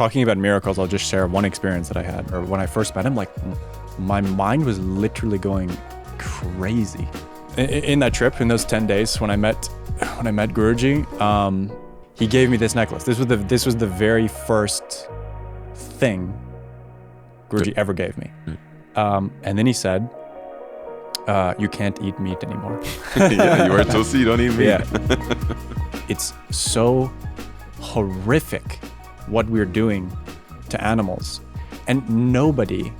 Talking about miracles, I'll just share one experience that I had. Or when I first met him, like my mind was literally going crazy. In that trip, in those 10 days, when I met Guruji, he gave me this necklace. This was the very first thing Guruji ever gave me. And then he said, you can't eat meat anymore. Yeah, you are Tulsi, you don't eat meat. Yeah. It's so horrific what we're doing to animals. And nobody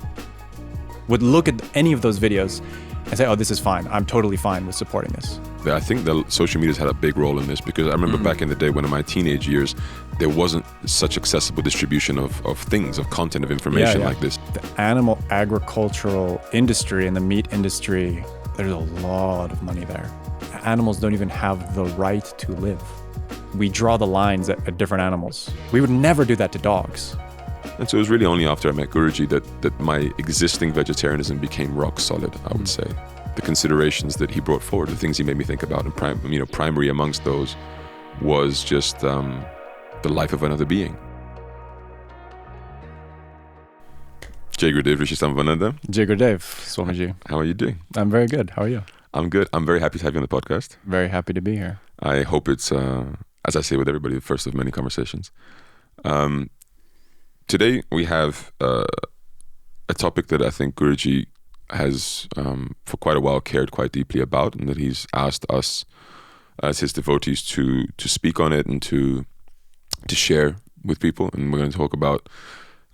would look at any of those videos and say, oh, this is fine. I'm totally fine with supporting this. I think that social media's had a big role in this, because I remember back in the day, when in my teenage years, there wasn't such accessible distribution of things, of content, of information like this. The animal agricultural industry and the meat industry, there's a lot of money there. Animals don't even have the right to live. We draw the lines at different animals. We would never do that to dogs. And so it was really only after I met Guruji that my existing vegetarianism became rock solid, I would say. The considerations that he brought forward, the things he made me think about, and primary amongst those was just the life of another being. Jai Gurudev, Rishi Sambhava. Jai Gurudev, Swamiji. How are you doing? I'm very good. How are you? I'm good. I'm very happy to have you on the podcast. Very happy to be here. I hope it's, as I say with everybody, the first of many conversations. Today we have a topic that I think Guruji has for quite a while cared quite deeply about, and that he's asked us as his devotees to speak on it and to share with people. And we're going to talk about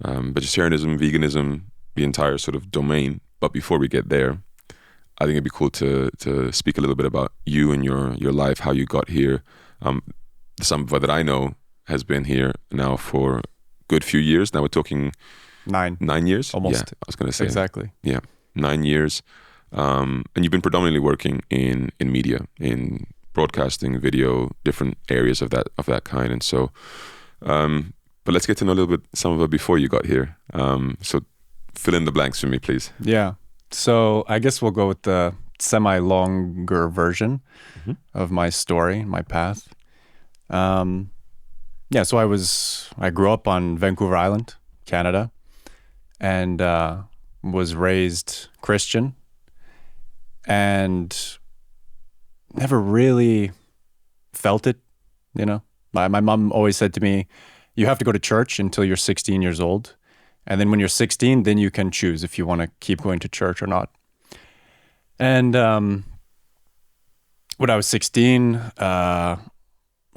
vegetarianism, veganism, the entire sort of domain. But before we get there, I think it'd be cool to speak a little bit about you and your life, how you got here. The Sambhava that I know has been here now for a good few years. Now we're talking 9 years? Almost. Yeah, I was going to say. Exactly. Yeah, 9 years. And you've been predominantly working in media, in broadcasting, video, different areas of that kind. And so, but let's get to know a little bit some of it before you got here. So fill in the blanks for me, please. Yeah. So I guess we'll go with the semi-longer version of my story, my path. Yeah, so I grew up on Vancouver Island, Canada, and was raised Christian, and never really felt it, you know. My mom always said to me, you have to go to church until you're 16 years old. And then when you're 16, then you can choose if you want to keep going to church or not. And when I was 16, I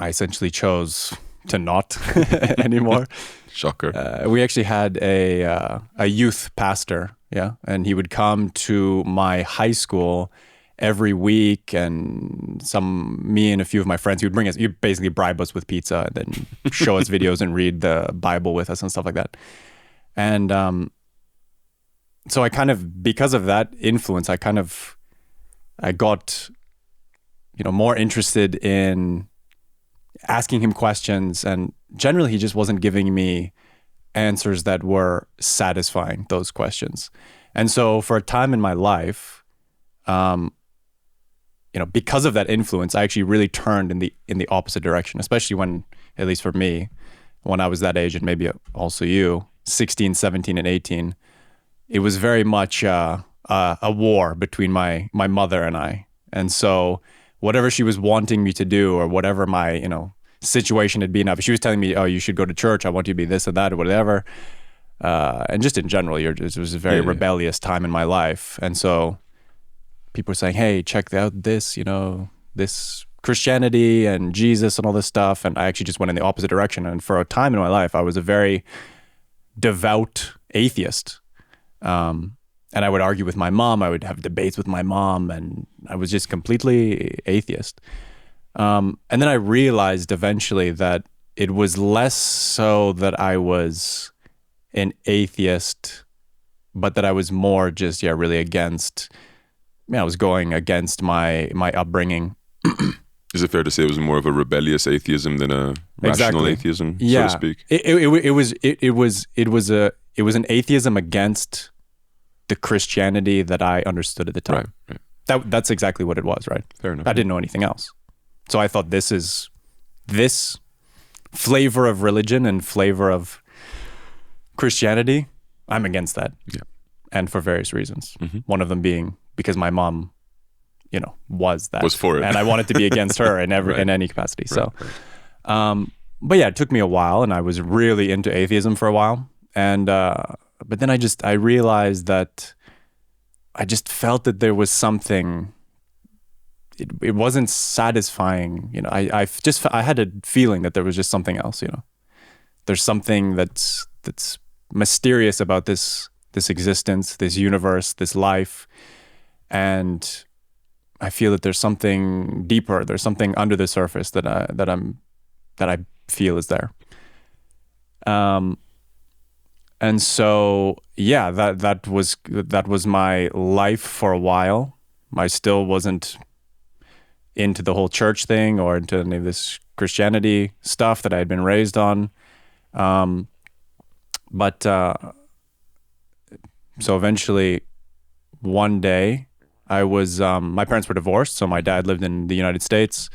essentially chose to not anymore. Shocker. We actually had a youth pastor, yeah, and he would come to my high school every week, and me and a few of my friends, he'd basically bribe us with pizza and then show us videos and read the Bible with us and stuff like that. And so I kind of, because of that influence, I got, more interested in asking him questions, and generally he just wasn't giving me answers that were satisfying those questions. And so for a time in my life, because of that influence, I actually really turned in the opposite direction, especially when, at least for me, when I was that age, and maybe also you, 16, 17, and 18, it was very much a war between my mother and I. And so whatever she was wanting me to do, or whatever my, situation had been, if she was telling me, oh, you should go to church, I want you to be this or that or whatever. And just in general, it was a very rebellious time in my life. And so people were saying, hey, check out this, this Christianity and Jesus and all this stuff. And I actually just went in the opposite direction. And for a time in my life, I was a very devout atheist. And I would argue with my mom. I would have debates with my mom, and I was just completely atheist. And then I realized eventually that it was less so that I was an atheist, but that I was more just, really against, I was going against my upbringing. Is it fair to say it was more of a rebellious atheism than a rational atheism, so to speak? It was an atheism against the Christianity that I understood at the time. Right. That's exactly what it was, right? Fair enough. I didn't know anything else. So I thought this flavor of religion and flavor of Christianity, I'm against that. Yeah. And for various reasons. One of them being because my mom, was that. Was for it. And I wanted to be against her in Right. in any capacity. Right, So, but yeah, it took me a while, and I was really into atheism for a while. And, but then I realized that I just felt that there was something, it wasn't satisfying. I had a feeling that there was just something else, there's something that's mysterious about this existence, this universe, this life. And I feel that there's something deeper, there's something under the surface that I feel is there. And so, yeah, that was my life for a while. I still wasn't into the whole church thing or into any of this Christianity stuff that I had been raised on. But so eventually, one day, I was my parents were divorced, so my dad lived in the United States,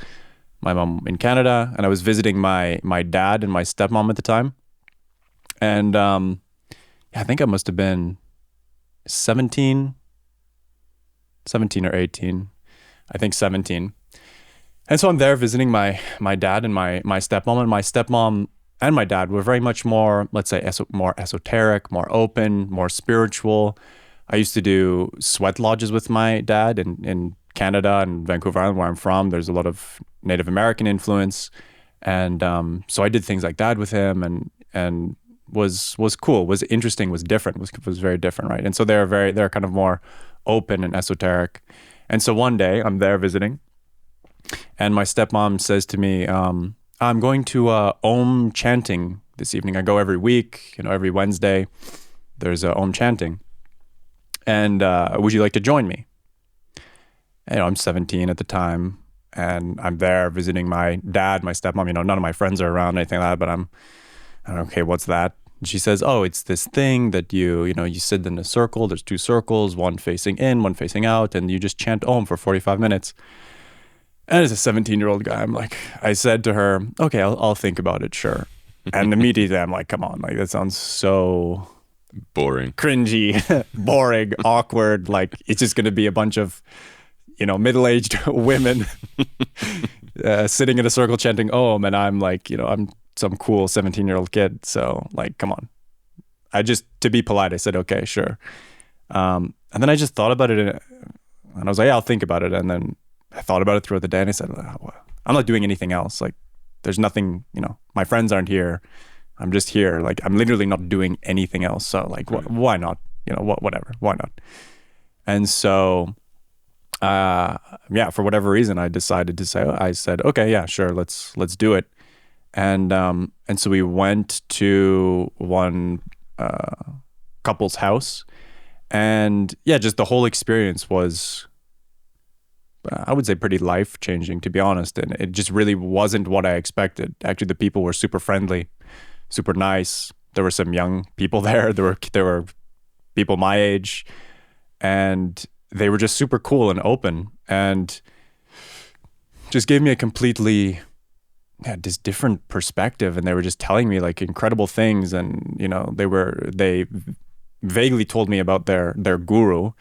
my mom in Canada, and I was visiting my dad and my stepmom at the time. And I think I must have been 17 or 18. I think 17. And so I'm there visiting my dad and my stepmom, and my stepmom and my dad were very much more, let's say, more esoteric, more open, more spiritual. I used to do sweat lodges with my dad in Canada and Vancouver Island, where I'm from. There's a lot of Native American influence. And so I did things like that with him, and was cool, was interesting, was different, was very different, right? And so they're kind of more open and esoteric. And so one day I'm there visiting, and my stepmom says to me, I'm going to Om chanting this evening. I go every week, every Wednesday, there's Om chanting. And would you like to join me? And, I'm 17 at the time, and I'm there visiting my dad, my stepmom. None of my friends are around, anything like that, but I'm okay, what's that? And she says, oh, it's this thing that you sit in a circle. There's two circles, one facing in, one facing out, and you just chant Om for 45 minutes. And as a 17-year-old guy, I said to her, okay, I'll think about it, sure. And immediately I'm like, come on, that sounds so boring, cringy, boring, awkward. It's just going to be a bunch of, middle-aged women sitting in a circle chanting Om, and I'm I'm some cool 17-year-old kid. So come on. To be polite, I said, okay, sure. And then I just thought about it, and I was like, yeah, I'll think about it. And then I thought about it throughout the day, and I said, I'm not doing anything else. There's nothing, my friends aren't here. I'm just here. I'm literally not doing anything else. So why not? Whatever. Why not? And so, for whatever reason, I decided to say, I said, okay, yeah, sure. Let's do it. And so we went to one couple's house, and yeah, just the whole experience was, I would say, pretty life-changing, to be honest. And it just really wasn't what I expected. Actually, the people were super friendly, super nice. There were some young people there. There were people my age, and they were just super cool and open, and just gave me a completely this different perspective. And they were just telling me incredible things, and they vaguely told me about their guru.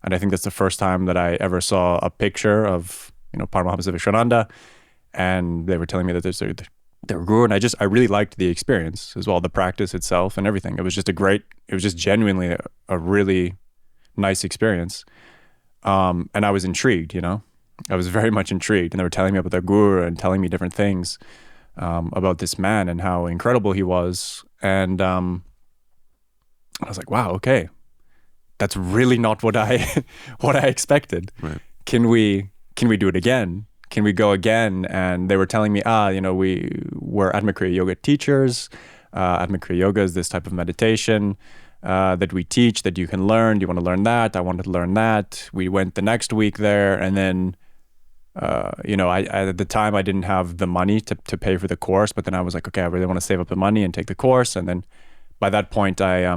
And I think that's the first time that I ever saw a picture of, Paramahamsa Vishwananda. And they were telling me that there's their guru. And I really liked the experience as well, the practice itself and everything. It was just genuinely a really nice experience. And I was intrigued, I was very much intrigued. And they were telling me about their guru and telling me different things about this man and how incredible he was. And I was like, wow, okay. That's really not what I expected. Right. Can we do it again? Can we go again? And they were telling me, we're Atma Kriya Yoga teachers. Atma Kriya Yoga is this type of meditation that we teach, that you can learn. Do you want to learn that? I wanted to learn that. We went the next week there, and then I at the time I didn't have the money to pay for the course, but then I was like, okay, I really want to save up the money and take the course. And then by that point, I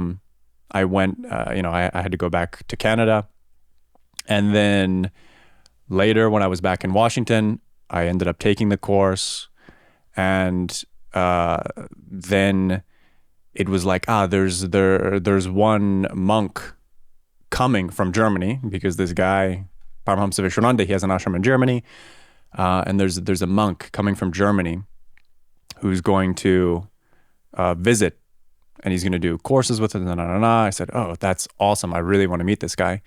went, I had to go back to Canada. And then later, when I was back in Washington, I ended up taking the course. And then it was like, there's one monk coming from Germany, because this guy, Paramahamsa Vishwananda, he has an ashram in Germany, and there's a monk coming from Germany who's going to visit, and he's going to do courses with us. I said, oh, that's awesome. I really want to meet this guy.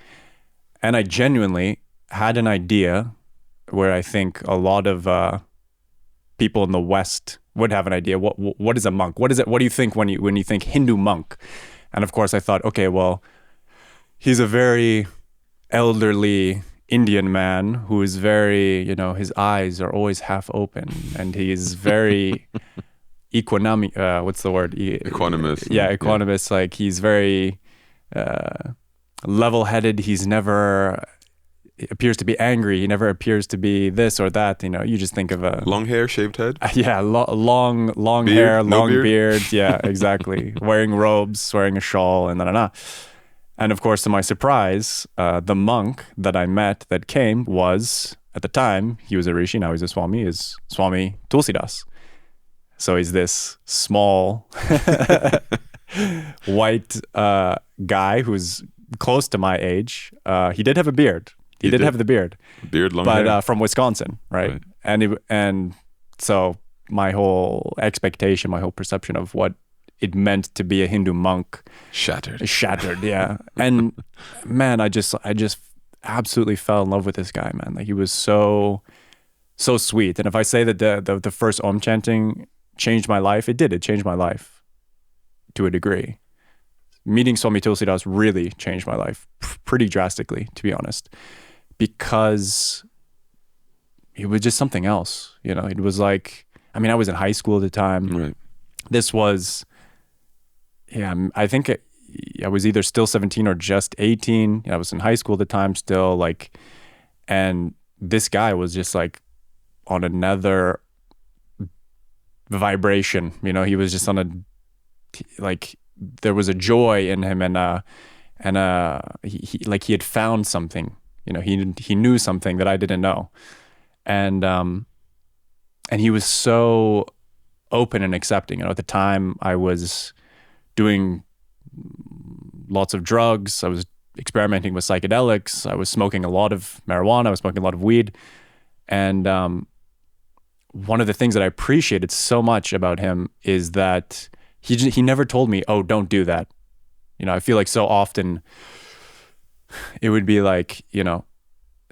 And I genuinely had an idea where I think a lot of people in the West would have an idea. What is a monk? What is it? What do you think when you think Hindu monk? And of course I thought, okay, well, he's a very elderly Indian man who is very, his eyes are always half open, and he's very what's the word? Equanimous. Yeah, equanimous. Yeah. Like he's very level-headed. He's never appears to be angry. He never appears to be this or that. You just think of a long hair, shaved head. Yeah, long beard, hair, long beard. Yeah, exactly. Wearing robes, wearing a shawl, and And of course, to my surprise, the monk that I met that came was, at the time, he was a Rishi, now he's a Swami, is Swami Tulsi Devi. So he's this small, white guy who's close to my age. He did have a beard. He did have the beard. Beard, long hair. But from Wisconsin, right? And so my whole expectation, my whole perception of what it meant to be a Hindu monk shattered, yeah. And man, I just absolutely fell in love with this guy, man. Like he was so sweet. And if I say that the first Om chanting changed my life, it did. It changed my life to a degree. Meeting Swami Tulsi Devi really changed my life pretty drastically, to be honest, because it was just something else. It was like, I was in high school at the time. Right. This was, I think I was either still 17 or just 18. I was in high school at the time still, like, and this guy was just like on another vibration. He was just on there was a joy in him, and he had found something. He knew something that I didn't know, and he was so open and accepting. At the time, I was doing lots of drugs. I was experimenting with psychedelics. I was smoking a lot of marijuana. I was smoking a lot of weed. And one of the things that I appreciated so much about him is that he never told me, oh, don't do that. I feel like so often it would be like,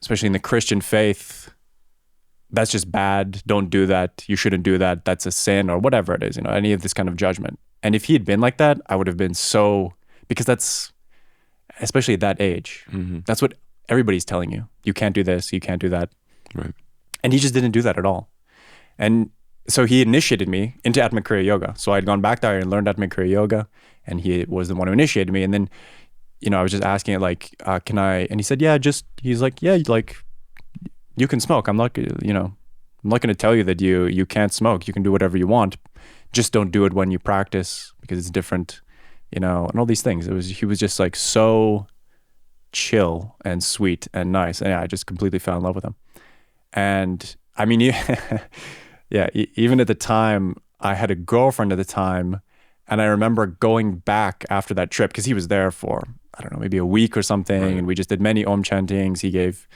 especially in the Christian faith, that's just bad. Don't do that. You shouldn't do that. That's a sin, or whatever it is, any of this kind of judgment. And if he had been like that, I would have been because that's, especially at that age, that's what everybody's telling you. You can't do this, you can't do that. Right. And he just didn't do that at all. And so he initiated me into Atma Kriya Yoga. So I'd gone back there and learned Atma Kriya Yoga, and he was the one who initiated me. And then, I was just asking it like, can I, and he said, he's like, yeah, like, you can smoke. I'm not going to tell you that you can't smoke. You can do whatever you want. Just don't do it when you practice, because it's different, and all these things. He was just like so chill and sweet and nice. And yeah, I just completely fell in love with him. And even at the time, I had a girlfriend at the time, and I remember going back after that trip, because he was there for, I don't know, maybe a week or something. Right. And we just did many Om chantings. He gave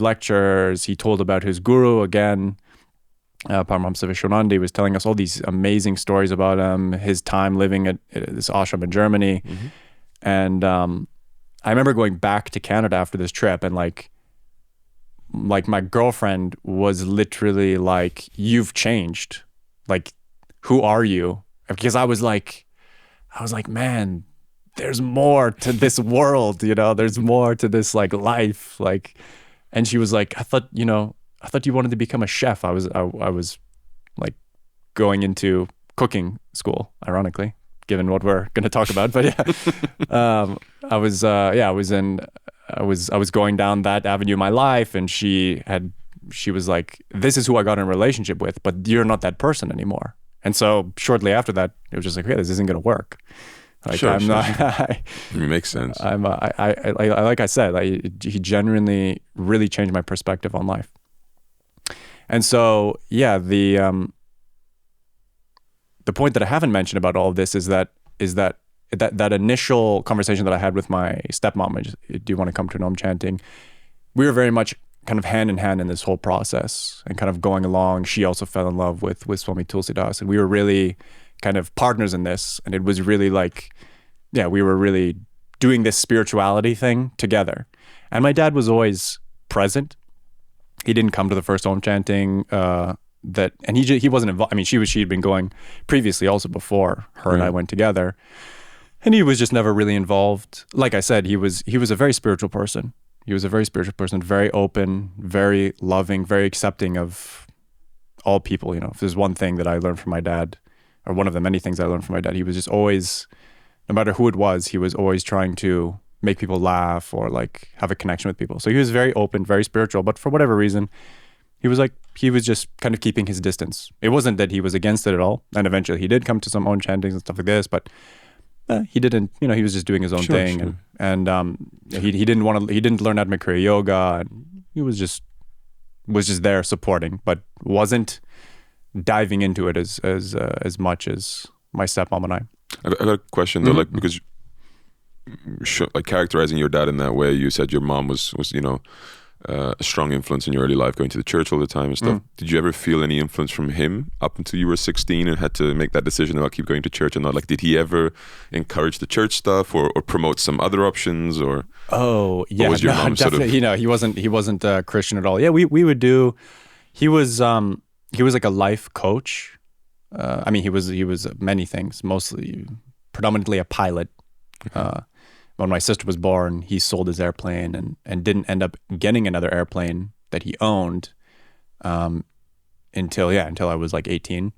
lectures. He told about his guru again, Paramahamsa Vishwananda. He was telling us all these amazing stories about him, his time living at this ashram in Germany. Mm-hmm. And I remember going back to Canada after this trip, and like my girlfriend was literally like, you've changed. Like, who are you? Because I was like, man, there's more to this world, there's more to this like life. Like, and she was like, I thought you wanted to become a chef. I was like going into cooking school, ironically, given what we're going to talk about. But yeah, I was going down that avenue in my life, and she was like, this is who I got in a relationship with, but you're not that person anymore. And so shortly after that, it was just like, hey, this isn't going to work. Like, sure, I'm not. It makes sense. Like I said, he genuinely really changed my perspective on life. And so, yeah, the point that I haven't mentioned about all of this is that that initial conversation that I had with my stepmom, do you want to come to an Om chanting? We were very much kind of hand in hand in this whole process and kind of going along. She also fell in love with Swami Tulsi Das, and we were really kind of partners in this. And it was really like, yeah, we were really doing this spirituality thing together. And my dad was always present. He didn't come to the first Om chanting, and he wasn't involved. I mean, she'd been going previously also before her and I went together. And he was just never really involved. Like I said, he was a very spiritual person. He was a very spiritual person, very open, very loving, very accepting of all people. You know, if there's one thing that I learned from my dad, or one of the many things I learned from my dad, he was just always, no matter who it was, he was always trying to make people laugh or like have a connection with people. So he was very open, very spiritual, but for whatever reason, he was just kind of keeping his distance. It wasn't that he was against it at all. And eventually he did come to some own chantings and stuff like this, but he didn't, you know, he was just doing his own thing. Sure. And he didn't learn Atma Kriya yoga, and he was just there supporting, but wasn't diving into it as much as my stepmom and I. I got a question though, like, because like characterizing your dad in that way, you said your mom was you know, a strong influence in your early life, going to the church all the time and stuff. Did you ever feel any influence from him up until you were 16 and had to make that decision about keep going to church or not? Like, did he ever encourage the church stuff or promote some other options? Or was your mom definitely. You know, he wasn't Christian at all. Yeah, we would do. He was like a life coach. I mean, he was many things. Predominantly a pilot. When my sister was born, he sold his airplane and didn't end up getting another airplane that he owned until I was like 18.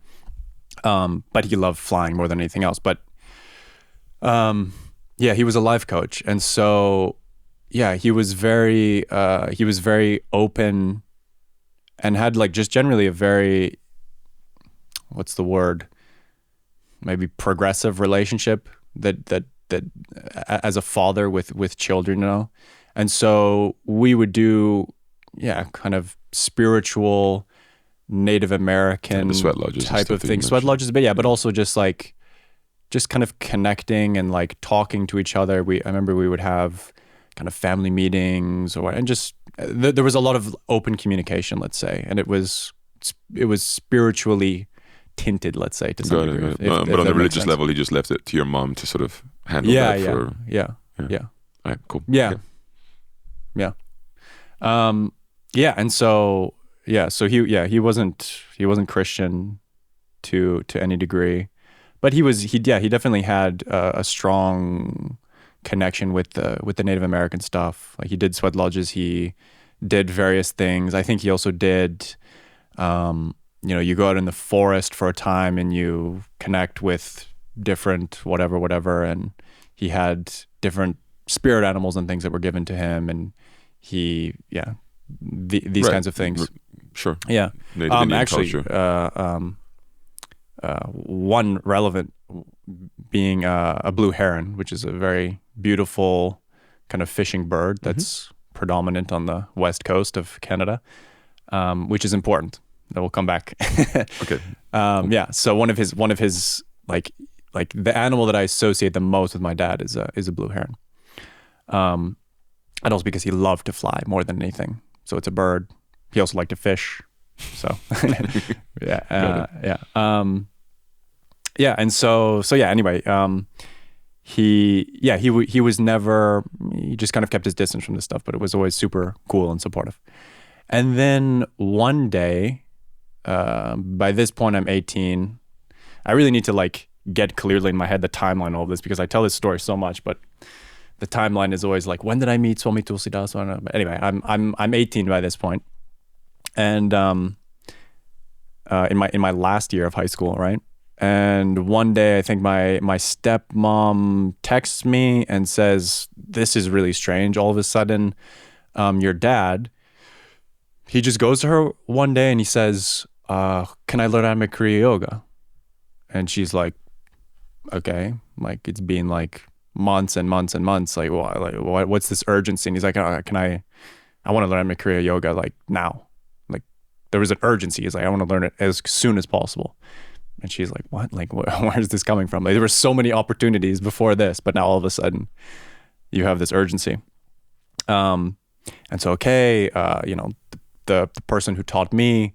But he loved flying more than anything else. But he was a life coach, and so he was very open and had like just generally a very, what's the word? Maybe progressive relationship that as a father with children, you know. And so we would do kind of spiritual Native American type of thing, sweat lodges, but also just kind of connecting and like talking to each other. I remember we would have kind of family meetings there was a lot of open communication, let's say, and it was spiritually tinted, let's say, to some degree. But on the religious level, he just left it to your mom to sort of handle that. Yeah. All right, cool. Yeah. And so he wasn't Christian to any degree, but he definitely had a strong connection with the Native American stuff. Like, he did sweat lodges, he did various things. I think he also did. You go out in the forest for a time and you connect with different whatever, and he had different spirit animals and things that were given to him, and these kinds of things. Sure. Yeah. Native Indian actually, culture. One relevant being a blue heron, which is a very beautiful kind of fishing bird that's predominant on the west coast of Canada, which is important. That will come back. Okay. So one of his like the animal that I associate the most with my dad is a blue heron. And also because he loved to fly more than anything. So it's a bird. He also liked to fish. So and so anyway, he was never, he just kind of kept his distance from this stuff, but it was always super cool and supportive. And then one day, by this point I'm 18. I really need to like get clearly in my head the timeline of all of this, because I tell this story so much, but the timeline is always like, when did I meet Swami Tulsi Das? But anyway, I'm 18 by this point, and in my last year of high school, right? And one day I think my stepmom texts me and says, "This is really strange. All of a sudden, your dad." He just goes to her one day and he says, "Can I learn Atma Kriya yoga?" And she's like, "Okay." Like, it's been like months and months and months. Like, what's this urgency? And he's like, I want to learn Atma Kriya yoga like now. Like, there was an urgency. He's like, I want to learn it as soon as possible. And she's like, what? Like, where's this coming from? Like, there were so many opportunities before this, but now all of a sudden you have this urgency. And so, okay, the person who taught me,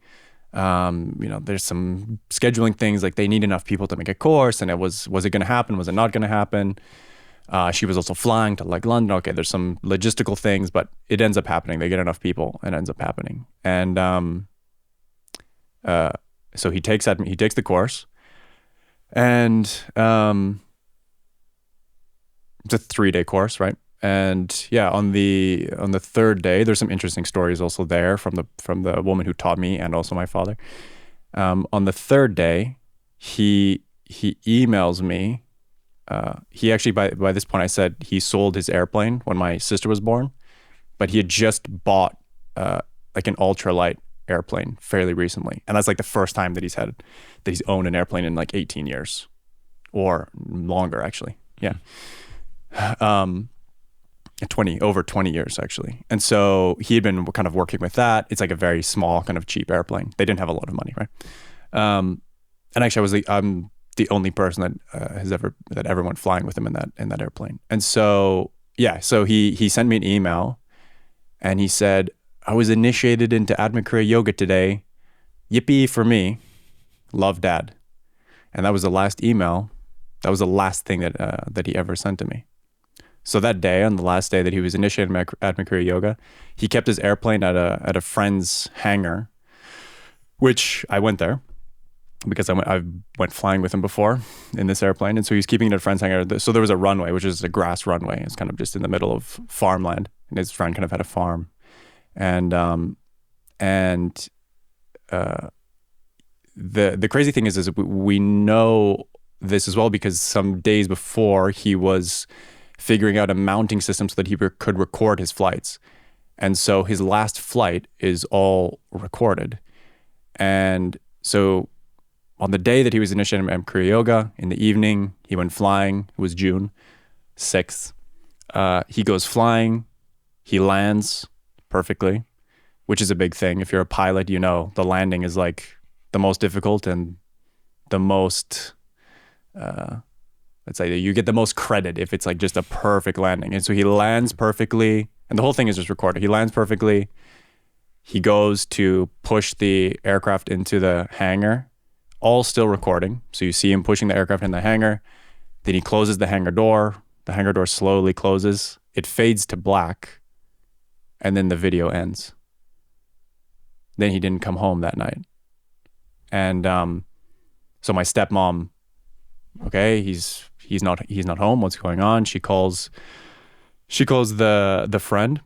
there's some scheduling things, like they need enough people to make a course, and was it going to happen? Was it not going to happen? She was also flying to like London. Okay, there's some logistical things, but it ends up happening. They get enough people, and it ends up happening. And so he takes the course, and it's a 3-day course, right? And yeah, on the third day, there's some interesting stories also there from the woman who taught me and also my father. On the third day, he emails me. He actually, by this point, I said he sold his airplane when my sister was born, but he had just bought like an ultralight airplane fairly recently, and that's like the first time that he's owned an airplane in like 18 years or longer, actually. Yeah. Over 20 years actually. And so he had been kind of working with that. It's like a very small kind of cheap airplane. They didn't have a lot of money, right? And actually I'm the only person that ever went flying with him in that airplane. And so yeah, so he sent me an email and he said, I was initiated into Atma Kriya yoga today. Yippee for me. Love, Dad. And that was the last email. That was the last thing that he ever sent to me. So that day, on the last day that he was initiated in Atma Kriya yoga, he kept his airplane at a friend's hangar, which I went there because I went flying with him before in this airplane. And so he was keeping it at a friend's hangar. So there was a runway, which is a grass runway. It's kind of just in the middle of farmland. And his friend kind of had a farm. And the crazy thing is we know this as well because some days before he was figuring out a mounting system so that he could record his flights. And so his last flight is all recorded. And so on the day that he was initiated in Kriya Yoga, in the evening, he went flying. It was June 6th. He goes flying. He lands perfectly, which is a big thing. If you're a pilot, you know the landing is like the most difficult and the most... let's say that you get the most credit if it's like just a perfect landing. And so he lands perfectly, and the whole thing is just recorded. He lands perfectly. He goes to push the aircraft into the hangar, all still recording. So you see him pushing the aircraft in the hangar. Then he closes the hangar door. The hangar door slowly closes. It fades to black, and then the video ends. Then he didn't come home that night. And so my stepmom, okay, he's not home. What's going on? She calls the friend.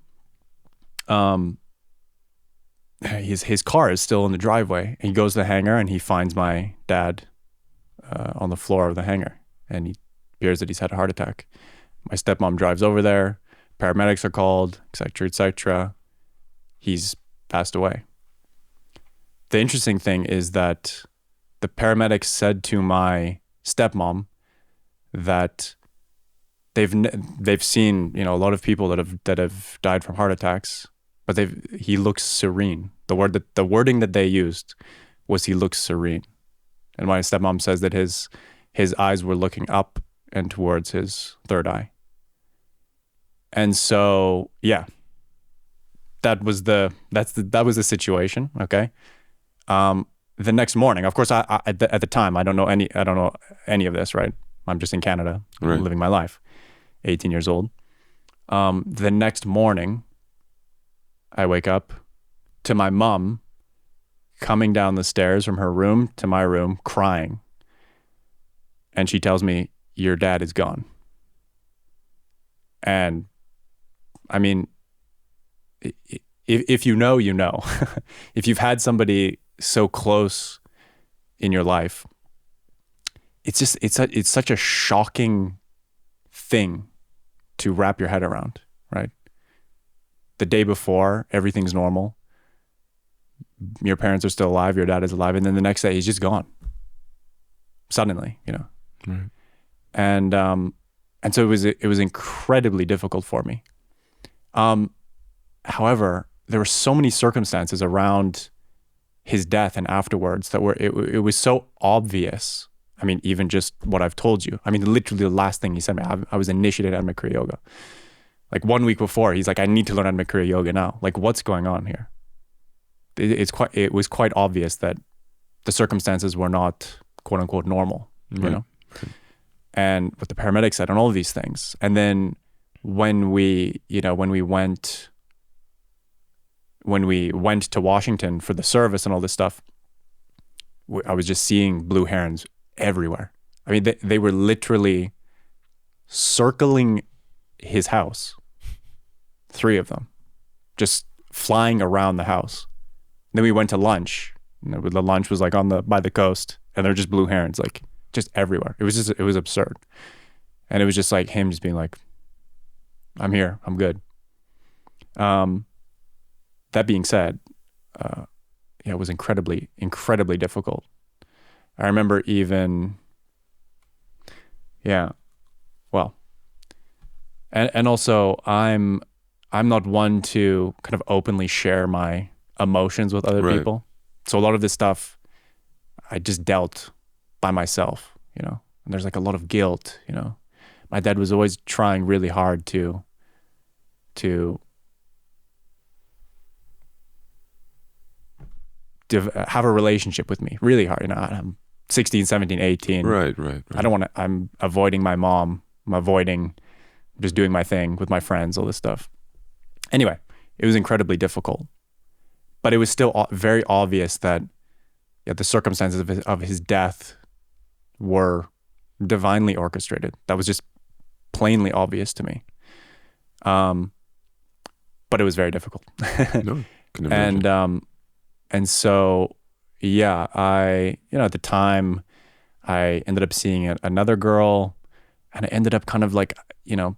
His car is still in the driveway. He goes to the hangar and he finds my dad on the floor of the hangar, and he appears that he's had a heart attack. My stepmom drives over there. Paramedics are called, etc., etc. He's passed away. The interesting thing is that the paramedics said to my stepmom that they've seen, a lot of people that have died from heart attacks, but he looks serene. The wording that they used was he looks serene. And my stepmom says that his eyes were looking up and towards his third eye. And so yeah, that was the situation. Okay. The next morning, of course, I at the time I don't know any of this, right? I'm just in Canada, right, living my life, 18 years old. The next morning, I wake up to my mom coming down the stairs from her room to my room crying. And she tells me, your dad is gone. And I mean, if you know, you know. If you've had somebody so close in your life, it's such a shocking thing to wrap your head around, right? The day before, everything's normal. Your parents are still alive, your dad is alive, and then the next day he's just gone. Suddenly, Right. And so it was incredibly difficult for me. However, there were so many circumstances around his death and afterwards that it was so obvious. I mean, even just what I've told you. I mean, literally the last thing he said to me, I was initiated Atma Kriya Yoga. Like 1 week before, he's like, I need to learn Atma Kriya Yoga now. Like, what's going on here? It was quite obvious that the circumstances were not quote unquote normal, you know? And what the paramedics said and all of these things. And then when we went to Washington for the service and all this stuff, I was just seeing blue herons everywhere. I mean, they were literally circling his house, 3 of them, just flying around the house. And then we went to lunch. The lunch was like by the coast, and they're just blue herons, like just everywhere. It was absurd. And it was just like him just being like, I'm here, I'm good. That being said, it was incredibly, incredibly difficult. I remember even, and also I'm not one to kind of openly share my emotions with other people. So a lot of this stuff I just dealt by myself, you know, and there's like a lot of guilt, you know. My dad was always trying really hard to have a relationship with me, really hard. You know, I'm 16, 17, 18. Right. I don't want to, I'm avoiding my mom. I'm just doing my thing with my friends, all this stuff. Anyway, it was incredibly difficult. But it was still very obvious that the circumstances of his death were divinely orchestrated. That was just plainly obvious to me. But it was very difficult. No, can imagine. And so, I, at the time, I ended up seeing another girl, and I ended up kind of like,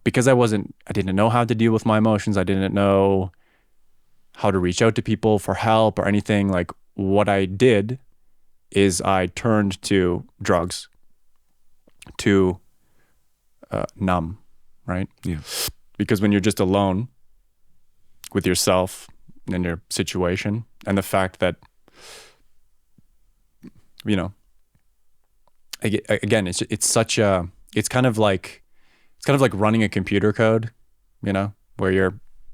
because I didn't know how to deal with my emotions. I didn't know how to reach out to people for help or anything. Like, what I did is I turned to drugs to numb, right? Yeah. Because when you're just alone with yourself and your situation, and the fact that, again, it's kind of like running a computer code, where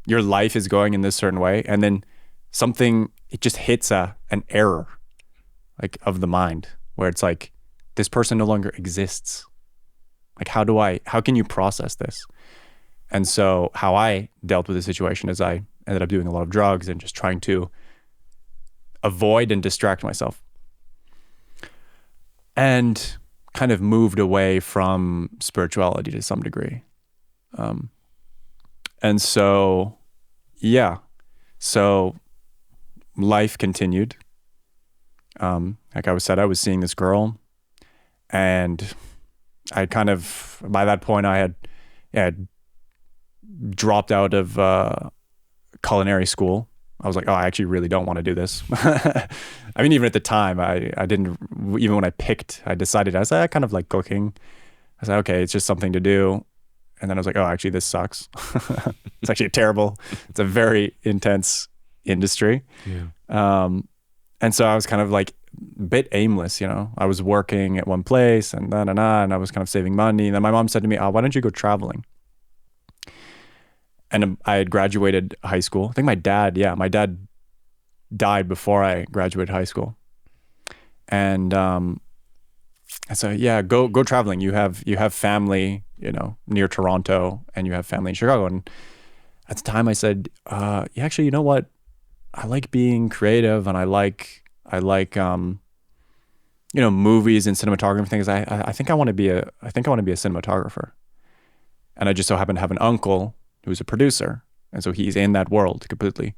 your life is going in this certain way, and then it just hits an error, like, of the mind, where it's like, this person no longer exists. Like, how can you process this? And so how I dealt with the situation is I ended up doing a lot of drugs and just trying to avoid and distract myself, and kind of moved away from spirituality to some degree. And so, so life continued. Like I said, I was seeing this girl, and I kind of, by that point, I had dropped out of culinary school. I was like, oh, I actually really don't want to do this. I mean, even at the time, I didn't, even when I decided, I kind of like cooking. I said, okay, it's just something to do. And then I was like, oh, actually, this sucks. It's actually it's a very intense industry. Yeah. And so I was kind of like a bit aimless, I was working at one place and and I was kind of saving money. And then my mom said to me, oh, why don't you go traveling? And I had graduated high school. I think my dad died before I graduated high school. And so go traveling. You have family, near Toronto, and you have family in Chicago. And at the time I said, actually, you know what? I like being creative, and I like movies and cinematography things. I think I want to be a cinematographer. And I just so happen to have an uncle who's a producer, and so he's in that world completely.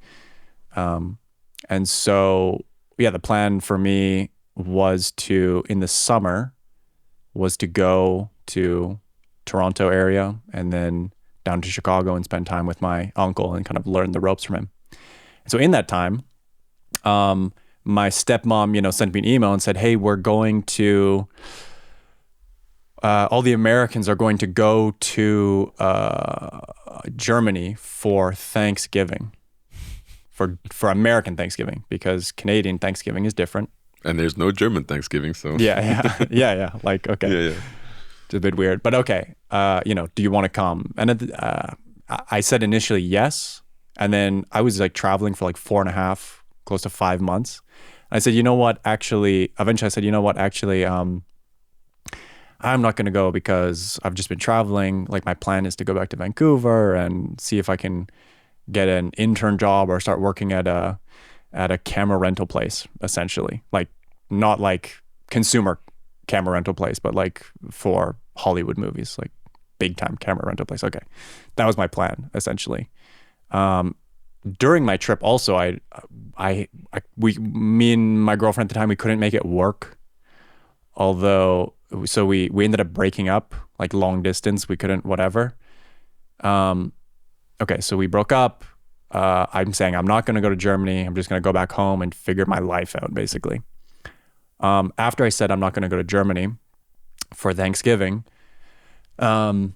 And so the plan for me was in the summer, was to go to Toronto area and then down to Chicago and spend time with my uncle and kind of learn the ropes from him. And so in that time, my stepmom, sent me an email and said, hey, we're going to, all the Americans are going to go to Germany for Thanksgiving for American Thanksgiving, because Canadian Thanksgiving is different. And there's no German Thanksgiving, so yeah. Like, okay, it's a bit weird, but okay. Do you want to come? And I said initially yes, and then I was like traveling for like 4.5, close to 5 months. I said, eventually I said, I'm not going to go because I've just been traveling. Like, my plan is to go back to Vancouver and see if I can get an intern job or start working at a camera rental place, essentially. Like, not like consumer camera rental place, but like for Hollywood movies, like big time camera rental place. Okay. That was my plan, essentially. During my trip also, me and my girlfriend at the time, we couldn't make it work. So we ended up breaking up, like long distance. We couldn't, whatever. Okay, so we broke up. I'm saying I'm not going to go to Germany. I'm just going to go back home and figure my life out, basically. After I said I'm not going to go to Germany for Thanksgiving, I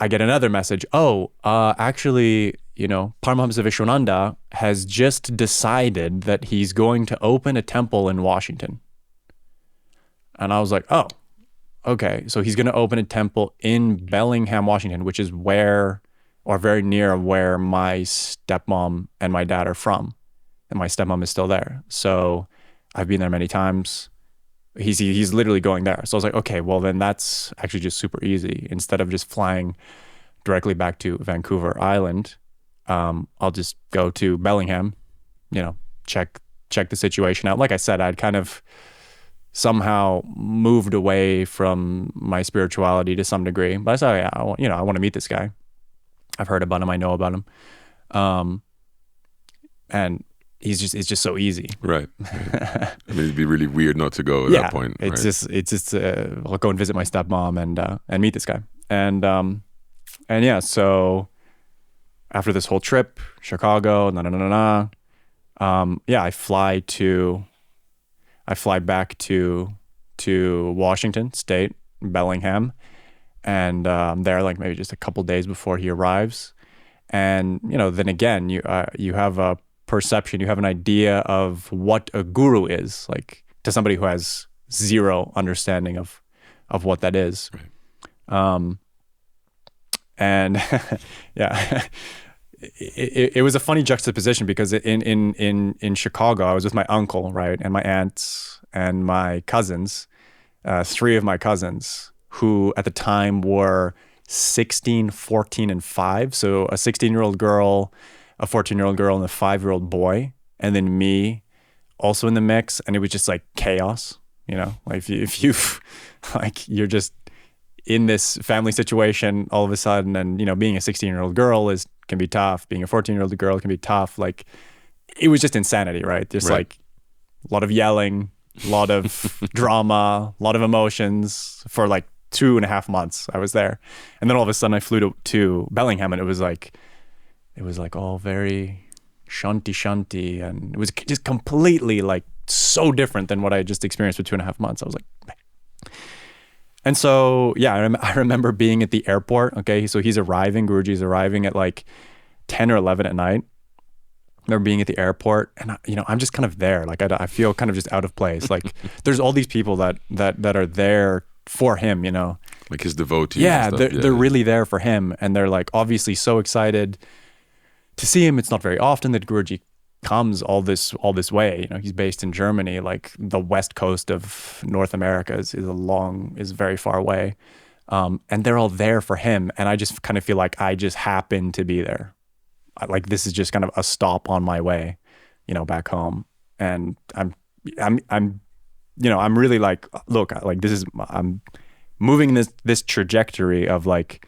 get another message. Actually, Paramahamsa Vishwananda has just decided that he's going to open a temple in Washington. And I was like, oh, okay. So he's going to open a temple in Bellingham, Washington, which is very near where my stepmom and my dad are from. And my stepmom is still there. So I've been there many times. He's literally going there. So I was like, okay, well then that's actually just super easy. Instead of just flying directly back to Vancouver Island, I'll just go to Bellingham, check the situation out. Like I said, I'd kind of somehow moved away from my spirituality to some degree. But I said, I want to meet this guy. I've heard about him. I know about him. And it's just so easy. Right. I mean, it'd be really weird not to go at that point. It's just I'll go and visit my stepmom and meet this guy. And yeah, so after this whole trip, Chicago, I fly back to Washington State, Bellingham, and there like maybe just a couple days before he arrives. And then again, you have a perception, you have an idea of what a guru is, like to somebody who has zero understanding of what that is. Right. And yeah, it was a funny juxtaposition because in Chicago, I was with my uncle, right, and my aunts and my cousins, 3 of my cousins, who at the time were 16, 14, and 5. So a 16-year-old girl, a 14-year-old girl, and a 5-year-old boy, and then me also in the mix. And it was just like chaos, like if you like you're just in this family situation all of a sudden, and being a 16-year-old girl can be tough. Being a 14-year-old girl can be tough. Like, it was just insanity, right? Just like a lot of yelling, a lot of drama, a lot of emotions for like 2.5 months I was there. And then all of a sudden I flew to Bellingham, and it was like all very shanty, and it was just completely like so different than what I just experienced for 2.5 months. I was like, and so, yeah, I remember being at the airport. Okay, so Guruji's arriving at like 10 or 11 at night. I remember being at the airport, and I'm just kind of there. Like, I feel kind of just out of place. Like, there's all these people that are there for him, like his devotees. Yeah, they're really there for him, and they're like obviously so excited to see him. It's not very often that Guruji comes all this way. He's based in Germany. Like, the west coast of North America is very far away, and they're all there for him. And I just kind of feel like I just happen to be there. Like, this is just kind of a stop on my way, back home. And I'm really like, look, like I'm moving this trajectory of like,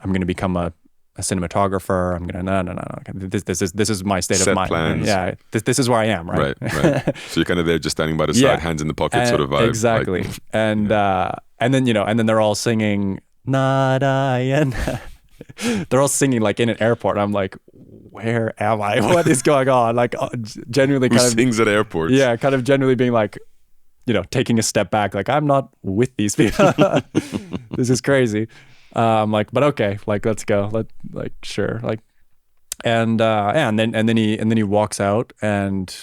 I'm going to become a cinematographer. I'm gonna no. This is my state of mind. Plans. Yeah, this is where I am. Right. So you're kind of there, just standing by the side, hands in the pocket, sort of vibe. Exactly. Like, and then they're all singing Narayana. They're all singing like in an airport. I'm like, where am I? What is going on? Like, genuinely kind of sings at airports. Yeah, kind of genuinely being like, taking a step back. Like, I'm not with these people. This is crazy. I'm like, but okay, like, let's go. Sure. Like, and then he walks out, and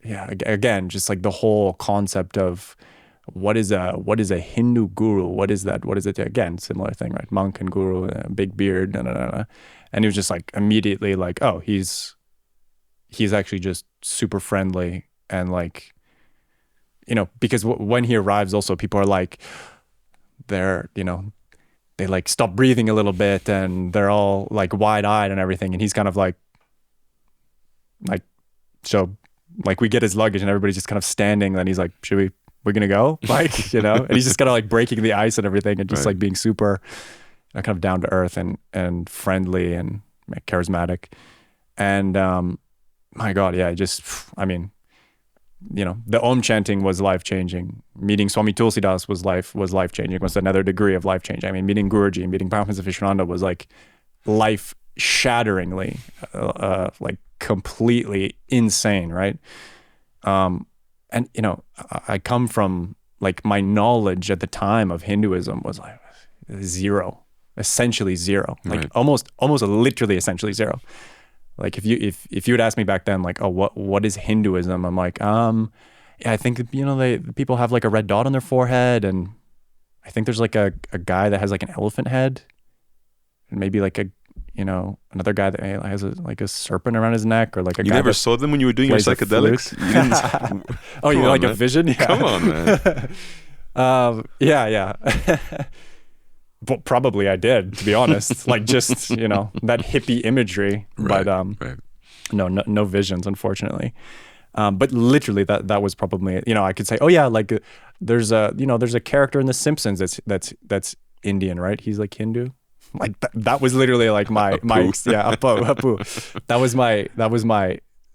again, just like the whole concept of what is a Hindu guru? What is that? What is it? Again, similar thing, right? Monk and guru, big beard, and he was just like immediately like, oh, he's actually just super friendly, and like, because when he arrives, also people are like, they like stop breathing a little bit, and they're all like wide-eyed and everything, and he's kind of like so like we get his luggage and everybody's just kind of standing, then he's like, we're gonna go, like, and he's just kind of like breaking the ice and everything, and just like being super kind of down to earth and friendly and charismatic. And my God, yeah, the Om chanting was life-changing. Meeting Swami Tulsi Devi was life-changing, was another degree of life-changing. I mean, meeting Guruji, meeting Paramahamsa Vishwananda was like life-shatteringly, like completely insane, right? And, I come from, like, my knowledge at the time of Hinduism was like zero, essentially zero, like almost literally essentially zero. Like if you would ask me back then, like, oh, what is Hinduism? I'm like, yeah, I think, people have like a red dot on their forehead, and I think there's like a guy that has like an elephant head, and maybe like another guy that has a serpent around his neck, or like a guy. You never saw them when you were doing your psychedelics? You didn't. Oh, you like a vision? Yeah. Come on, man. Yeah. But probably I did, to be honest. Like, just, that hippie imagery, right, but no visions, unfortunately. But literally that was probably, I could say, oh yeah, like there's a character in The Simpsons that's Indian, right? He's like Hindu. Like that was literally like my Apu. That was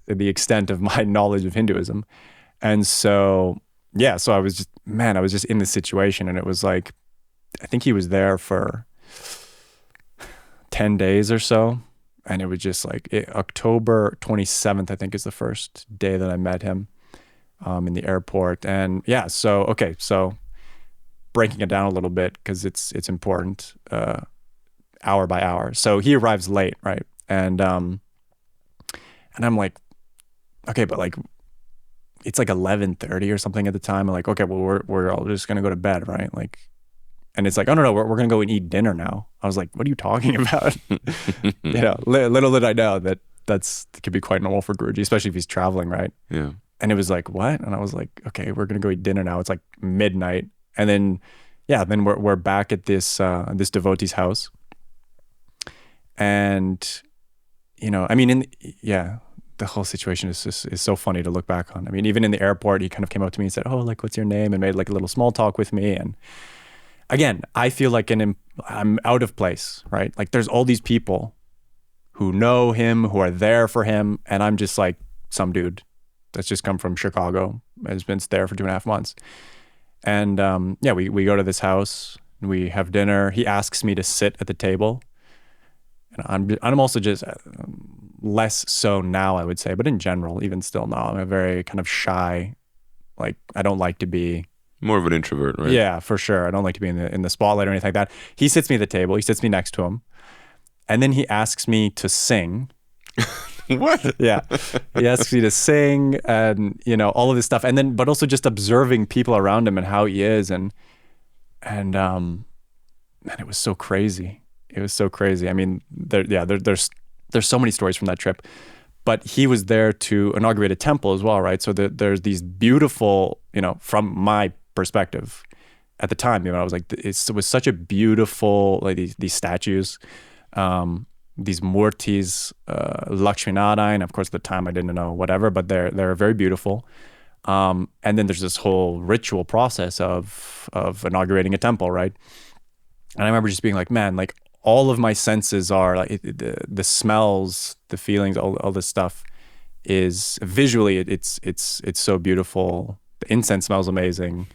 the extent of my knowledge of Hinduism. And so I was just in this situation, and it was like, I think he was there for 10 days or so. And it was just like October 27th, I think, is the first day that I met him in the airport. And so breaking it down a little bit, because it's important, hour by hour. So he arrives late, right? And I'm like, okay, but like, it's like 11:30 or something at the time. I'm like, okay, well, we're all just going to go to bed, right? Like, and it's like, oh no, we're going to go and eat dinner now. I was like, what are you talking about? Little did I know that could be quite normal for Guruji, especially if he's traveling, right? Yeah. And it was like, what? And I was like, okay, we're going to go eat dinner now. It's like midnight. And then, then we're back at this devotee's house. And, the whole situation is so funny to look back on. I mean, even in the airport, he kind of came up to me and said, oh, like, what's your name? And made like a little small talk with me. And again, I feel like I'm out of place, right? Like, there's all these people who know him, who are there for him, and I'm just like some dude that's just come from Chicago, has been there for 2.5 months. And we go to this house, and we have dinner. He asks me to sit at the table, and I'm also just less so now, I would say, but in general, even still now, I'm a very kind of shy, like, I don't like to be. More of an introvert, right? Yeah, for sure. I don't like to be in the spotlight or anything like that. He sits me at the table. He sits me next to him. And then he asks me to sing. What? Yeah. He asks me to sing and, all of this stuff. And then, but also just observing people around him and how he is. And man, it was so crazy. It was so crazy. I mean, there's so many stories from that trip. But he was there to inaugurate a temple as well, right? So there's these beautiful, from my perspective at the time, I was like, it was such a beautiful, like these statues, these murtis, Lakshminarayan. Of course, at the time I didn't know whatever, but they're very beautiful. And then there's this whole ritual process of inaugurating a temple, right? And I remember just being like, man, like, all of my senses are like the smells, the feelings, all this stuff is visually it's so beautiful. The incense smells amazing.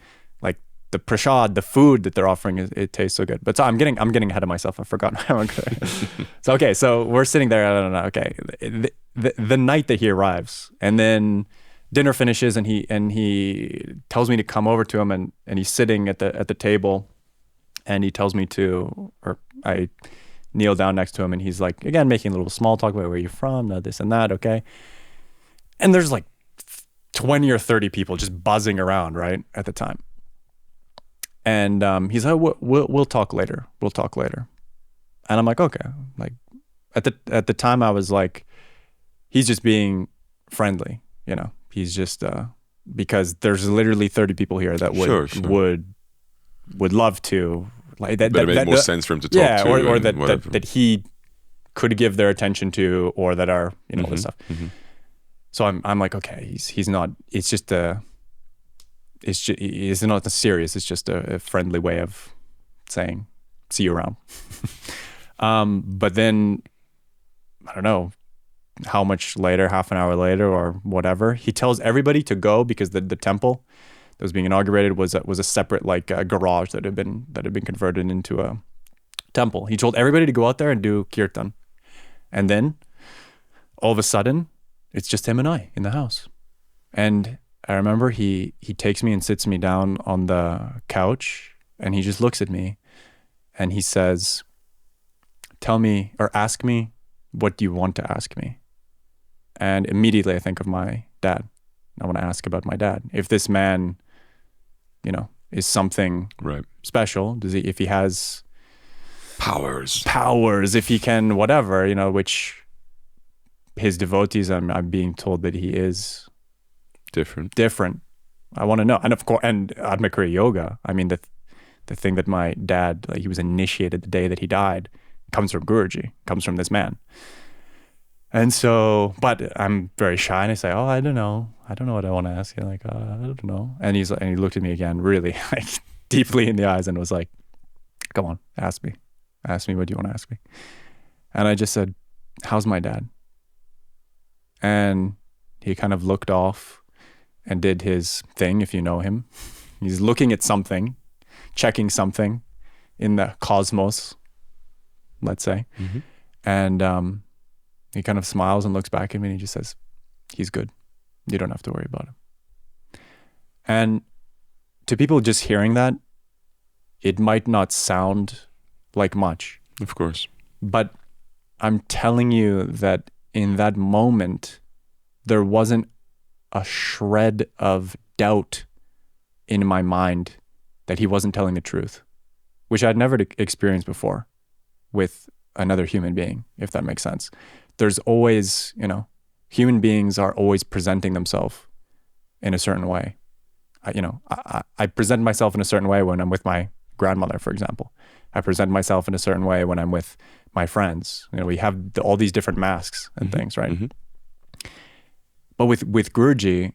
Like the prasad, the food that they're offering, it tastes so good. But so I'm getting ahead of myself. I've forgotten how I'm going. So we're sitting there. I don't know. Okay, the night that he arrives, and then dinner finishes, and he tells me to come over to him, and he's sitting at the table. And he tells me to, or I kneel down next to him, and he's like, again, making a little small talk about where you're from, this and that, okay? And there's like 20 or 30 people just buzzing around, right, at the time. And he's like, we'll talk later. We'll talk later. And I'm like, okay. Like at the time I was like, he's just being friendly, you know. He's just because there's literally 30 people here that would love to, like that. But it made more sense for him to talk to, or that he could give their attention to, or that are, you know, all this stuff. Mm-hmm. So I'm like, okay, he's not. It's not serious. It's just a friendly way of saying, see you around. But then I don't know how much later, half an hour later or whatever, he tells everybody to go because the temple that was being inaugurated was a separate like garage that had been converted into a temple. He told everybody to go out there and do kirtan, and then all of a sudden it's just him and I in the house. And I remember he takes me and sits me down on the couch, and he just looks at me and he says, tell me or ask me what do you want to ask me. And immediately I think of my dad. I want to ask about my dad. If this man, you know, is something special, if he has powers, if he can, whatever, you know, which his devotees, I'm being told that he is different. I want to know. And of course, and Atma Kriya Yoga, I mean, the thing that my dad, like, he was initiated the day that he died, comes from Guruji, comes from this man. And so, but I'm very shy, and I say, oh, I don't know what I want to ask you. Like, I don't know. And he looked at me again, really like deeply in the eyes, and was like, come on, ask me what do you want to ask me. And I just said, how's my dad? And he kind of looked off and did his thing, if you know him. He's looking at something, checking something in the cosmos, let's say. Mm-hmm. And he kind of smiles and looks back at me, and he just says, he's good. You don't have to worry about him. And to people just hearing that, it might not sound like much. Of course. But I'm telling you that in that moment, there wasn't a shred of doubt in my mind that he wasn't telling the truth, which I'd never experienced before with another human being, if that makes sense. There's always, you know, human beings are always presenting themselves in a certain way. I present myself in a certain way when I'm with my grandmother, for example. I present myself in a certain way when I'm with my friends. You know, we have all these different masks and things, right? Mm-hmm. But with Guruji,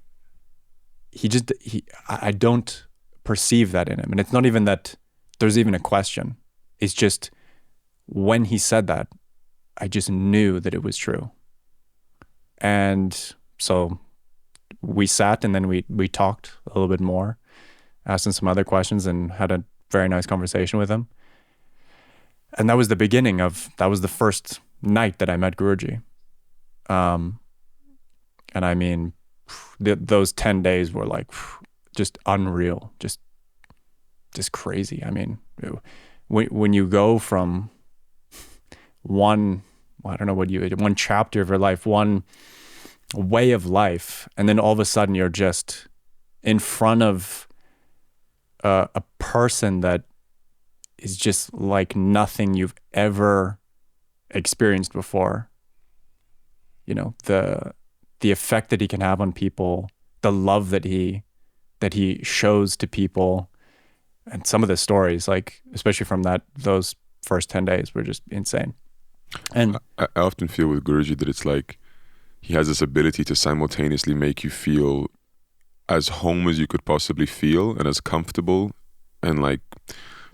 I don't perceive that in him. And it's not even that there's even a question. It's just when he said that, I just knew that it was true. And so we sat, and then we talked a little bit more, asked him some other questions, and had a very nice conversation with him. And that was the beginning that was the first night that I met Guruji. And I mean, those 10 days were like just unreal, just crazy. I mean, when you go from one chapter of your life, one way of life, and then all of a sudden you're just in front of a person that is just like nothing you've ever experienced before. You know, the effect that he can have on people, the love that he shows to people, and some of the stories, like especially from those first 10 days, were just insane. And I often feel with Guruji that it's like he has this ability to simultaneously make you feel as home as you could possibly feel, and as comfortable, and like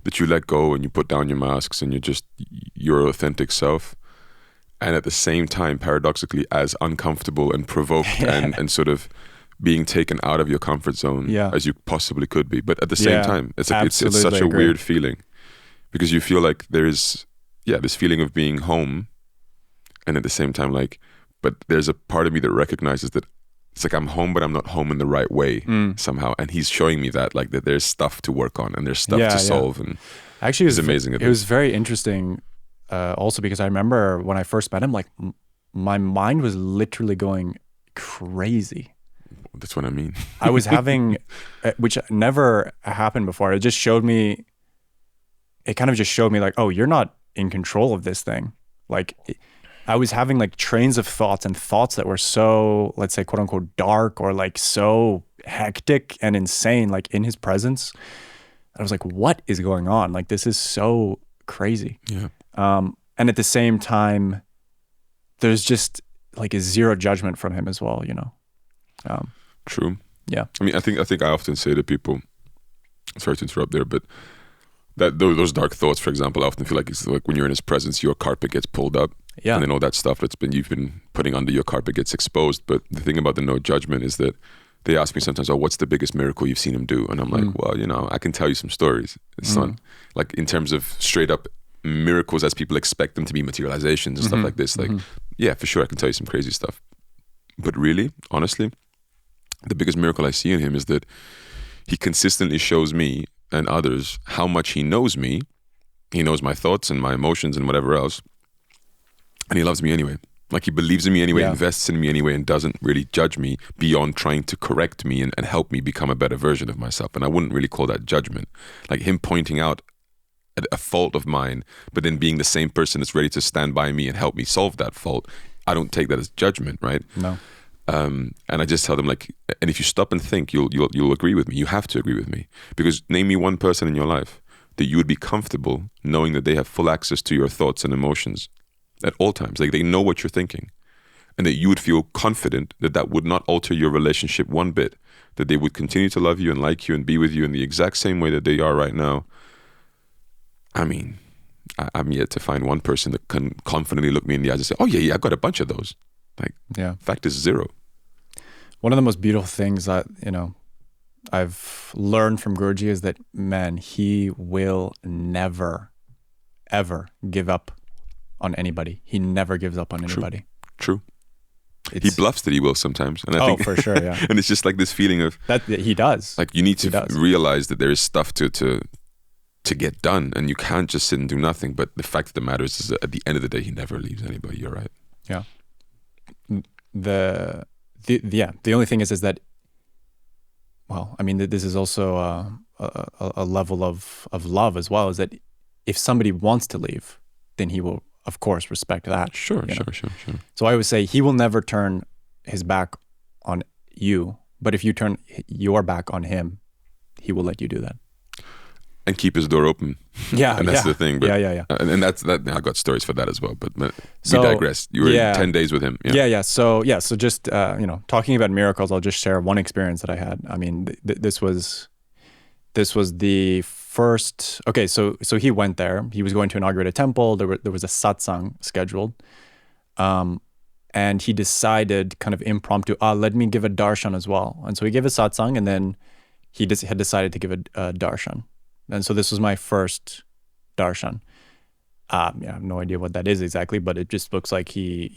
that you let go and you put down your masks and you're just your authentic self, and at the same time, paradoxically, as uncomfortable and provoked and sort of being taken out of your comfort zone as you possibly could be. But at the same time, it's like it's such a weird feeling, because you feel like there is this feeling of being home, and at the same time, like, but there's a part of me that recognizes that it's like I'm home, but I'm not home in the right way somehow. And he's showing me that, like, that there's stuff to work on and there's stuff to solve. And actually, it's amazing. It was very interesting. also because I remember when I first met him, like my mind was literally going crazy. That's what I mean. I was having, which never happened before. It just showed me, it kind of just showed me like, oh, you're not in control of this thing. Like I was having like trains of thoughts and thoughts that were so, let's say, quote unquote, dark or like so hectic and insane, like in his presence. I was like, what is going on? Like, this is so crazy. Yeah. And at the same time, there's just like a zero judgment from him as well, you know? True. Yeah. I mean, I think I often say to people, sorry to interrupt there, but that those dark thoughts, for example, I often feel like it's like when you're in his presence, your carpet gets pulled up. Yeah. And then all that stuff you've been putting under your carpet gets exposed. But the thing about the no judgment is that they ask me sometimes, oh, what's the biggest miracle you've seen him do? And I'm like, well, you know, I can tell you some stories, son. Like in terms of straight up miracles as people expect them to be, materializations and stuff like this. Like, yeah, for sure, I can tell you some crazy stuff. But really, honestly, the biggest miracle I see in him is that he consistently shows me and others how much he knows me. He knows my thoughts and my emotions and whatever else. And he loves me anyway. Like he believes in me anyway, invests in me anyway, and doesn't really judge me beyond trying to correct me and help me become a better version of myself. And I wouldn't really call that judgment. Like him pointing out a fault of mine, but then being the same person that's ready to stand by me and help me solve that fault. I don't take that as judgment, right? No. And I just tell them like, and if you stop and think, you'll agree with me. You have to agree with me, because name me one person in your life that you would be comfortable knowing that they have full access to your thoughts and emotions at all times. Like they know what you're thinking, and that you would feel confident that that would not alter your relationship one bit, that they would continue to love you and like you and be with you in the exact same way that they are right now. I mean, I'm yet to find one person that can confidently look me in the eyes and say, oh yeah, I've got a bunch of those. Like, fact is zero. One of the most beautiful things that, you know, I've learned from Guruji is that, man, he will never, ever give up on anybody. He never gives up on anybody. True. He bluffs that he will sometimes. And I think, for sure, yeah. And it's just like this feeling of... that he does. Like you need to realize that there is stuff to get done, and you can't just sit and do nothing. But the fact of the matter is that at the end of the day, he never leaves anybody. You're right. Yeah. The only thing is that, well, I mean, this is also a level of love as well, is that if somebody wants to leave, then he will, of course, respect that. Sure. So I always say he will never turn his back on you, but if you turn your back on him, he will let you do that. And keep his door open. Yeah. And that's the thing. But, yeah. And that's that. I got stories for that as well. But we digress. You were 10 days with him. Yeah. So just, talking about miracles, I'll just share one experience that I had. I mean, this was the first, okay, so he went there. He was going to inaugurate a temple. There was a satsang scheduled. And he decided kind of impromptu, let me give a darshan as well. And so he gave a satsang, and then he had decided to give a darshan. And so this was my first darshan. I have no idea what that is exactly, but it just looks like he,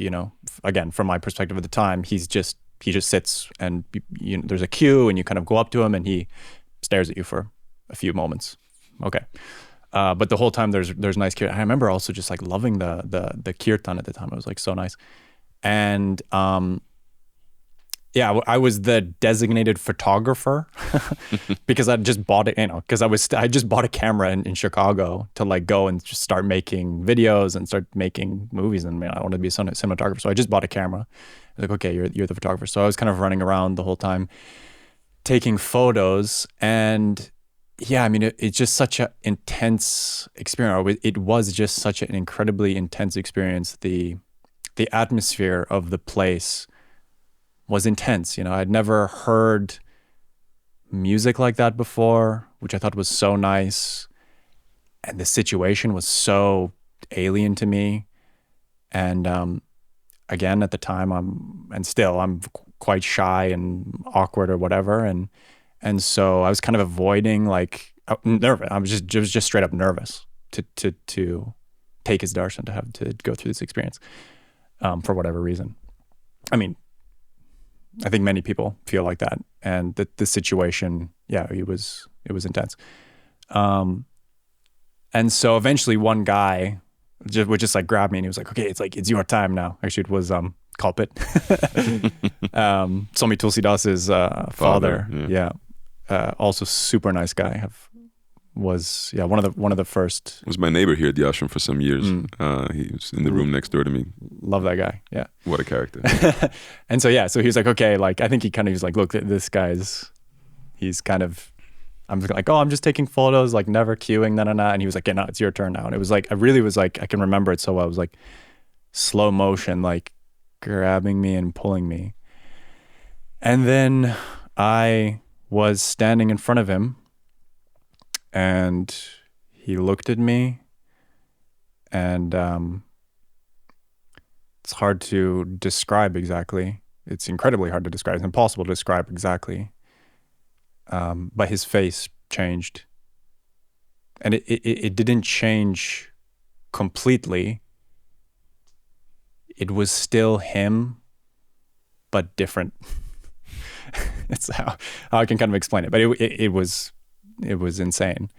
again, from my perspective at the time, he just sits and there's a queue and you kind of go up to him and he stares at you for a few moments. Okay. But the whole time there's nice kirtan. I remember also just like loving the kirtan at the time. It was like so nice. And I was the designated photographer because I just bought it, because I just bought a camera in Chicago to like go and just start making videos and start making movies. And I wanted to be a cinematographer. So I just bought a camera. I was like, okay, you're the photographer. So I was kind of running around the whole time taking photos. And yeah, I mean, it's just such an intense experience. It was just such an incredibly intense experience. The atmosphere of the place was intense. I'd never heard music like that before, which I thought was so nice. And the situation was so alien to me. And again, at the time, I'm quite shy and awkward or whatever. And so I was kind of avoiding, like, nervous. I was just straight up nervous to take his darshan, to have to go through this experience for whatever reason. I mean, I think many people feel like that, and the situation, it was intense. And so eventually one guy would just like grab me and he was like, okay, it's your time now. Actually, it was Kalpit. Swami Tulsi Das's father. Yeah. Also super nice guy. Was one of the first. Was my neighbor here at the ashram for some years. He was in the room next door to me. Love that guy. Yeah. What a character. And so so he was like, okay, like I think he kind of was like, look, this guy's, he's kind of, I'm like, oh, I'm just taking photos, like never queuing, and he was like, yeah, no, it's your turn now. And it was like, I really was like, I can remember it so well. It was like slow motion, like grabbing me and pulling me. And then I was standing in front of him and he looked at me and it's hard to describe exactly. It's incredibly hard to describe. It's impossible to describe exactly. But his face changed. And it didn't change completely. It was still him, but different. It's how I can kind of explain it. But it was insane.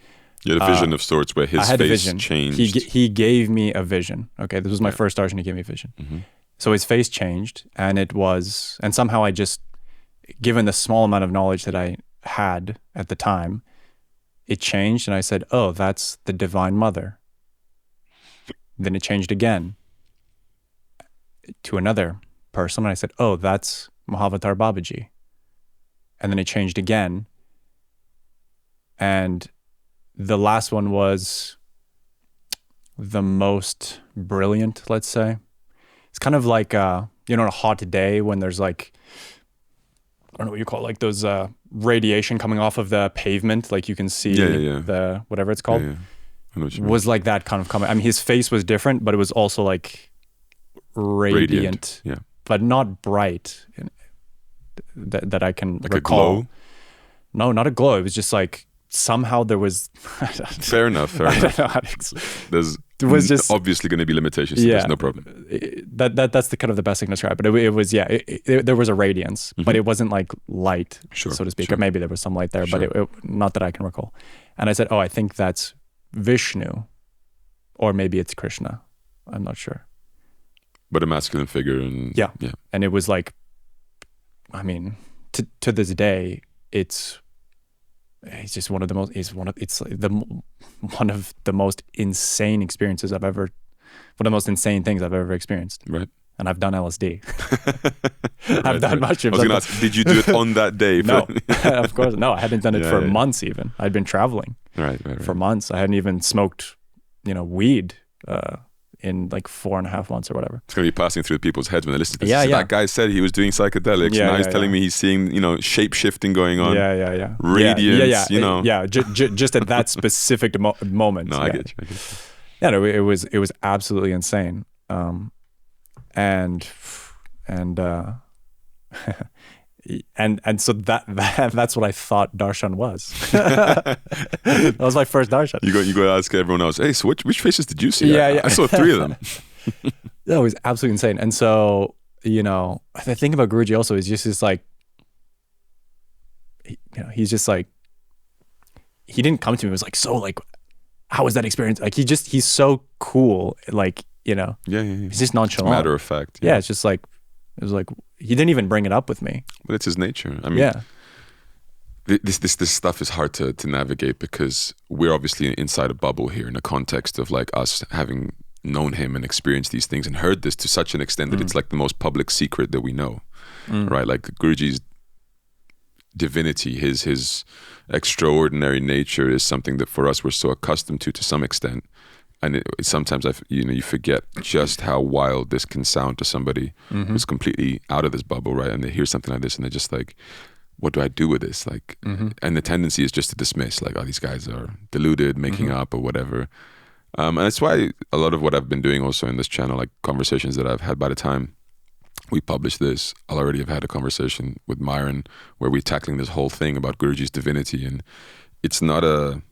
You had a vision of sorts where his face changed. He gave me a vision. Okay, this was my first darshan. He gave me a vision. Mm-hmm. So his face changed, and somehow I just, given the small amount of knowledge that I had at the time, it changed, and I said, oh, that's the Divine Mother. Then it changed again to another person, and I said, oh, that's Mahavatar Babaji. And then it changed again. And the last one was the most brilliant, let's say. It's kind of like, on a hot day when there's like, I don't know what you call it, like those radiation coming off of the pavement, like you can see the, whatever it's called. Yeah. I know what you mean. Was like that kind of coming. I mean, his face was different, but it was also like radiant. Yeah. But not bright that I can like recall. A glow? No, not a glow. It was just like, somehow there was fair enough. I don't know how to explain. There was just obviously going to be limitations to this, no problem. That's the kind of the best thing to describe. But it was there was a radiance, but it wasn't like light, so to speak. Or maybe there was some light there, but it, not that I can recall. And I said, oh, I think that's Vishnu, or maybe it's Krishna. I'm not sure. But a masculine figure, and yeah. And it was like, I mean, to this day, it's just one of the most insane experiences one of the most insane things I've ever experienced. Right. And I've done LSD. I've done much of it. I was going to ask, did you do it on that day? No, of course. No, I hadn't done it for months even. I'd been traveling for months. I hadn't even smoked, weed in like 4.5 months or whatever. It's going to be passing through people's heads when they listen to this. That guy said he was doing psychedelics. Now he's telling me he's seeing, shape-shifting going on. Yeah. Radiance, just at that specific moment. No, I get you. Yeah, no, it was absolutely insane. And so that's what I thought darshan was. That was my first darshan. You go ask everyone else, hey, so which faces did you see? I saw 3 of them. That was absolutely insane. And so, the thing about Guruji also is just like, he's just like, he didn't come to me. It was like, so like, how was that experience? Like, he's so cool. Like, he's just nonchalant. Matter of fact. Yeah. It's just like, it was like, he didn't even bring it up with me. But it's his nature. I mean, this stuff is hard to navigate because we're obviously inside a bubble here in a context of like us having known him and experienced these things and heard this to such an extent that it's like the most public secret that we know, right? Like Guruji's divinity, his extraordinary nature is something that for us we're so accustomed to some extent. And sometimes you forget just how wild this can sound to somebody who's completely out of this bubble, right? And they hear something like this and they're just like, what do I do with this? Like, and the tendency is just to dismiss, like, oh, these guys are deluded, making up or whatever. And that's why a lot of what I've been doing also in this channel, like conversations that I've had by the time we publish this, I'll already have had a conversation with Myron where we're tackling this whole thing about Guruji's divinity. And it's not an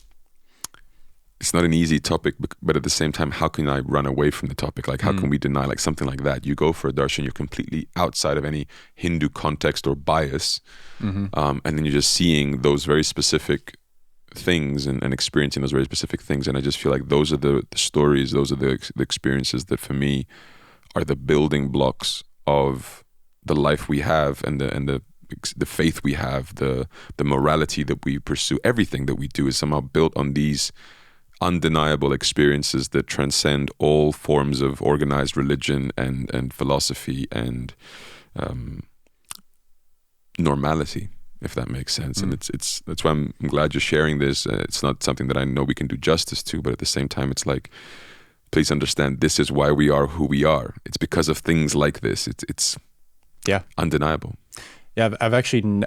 easy topic, but at the same time, how can I run away from the topic? Like, how can we deny like something like that? You go for a darshan, you're completely outside of any Hindu context or bias, and then you're just seeing those very specific things and experiencing those very specific things. And I just feel like those are the stories, those are the experiences that for me are the building blocks of the life we have and the faith we have, the morality that we pursue. Everything that we do is somehow built on these undeniable experiences that transcend all forms of organized religion and philosophy and normality, if that makes sense. And it's that's why I'm glad you're sharing this. It's not something that I know we can do justice to, but at the same time, it's like, please understand, this is why we are who we are. It's because of things like this. It's undeniable. Yeah, I've actually,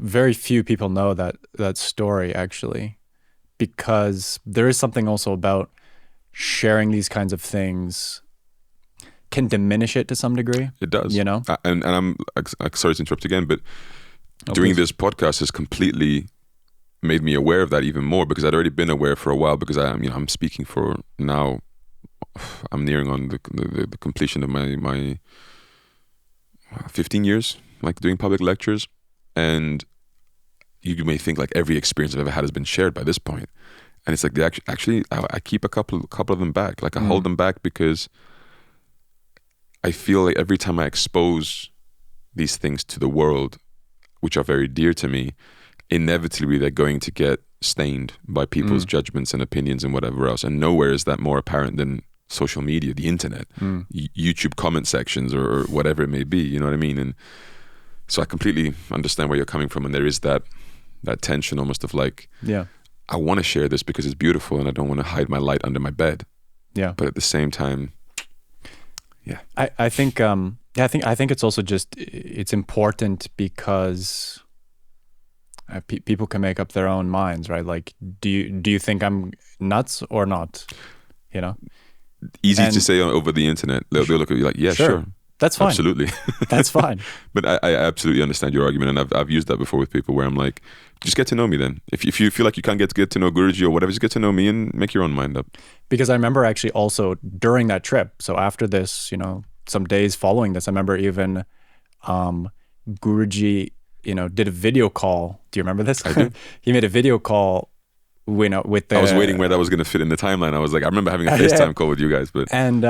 very few people know that story actually, because there is something also about sharing these kinds of things can diminish it to some degree. It does. And I'm sorry to interrupt again, but doing this podcast has completely made me aware of that even more, because I'd already been aware for a while, because I'm speaking for now. I'm nearing on the completion of my 15 years, like doing public lectures, and you may think like every experience I've ever had has been shared by this point, and it's like actually I keep a couple of them back. Like I hold them back because I feel like every time I expose these things to the world, which are very dear to me, inevitably they're going to get stained by people's judgments and opinions and whatever else. And nowhere is that more apparent than social media, the internet, YouTube comment sections or whatever it may be, you know what I mean? And so I completely understand where you're coming from. And there is that tension almost of like, I want to share this because it's beautiful and I don't want to hide my light under my bed. Yeah. But at the same time, I think it's also just, it's important because people can make up their own minds, right? Like, do you think I'm nuts or not? Easy to say over the internet. They'll look at you like, yeah, sure. That's fine. Absolutely. That's fine. But I absolutely understand your argument, and I've used that before with people where I'm like, just get to know me then. If you feel like you can't get to know Guruji or whatever, just get to know me and make your own mind up. Because I remember actually also during that trip, so after this, some days following this, I remember even Guruji, did a video call. Do you remember this? I do. He made a video call with the... I was waiting where that was going to fit in the timeline. I was like, I remember having a FaceTime call with you guys, but... And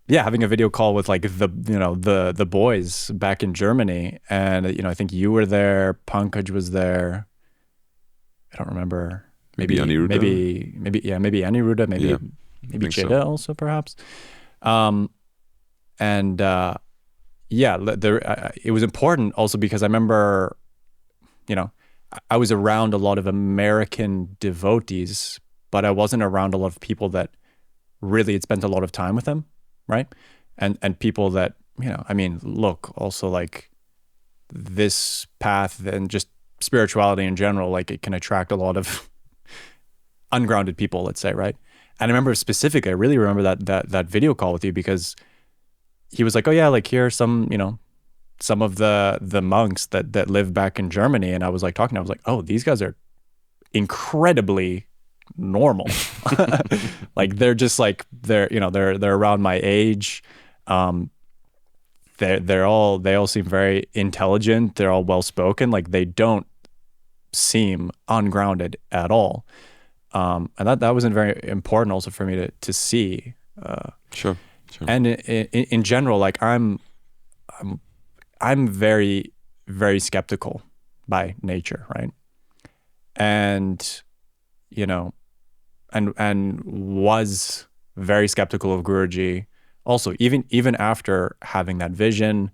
having a video call with like the boys back in Germany. And, I think you were there, Pankaj was there. I don't remember. Maybe Aniruddha. Maybe Aniruddha, maybe Cheda also perhaps. It was important also because I remember, I was around a lot of American devotees, but I wasn't around a lot of people that really had spent a lot of time with him, right? And people that, look, also like this path and just spirituality in general, like it can attract a lot of ungrounded people, let's say, right? And I remember specifically, I really remember that video call with you because he was like, oh yeah, like here are some of the monks that live back in Germany. And I was like talking, I was like, oh, these guys are incredibly normal. Like they're just like, they're around my age. They all seem very intelligent. They're all well-spoken. Like they don't seem ungrounded at all. And that was very important also for me to see. Sure. And in general, like I'm very, very skeptical by nature, right? And and was very skeptical of Guruji. Also, even after having that vision,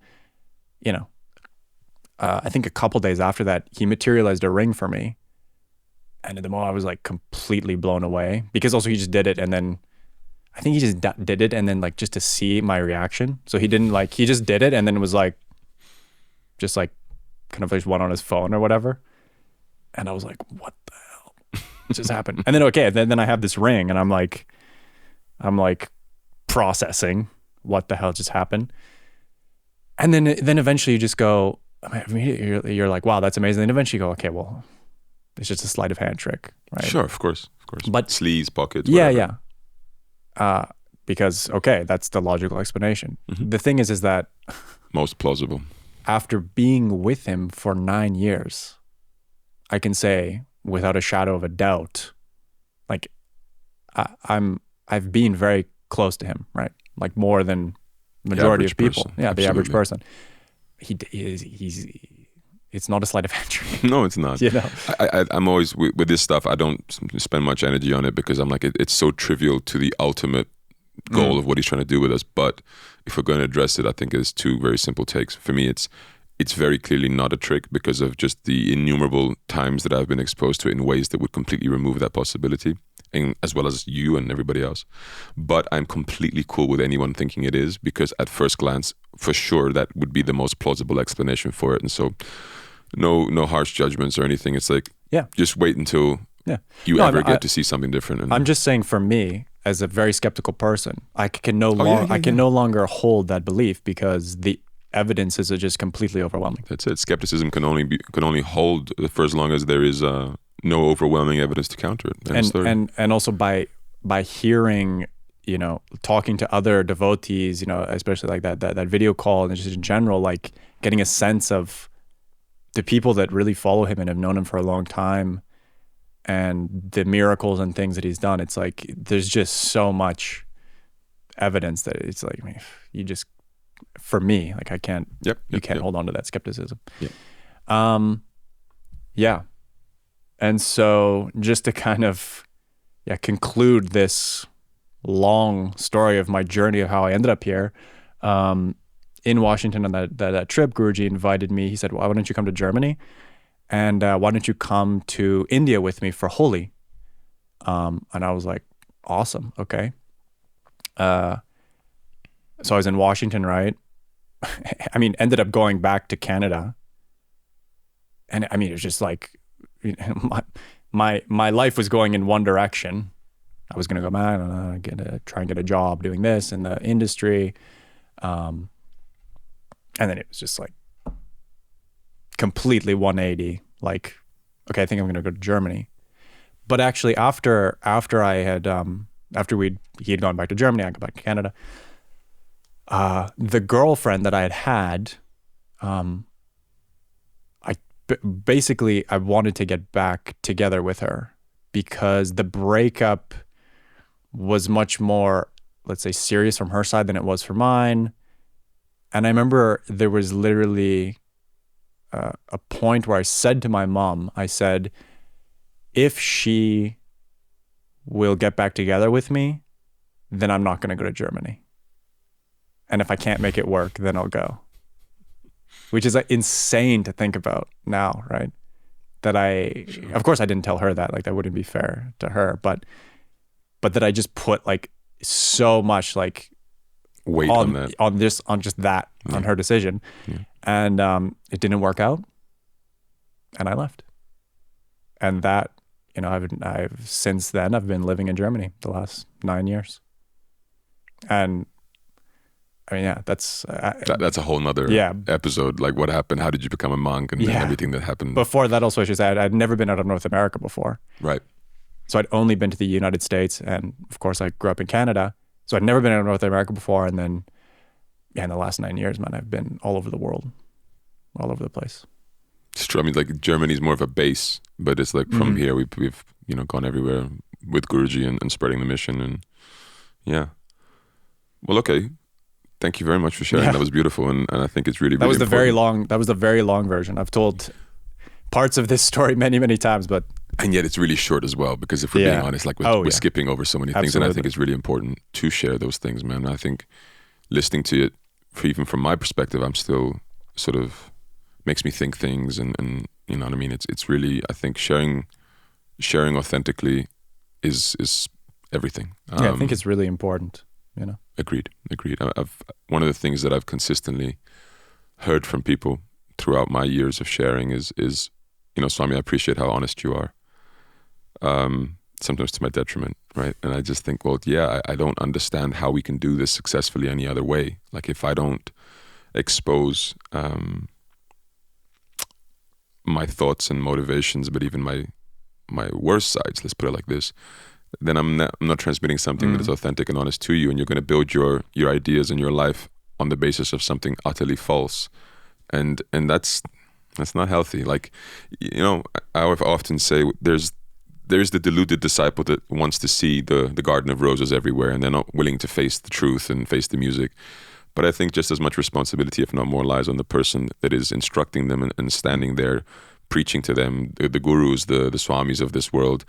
I think a couple days after that, he materialized a ring for me, and at the moment I was like completely blown away because also he just did it, and then I think he just did it, and then like just to see my reaction. So he didn't he just did it, and then it was like, just like kind of just went on his phone or whatever, and I was like, what the hell just happened? And then I have this ring, and I'm like processing what the hell just happened, and then eventually you just go, you're like, wow, that's amazing. And eventually you go, okay, well, it's just a sleight of hand trick, right? Sure, of course. But sleeves, pockets, whatever. Because that's the logical explanation. Mm-hmm. The thing is that most plausible. After being with him for 9 years, I can say without a shadow of a doubt, like I've been very close to him, right? Like more than majority of people. Person. Yeah, Absolutely. the average person. He's it's not a sleight of hand trick. No, it's not. You know? I'm always, with this stuff, I don't spend much energy on it because I'm like, it's so trivial to the ultimate goal of what he's trying to do with us. But if we're going to address it, I think it's two very simple takes. For me, it's very clearly not a trick because of just the innumerable times that I've been exposed to it in ways that would completely remove that possibility, and as well as you and everybody else. But I'm completely cool with anyone thinking it is, because at first glance, for sure, that would be the most plausible explanation for it. And so no harsh judgments or anything. It's like, just wait until you get to see something different. And I'm just saying, for me, as a very skeptical person, I can no longer hold that belief because the evidence is just completely overwhelming. That's it. Skepticism can only hold for as long as there is no overwhelming evidence to counter it. And also by hearing, you know, talking to other devotees, you know, especially like that video call, and just in general, like getting a sense of the people that really follow him and have known him for a long time, and the miracles and things that he's done. It's like there's just so much evidence that it's like, I mean, you just, for me, like I can't, you can't hold on to that skepticism. And so just to kind of conclude this long story of my journey of how I ended up here, in Washington on that trip, Guruji invited me. He said, well, why don't you come to Germany? And why don't you come to India with me for Holi? And I was like, awesome, okay. So I was in Washington, right? I mean, ended up going back to Canada. And I mean, it was just like, you know, my life was going in one direction. I was going to go, man, I don't know, try and get a job doing this in the industry. And then it was just like completely 180. Like, okay, I think I'm going to go to Germany. But actually, after I had he had gone back to Germany, I go back to Canada. The girlfriend that I had, I wanted to get back together with her because the breakup was much more, let's say, serious from her side than it was for mine. And I remember there was literally a point where I said to my mom, I said, if she will get back together with me, then I'm not going to go to Germany. And if I can't make it work, then I'll go. Which is like insane to think about now, right? Of course I didn't tell her that, like that wouldn't be fair to her, but that I just put like so much like weight on that, on her decision. And it didn't work out, and I left. And that, you know, I've since then I've been living in Germany the last 9 years. And I mean, that's a whole nother episode. Like, what happened? How did you become a monk, and everything that happened before that? Also, I should say I'd never been out of North America before. Right. So I'd only been to the United States, and of course I grew up in Canada. So I'd never been out of North America before, and then in the last 9 years, man, I've been all over the world, all over the place. It's true. I mean, like Germany's more of a base, but it's like from here we've you know gone everywhere with Guruji and spreading the mission, and well, okay. Thank you very much for sharing. That was beautiful, and I think it's really, really important. That was the very long version. I've told parts of this story many, many times, but and yet it's really short as well, because if we're being honest, like we're skipping over so many things, and I think it's really important to share those things, man. I think listening to it, even from my perspective, I'm still sort of makes me think things, and you know what I mean. It's really, I think sharing authentically is everything. I think it's really important. You know. Agreed. One of the things that I've consistently heard from people throughout my years of sharing is you know, Swami, I appreciate how honest you are. Sometimes to my detriment, right? And I just think, well, I don't understand how we can do this successfully any other way. Like if I don't expose my thoughts and motivations, but even my worst sides, let's put it like this, then I'm not transmitting something that is authentic and honest to you, and you're going to build your ideas and your life on the basis of something utterly false, and that's That's not healthy. Like, you know, I often say there's the deluded disciple that wants to see the garden of roses everywhere, and they're not willing to face the truth and face the music. But I think just as much responsibility, if not more, lies on the person that is instructing them and standing there preaching to them, the gurus, the swamis of this world.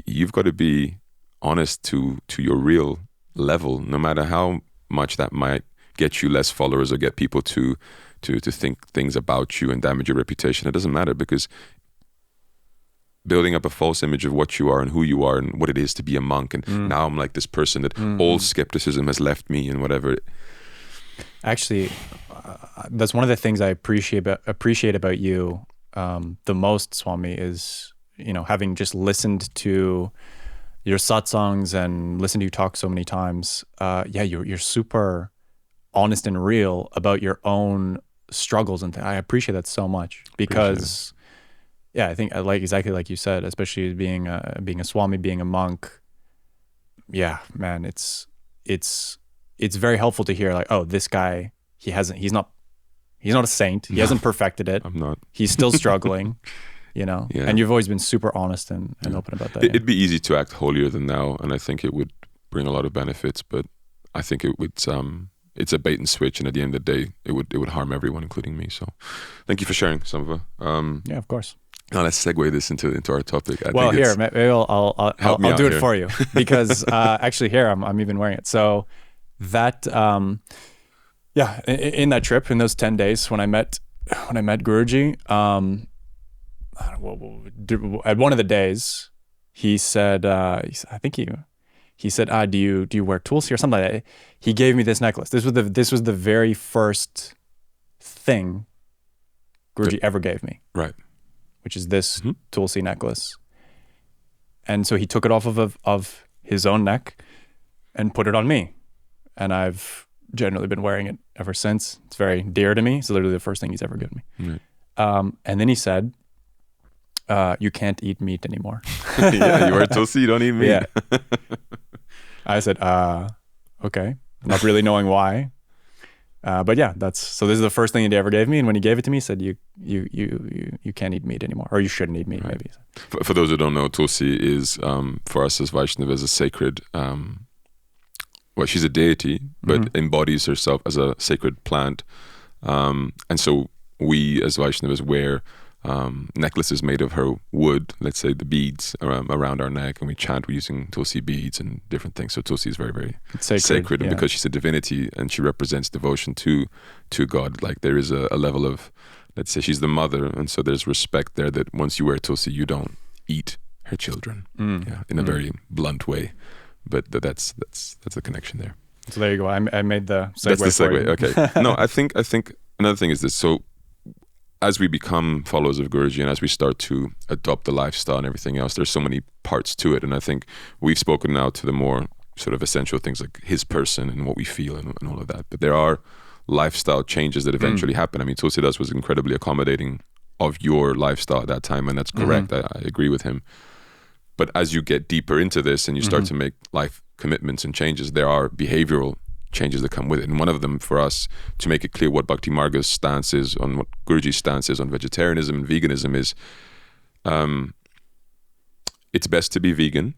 You've got to be honest to your real level, no matter how much that might get you less followers or get people to think things about you and damage your reputation. It doesn't matter, because building up a false image of what you are and who you are and what it is to be a monk, and now I'm like this person that all skepticism has left me and whatever. Actually, that's one of the things I appreciate about you the most, Swami, is, you know, having just listened to your satsangs and listened to you talk so many times. You're super honest and real about your own struggles, and I appreciate that so much, because I think, like exactly like you said, especially being a Swami, being a monk. Yeah, man, it's very helpful to hear, like, oh, this guy, he's not a saint. He hasn't perfected it. I'm not. He's still struggling, you know. Yeah. And you've always been super honest and open about that. It'd be easy to act holier than thou, and I think it would bring a lot of benefits. But I think it would. It's a bait and switch, and at the end of the day, it would harm everyone, including me. So, thank you for sharing, Sambhava. Yeah, of course. Now let's segue this into our topic. Maybe I'll do it for you, because actually here I'm even wearing it. So that in that trip, in those 10 days when I met Guruji, at one of the days he said, he said, do you wear Tulsi or something like that? He gave me this necklace. This was the very first thing Guruji ever gave me. Right. Which is this Tulsi necklace. And so he took it off of his own neck and put it on me. And I've generally been wearing it ever since. It's very dear to me. It's literally the first thing he's ever given me. Right. And then he said, you can't eat meat anymore. Yeah, you wear Tulsi, you don't eat meat. Yeah. I said, okay. Not really knowing why. But yeah, this is the first thing he ever gave me. And when he gave it to me, he said, you can't eat meat anymore, or you shouldn't eat meat, maybe. For those who don't know, Tulsi is, for us as Vaishnavas, a sacred, she's a deity, but embodies herself as a sacred plant. And so we as Vaishnavas wear necklaces made of her wood, let's say the beads around our neck, and we chant using Tulsi beads and different things. So Tulsi is very, very sacred, and because she's a divinity and she represents devotion to God, like there is a level of, let's say she's the mother, and so there's respect there that once you wear Tulsi, you don't eat her children, in a very blunt way. But that's the connection there. So there you go. I made the segue. That's the segue. Okay. No, I think another thing is this. So as we become followers of Guruji and as we start to adopt the lifestyle and everything else, there's so many parts to it. And I think we've spoken now to the more sort of essential things like his person and what we feel and all of that. But there are lifestyle changes that eventually happen. I mean, Tulsidas was incredibly accommodating of your lifestyle at that time, and that's correct. I agree with him. But as you get deeper into this and you start to make life commitments and changes, there are behavioral changes that come with it. And one of them, for us, to make it clear what Bhakti Marga's stance is on, what Guruji's stance is on vegetarianism and veganism, is it's best to be vegan,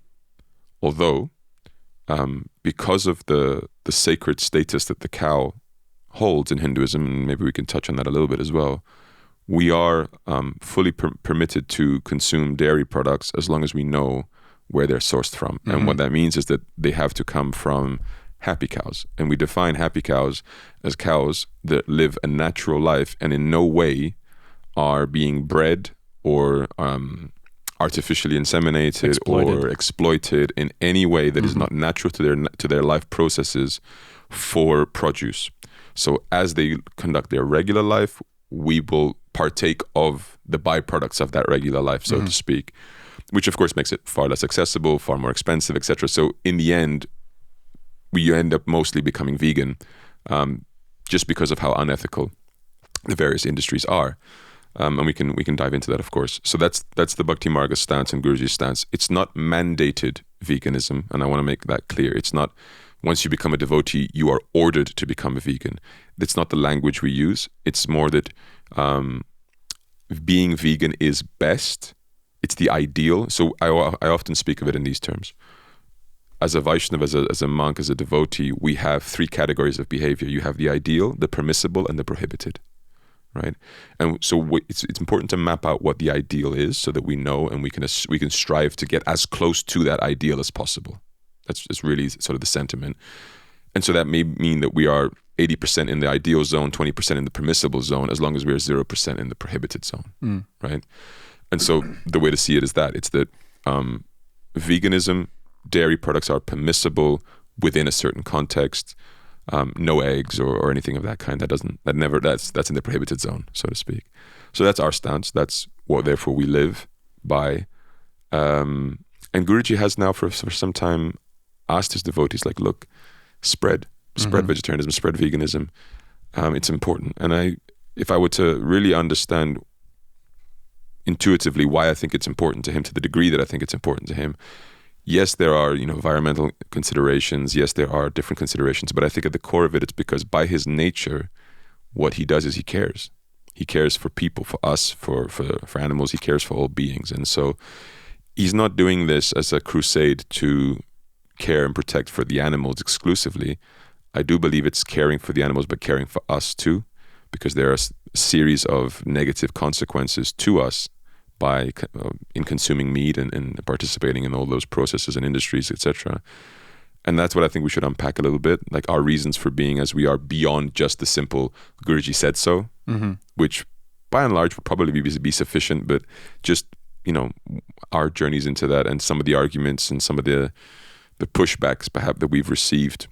although because of the sacred status that the cow holds in Hinduism, and maybe we can touch on that a little bit as well, we are fully permitted to consume dairy products as long as we know where they're sourced from. And what that means is that they have to come from happy cows. And we define happy cows as cows that live a natural life and in no way are being bred or artificially inseminated or exploited in any way that is not natural to their life processes for produce. So as they conduct their regular life, we will partake of the byproducts of that regular life, so to speak, which of course makes it far less accessible, far more expensive, etc. So in the end, we end up mostly becoming vegan just because of how unethical the various industries are. And we can dive into that, of course. So that's the Bhakti Marga stance and Guruji's stance. It's not mandated veganism, and I want to make that clear. It's not once you become a devotee, you are ordered to become a vegan. That's not the language we use. It's more that being vegan is best. It's the ideal. So I often speak of it in these terms. As a Vaishnava, as a monk, as a devotee, we have 3 categories of behavior. You have the ideal, the permissible, and the prohibited, right? And so it's important to map out what the ideal is so that we know and we can strive to get as close to that ideal as possible. That's really sort of the sentiment. And so that may mean that we are 80% in the ideal zone, 20% in the permissible zone, as long as we are 0% in the prohibited zone, right? And so the way to see it is that it's that veganism, dairy products are permissible within a certain context. No eggs or anything of that kind. That's in the prohibited zone, so to speak. So that's our stance. That's what therefore we live by. And Guruji has now for some time asked his devotees, like, look, spread vegetarianism, spread veganism. It's important. And if I were to really understand intuitively why I think it's important to him, to the degree that I think it's important to him, yes, there are environmental considerations. Yes, there are different considerations. But I think at the core of it, it's because by his nature, what he does is he cares. He cares for people, for us, for animals. He cares for all beings. And so he's not doing this as a crusade to care and protect for the animals exclusively. I do believe it's caring for the animals, but caring for us too, because there are a series of negative consequences to us by in consuming meat and participating in all those processes and industries, etc. And that's what I think we should unpack a little bit, like our reasons for being as we are beyond just the simple Guruji said so, which by and large would probably be sufficient, but just, our journeys into that and some of the arguments and some of the pushbacks perhaps that we've received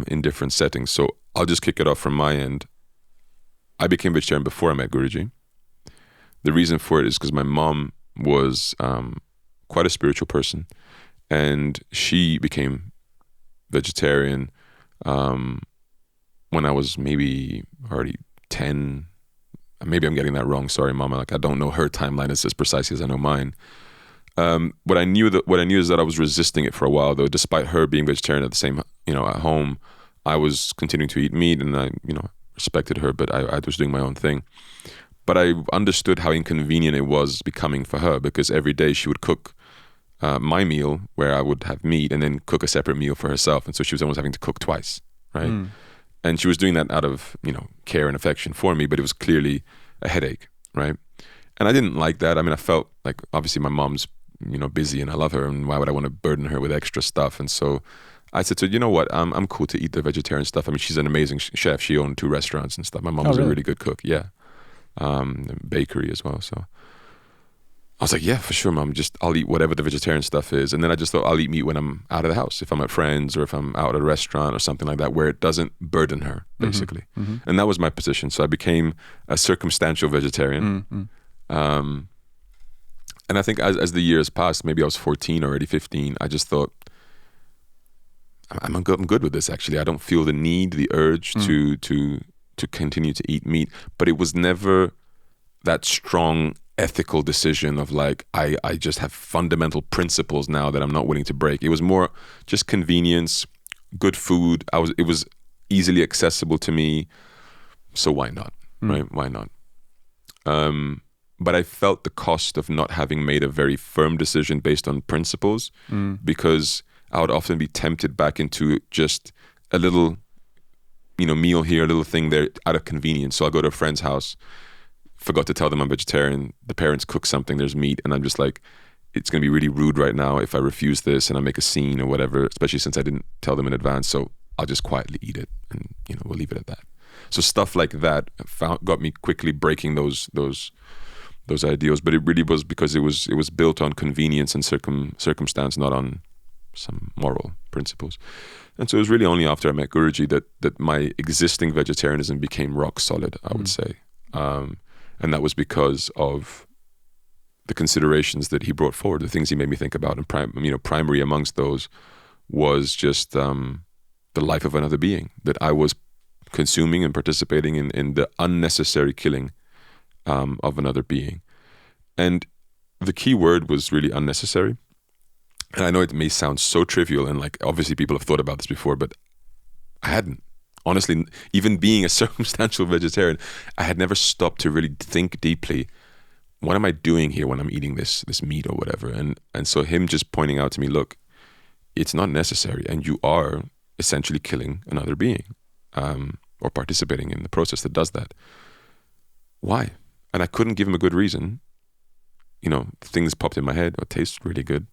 in different settings. So I'll just kick it off from my end. I became vegetarian before I met Guruji. The reason for it is because my mom was quite a spiritual person, and she became vegetarian when I was maybe already 10. Maybe I'm getting that wrong. Sorry, Mama. Like, I don't know her timeline as precisely as I know mine. What I knew is that I was resisting it for a while, though. Despite her being vegetarian at the same, at home, I was continuing to eat meat, and I, respected her, but I was doing my own thing. But I understood how inconvenient it was becoming for her, because every day she would cook my meal where I would have meat and then cook a separate meal for herself. And so she was almost having to cook twice, right? And she was doing that out of, care and affection for me, but it was clearly a headache, right? And I didn't like that. I mean, I felt like obviously my mom's, busy and I love her, and why would I want to burden her with extra stuff? And so I said to her, you know what, I'm cool to eat the vegetarian stuff. I mean, she's an amazing chef. She owned 2 restaurants and stuff. My mom was a really good cook, yeah. Bakery as well. So I was like, yeah, for sure, Mom. I'll eat whatever the vegetarian stuff is. And then I just thought I'll eat meat when I'm out of the house, if I'm at friends or if I'm out at a restaurant or something like that, where it doesn't burden her, basically. And that was my position. So I became a circumstantial vegetarian. And I think as the years passed, maybe I was 14 already, 15, I just thought, I'm good with this, actually. I don't feel the need, the urge to continue to eat meat. But it was never that strong ethical decision of like, I just have fundamental principles now that I'm not willing to break. It was more just convenience, good food. It was easily accessible to me. So why not, right? Why not? But I felt the cost of not having made a very firm decision based on principles, because I would often be tempted back into just a little, meal here, a little thing there out of convenience. So I'll go to a friend's house, forgot to tell them I'm vegetarian. The parents cook something, there's meat, and I'm just like, it's going to be really rude right now if I refuse this and I make a scene or whatever, especially since I didn't tell them in advance. So I'll just quietly eat it, and we'll leave it at that. So stuff like that got me quickly breaking those ideals, but it really was because it was built on convenience and circumstance, not on some moral principles. And so it was really only after I met Guruji that my existing vegetarianism became rock solid, I would say. And that was because of the considerations that he brought forward, the things he made me think about. And primary amongst those was just the life of another being, that I was consuming and participating in the unnecessary killing of another being. And the key word was really unnecessary. And I know it may sound so trivial, and like obviously people have thought about this before, but I hadn't. honestly, even being a circumstantial vegetarian, I had never stopped to really think deeply, what am I doing here when I'm eating this meat or whatever? And so him just pointing out to me, look, it's not necessary, and you are essentially killing another being, or participating in the process that does that. Why? And I couldn't give him a good reason. You know, things popped in my head. It tastes really good.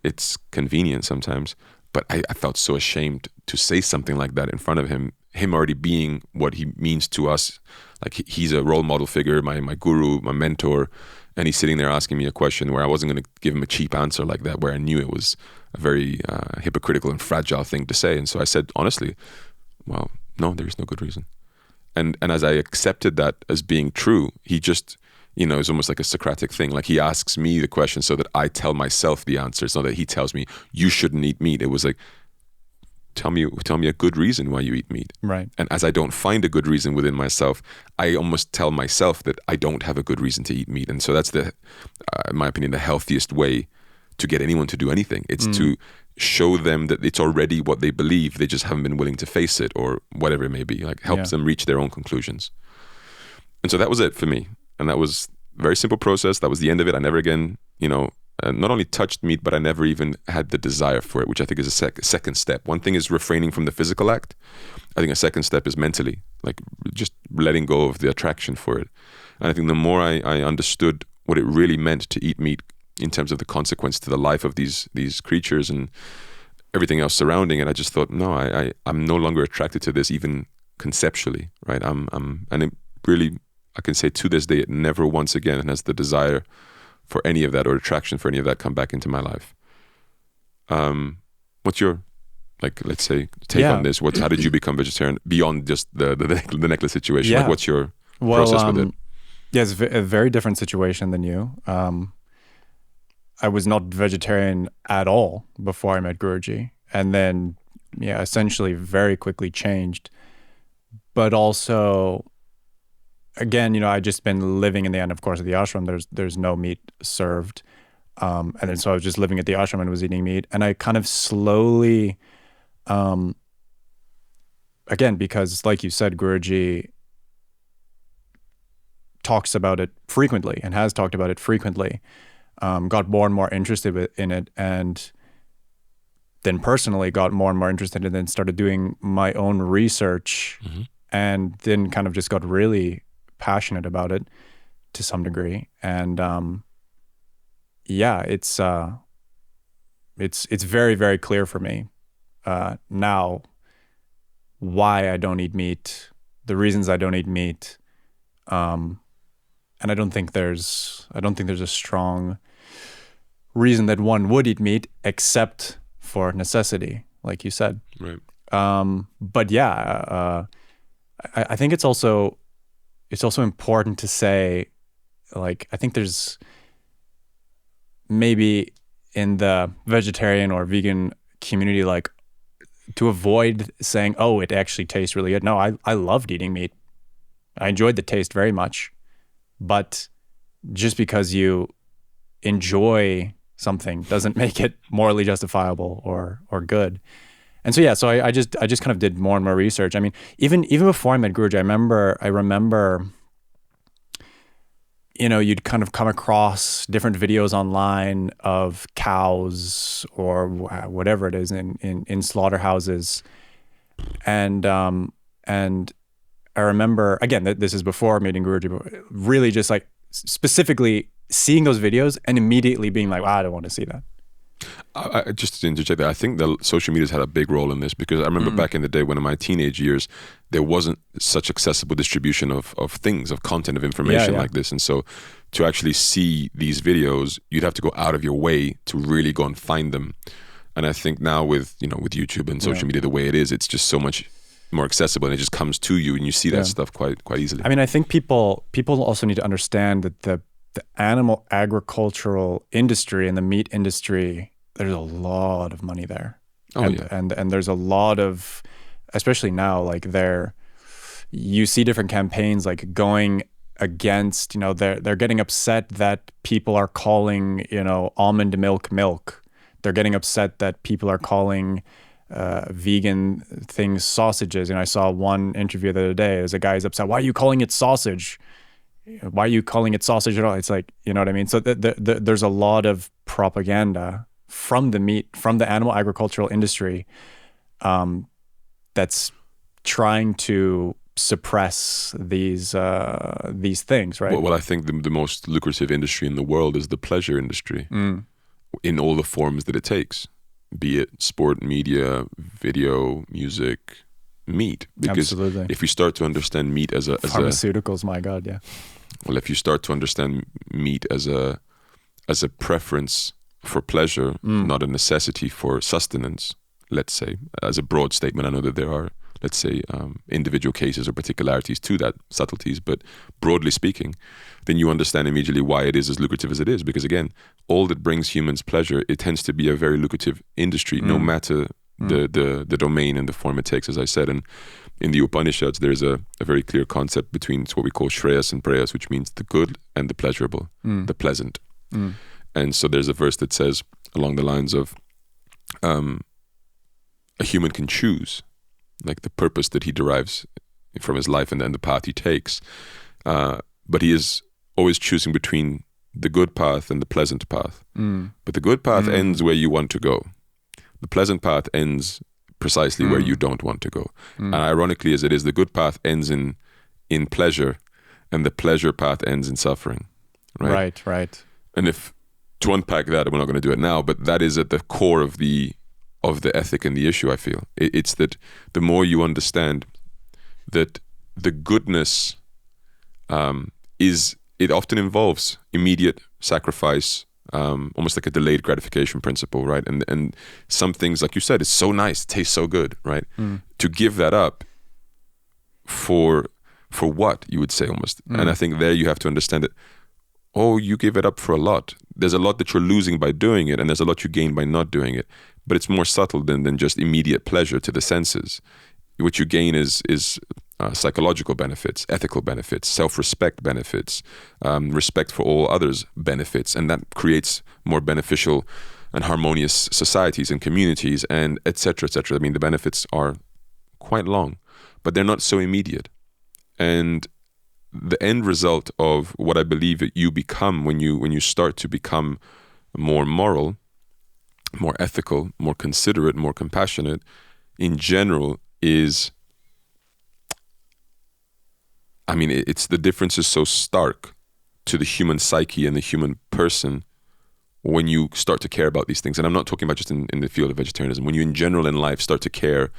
It's convenient sometimes, but I felt so ashamed to say something like that in front of him. Him already being what he means to us, like he's a role model figure, my guru, my mentor, and he's sitting there asking me a question where I wasn't going to give him a cheap answer like that, where I knew it was a very hypocritical and fragile thing to say. And so I said, honestly, well, no, there is no good reason. And as I accepted that as being true, he just, you know, it's almost like a Socratic thing. Like he asks me the question so that I tell myself the answer. It's not that he tells me you shouldn't eat meat. It was like, tell me a good reason why you eat meat. Right. And as I don't find a good reason within myself, I almost tell myself that I don't have a good reason to eat meat. And so that's in my opinion, the healthiest way to get anyone to do anything. It's to show them that it's already what they believe. They just haven't been willing to face it, or whatever it may be. Like helps them reach their own conclusions. And so that was it for me. And that was a very simple process. That was the end of it. I never again, you know, not only touched meat, but I never even had the desire for it, which I think is a second step. One thing is refraining from the physical act. I think a second step is mentally, like just letting go of the attraction for it. And I think the more I understood what it really meant to eat meat in terms of the consequence to the life of these creatures and everything else surrounding it, I just thought, no, I'm no longer attracted to this, even conceptually, right? And it really, I can say to this day, it never once again has the desire for any of that or attraction for any of that come back into my life. What's your, like, let's say, take on this? How did you become vegetarian beyond just the necklace situation? Yeah. Like, what's your process with it? Yeah, it's a very different situation than you. I was not vegetarian at all before I met Guruji, and then, essentially very quickly changed. But also, again, I just been living in the end, of course, of the ashram. There's no meat served, and then so I was just living at the ashram and was eating meat, and I kind of slowly, again, because like you said, Guruji talks about it frequently and has talked about it frequently. Got more and more interested in it, and then personally got more and more interested in it, and started doing my own research, and then kind of just got really passionate about it to some degree. And it's very, very clear for me now why I don't eat meat, the reasons I don't eat meat, and I don't think there's a strong reason that one would eat meat except for necessity, like you said. Right. But I think it's also important to say, like, I think there's maybe in the vegetarian or vegan community, like, to avoid saying, oh, it actually tastes really good. No, I loved eating meat. I enjoyed the taste very much. But just because you enjoy something doesn't make it morally justifiable or good. And so I just kind of did more and more research. I mean, even before I met Guruji, I remember you'd kind of come across different videos online of cows or whatever it is in slaughterhouses, and I remember, again, this is before meeting Guruji, but really just like specifically seeing those videos and immediately being like, wow, I don't want to see that. Just to interject that, I think the social media's had a big role in this, because I remember back in the day, when in my teenage years, there wasn't such accessible distribution of things, of content, of information like this. And so to actually see these videos, you'd have to go out of your way to really go and find them. And I think now with YouTube and social media the way it is, it's just so much more accessible, and it just comes to you, and you see that stuff quite easily. I mean, I think people also need to understand that the animal agricultural industry and the meat industry, there's a lot of money there. And there's a lot of, especially now, like you see different campaigns like going against, they're getting upset that people are calling, almond milk. They're getting upset that people are calling vegan things, sausages. And I saw one interview the other day. There's a guy who's upset. Why are you calling it sausage? Why are you calling it sausage at all? It's like, you know what I mean? So there's a lot of propaganda from the animal agricultural industry that's trying to suppress these things, right? Well, I think the most lucrative industry in the world is the pleasure industry in all the forms that it takes, be it sport, media, video, music, meat. Because Absolutely. if you start to understand meat as pharmaceuticals, my God, yeah. Well, if you start to understand meat as a preference for pleasure, not a necessity for sustenance, let's say, as a broad statement. I know that there are, let's say, individual cases or particularities to that, subtleties, but broadly speaking, then you understand immediately why it is as lucrative as it is. Because again, all that brings humans pleasure, it tends to be a very lucrative industry, no matter the domain and the form it takes, as I said. And in the Upanishads, there's a very clear concept between what we call Shreyas and Preyas, which means the good and the pleasurable, the pleasant. And so there's a verse that says along the lines of a human can choose, like the purpose that he derives from his life and then the path he takes. But he is always choosing between the good path and the pleasant path. But the good path ends where you want to go. The pleasant path ends precisely where you don't want to go. And ironically as it is, the good path ends in pleasure and the pleasure path ends in suffering. Right. And if to unpack that, we're not going to do it now, but that is at the core of the ethic and the issue, I feel. It's that the more you understand that the goodness it often involves immediate sacrifice, almost like a delayed gratification principle, right? And some things, like you said, it's so nice, it tastes so good, right? To give that up for what, you would say almost. And I think there you have to understand that, you give it up for a lot. There's a lot that you're losing by doing it, and there's a lot you gain by not doing it. But it's more subtle than just immediate pleasure to the senses. What you gain is psychological benefits, ethical benefits, self-respect benefits, respect for all others benefits, and that creates more beneficial and harmonious societies and communities, and et cetera, et cetera. I mean, the benefits are quite long, but they're not so immediate. And the end result of what I believe that you become when you start to become more moral, more ethical, more considerate, more compassionate, in general is, I mean, it's the difference is so stark to the human psyche and the human person when you start to care about these things. And I'm not talking about just in the field of vegetarianism. When you in general in life start to care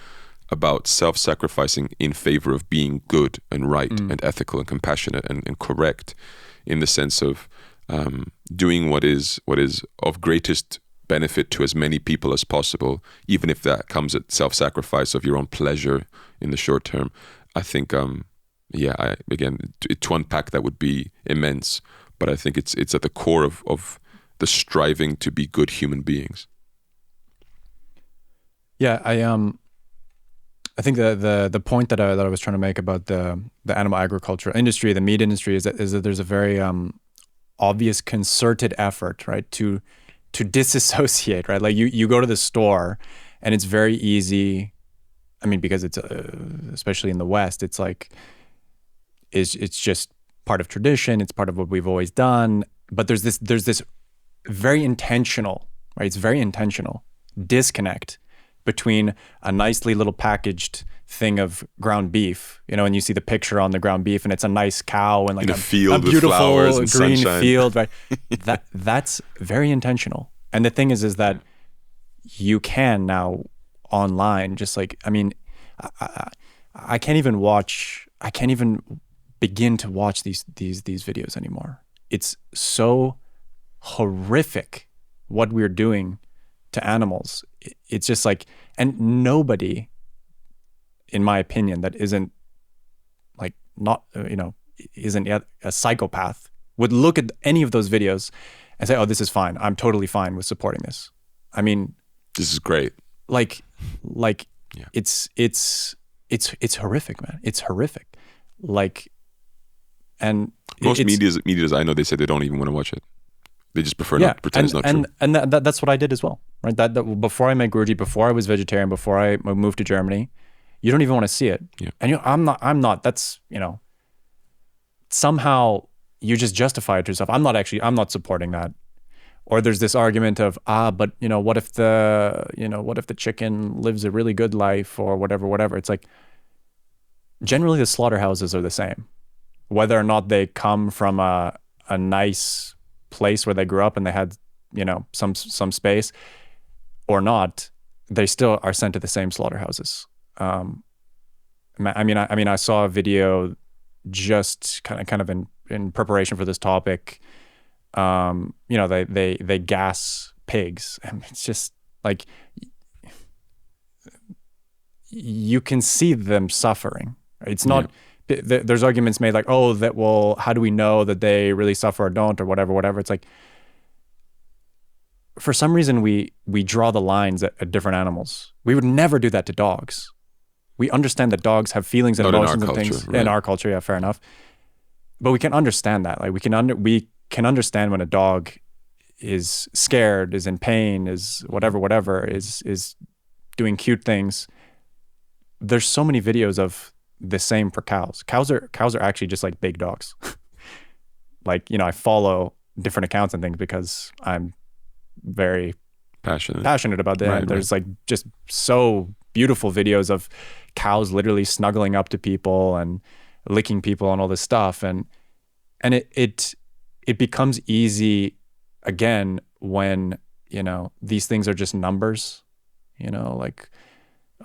about self-sacrificing in favor of being good and right and ethical and compassionate and correct, in the sense of doing what is of greatest benefit to as many people as possible, even if that comes at self-sacrifice of your own pleasure in the short term. I think, again, to unpack that would be immense, but I think it's at the core of the striving to be good human beings. Yeah, I think the point that I was trying to make about the animal agriculture industry, the meat industry, is that there's a very obvious concerted effort, right, to disassociate, right? Like you go to the store, and it's very easy. I mean, because it's especially in the West, it's like it's just part of tradition. It's part of what we've always done. But there's this very intentional, right? It's very intentional disconnect between a nicely little packaged thing of ground beef, and you see the picture on the ground beef, and it's a nice cow and like in a field beautiful with flowers and green sunshine. Field, right? That's very intentional. And the thing is that you can now online, just like, I mean, I can't even begin to watch these videos anymore. It's so horrific what we're doing to animals. It's just like, and nobody, in my opinion, that isn't like not isn't a psychopath would look at any of those videos and say, "Oh, this is fine. I'm totally fine with supporting this." I mean, this is great. Like, yeah. It's horrific, man. It's horrific. Like, and most medias I know, they say they don't even want to watch it. They just prefer not, pretend it's not true. And that's what I did as well. right? That before I met Guruji, before I was vegetarian, before I moved to Germany, you don't even want to see it. Yeah. And I'm not, that's, somehow you just justify it to yourself. I'm not supporting that. Or there's this argument of, but what if the chicken lives a really good life or whatever. It's like, generally the slaughterhouses are the same. Whether or not they come from a nice place where they grew up and they had, some space or not, they still are sent to the same slaughterhouses. I saw a video just kind of in preparation for this topic. They gas pigs, and it's just like you can see them suffering. It's not. Yeah. There's arguments made like, how do we know that they really suffer or don't or whatever. It's like, for some reason we draw the lines at different animals. We would never do that to dogs. We understand that dogs have feelings and emotions and things in our culture. Yeah, fair enough. But we can understand that. Like we can understand when a dog is scared, is in pain, is whatever, is doing cute things. There's so many videos of the same for cows. Cows are actually just like big dogs. Like, I follow different accounts and things because I'm very passionate about that. Right, there's like just so beautiful videos of cows literally snuggling up to people and licking people and all this stuff. And it becomes easy again when, these things are just numbers, like,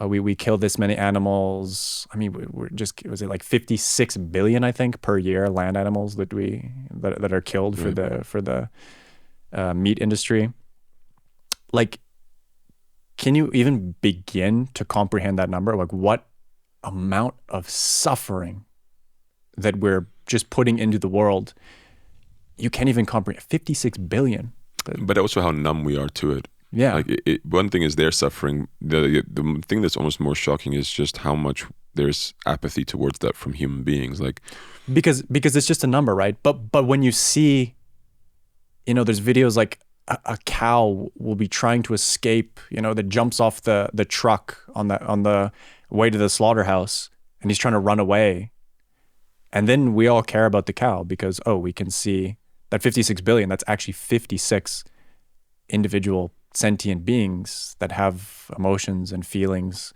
we kill this many animals. I mean, was it like 56 billion, I think, per year land animals that are killed for the meat industry. Like, can you even begin to comprehend that number? Like, what amount of suffering that we're just putting into the world? You can't even comprehend. 56 billion. But also how numb we are to it. Yeah. Like one thing is their suffering. The thing that's almost more shocking is just how much there's apathy towards that from human beings. Like, because it's just a number, right? But when you see, there's videos like a cow will be trying to escape, that jumps off the truck on the way to the slaughterhouse, and he's trying to run away. And then we all care about the cow because, we can see that 56 billion, that's actually 56 individual sentient beings that have emotions and feelings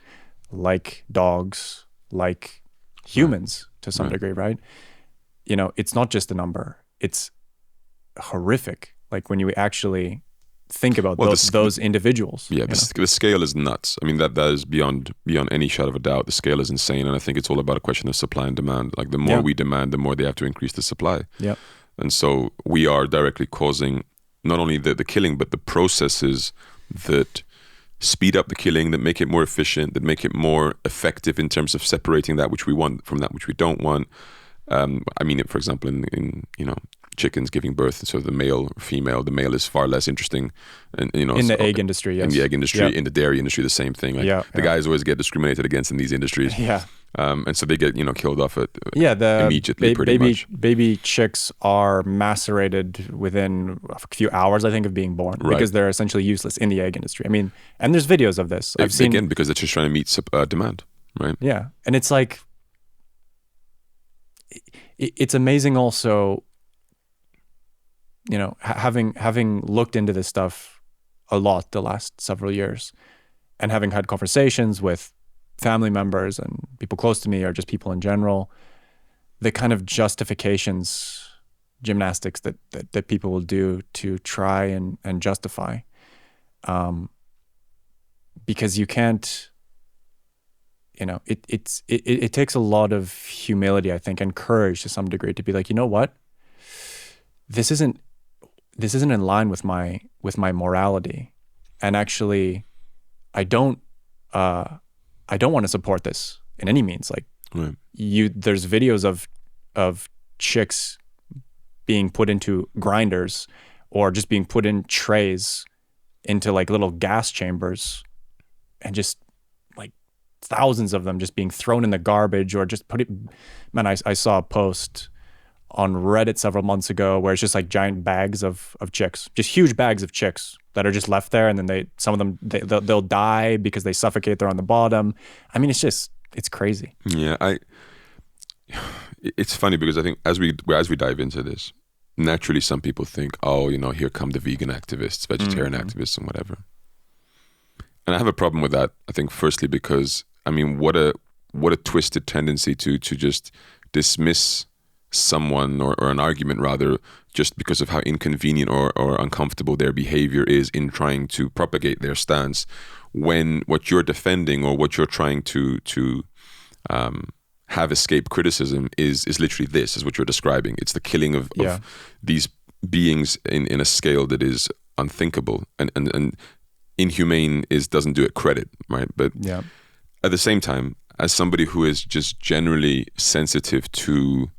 like dogs, like humans to some degree, right? It's not just a number. It's horrific. Like when you actually think about those individuals. Yeah, the scale is nuts. I mean, that is beyond any shadow of a doubt. The scale is insane. And I think it's all about a question of supply and demand. Like the more we demand, the more they have to increase the supply. Yeah. And so we are directly causing not only the killing, but the processes that speed up the killing, that make it more efficient, that make it more effective in terms of separating that which we want from that which we don't want. I mean, for example, in chickens giving birth, so the male or female, the male is far less interesting, and in the egg industry, yes. In the egg industry, in the dairy industry, the same thing. Like the guys always get discriminated against in these industries. Yeah. And so they get killed off immediately. Pretty much. Baby chicks are macerated within a few hours, I think, of being born because they're essentially useless in the egg industry. I mean, and there's videos of this. I've seen again because they're just trying to meet demand, right? Yeah, and it's like it's amazing also. Having looked into this stuff a lot the last several years, and having had conversations with family members and people close to me or just people in general, the kind of gymnastics that people will do to try and justify, because you can't, it takes a lot of humility, I think, and courage to some degree to be like, what, this isn't in line with my morality, and actually I don't want to support this in any means. Like there's videos of chicks being put into grinders or just being put in trays into like little gas chambers, and just like thousands of them just being thrown in the garbage or just put it. Man, I saw a post on Reddit several months ago where it's just like giant bags of chicks, just huge bags of chicks that are just left there, and then some of them they'll die because they suffocate. They're on the bottom. I mean, it's crazy. Yeah, it's funny because I think as we dive into this, naturally some people think, oh, here come the vegan activists, vegetarian activists, and whatever. And I have a problem with that. I think firstly because what a twisted tendency to just dismiss someone or an argument rather just because of how inconvenient or uncomfortable their behavior is in trying to propagate their stance, when what you're defending or what you're trying to have escape criticism is literally this, is what you're describing. It's the killing of these beings in a scale that is unthinkable and inhumane doesn't do it credit, right? But at the same time, as somebody who is just generally sensitive to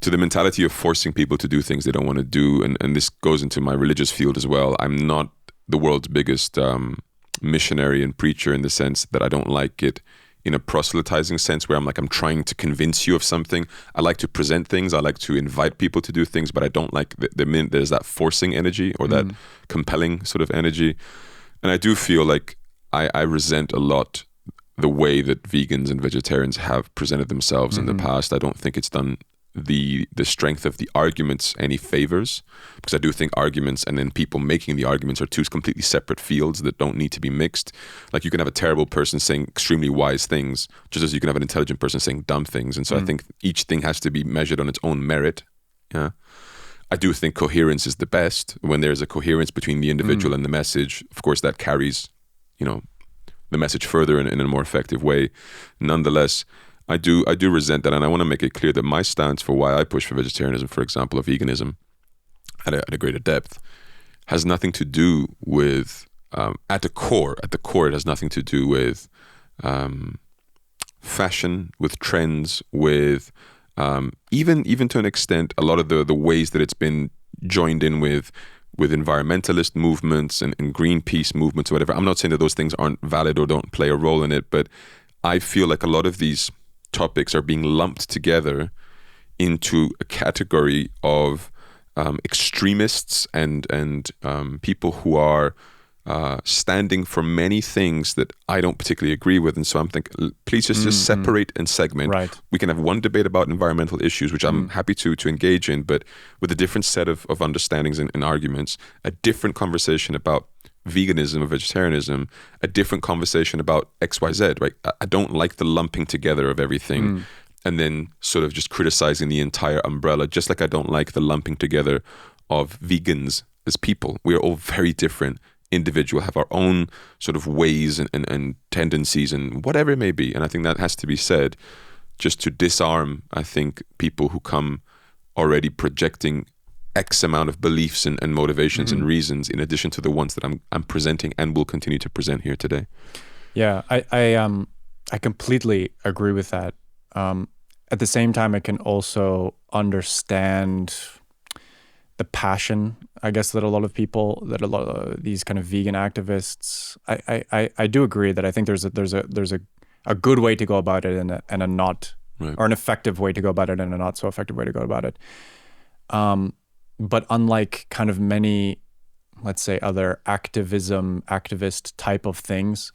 the mentality of forcing people to do things they don't want to do, and this goes into my religious field as well. I'm not the world's biggest missionary and preacher in the sense that I don't like it in a proselytizing sense where I'm trying to convince you of something. I like to present things. I like to invite people to do things, but I don't like the minute there's that forcing energy or that compelling sort of energy. And I do feel like I resent a lot the way that vegans and vegetarians have presented themselves in the past. I don't think it's done the strength of the arguments any favors, because I do think arguments and then people making the arguments are two completely separate fields that don't need to be mixed. Like you can have a terrible person saying extremely wise things just as you can have an intelligent person saying dumb things. And so I think each thing has to be measured on its own merit. Yeah. I do think coherence is the best. When there's a coherence between the individual and the message, of course that carries, the message further in a more effective way. Nonetheless, I do resent that, and I want to make it clear that my stance for why I push for vegetarianism, for example, or veganism, at a greater depth, has nothing to do with at the core, it has nothing to do with fashion, with trends, with even to an extent, a lot of the ways that it's been joined in with environmentalist movements and Greenpeace movements or whatever. I'm not saying that those things aren't valid or don't play a role in it, but I feel like a lot of these topics are being lumped together into a category of extremists and people who are standing for many things that I don't particularly agree with. And so I'm thinking, please just separate and segment. Right. We can have one debate about environmental issues, which I'm happy to engage in, but with a different set of understandings and arguments, a different conversation about veganism or vegetarianism, a different conversation about XYZ, right? I don't like the lumping together of everything and then sort of just criticizing the entire umbrella, just like I don't like the lumping together of vegans as people. We are all very different individual, have our own sort of ways and tendencies and whatever it may be. And I think that has to be said just to disarm, I think, people who come already projecting X amount of beliefs and motivations and reasons in addition to the ones that I'm presenting and will continue to present here today. Yeah, I completely agree with that. At the same time, I can also understand the passion, I guess, that a lot of people, that a lot of these kind of vegan activists, I do agree that I think there's a good way to go about it and a not, right, or an effective way to go about it and a not so effective way to go about it. But unlike kind of many, let's say, other activist type of things,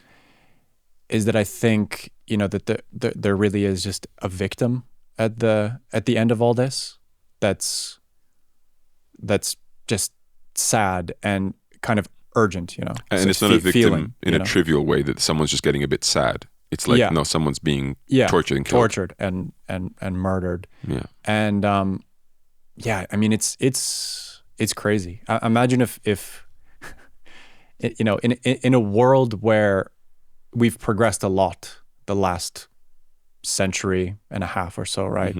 is that I think, that there really is just a victim at the end of all this. That's just sad and kind of urgent, And so it's not a victim feeling, in a trivial way that someone's just getting a bit sad. It's like, no, someone's being tortured and killed. Tortured and murdered. Yeah. And I mean, it's crazy. Imagine if in a world where we've progressed a lot the last century and a half or so, right?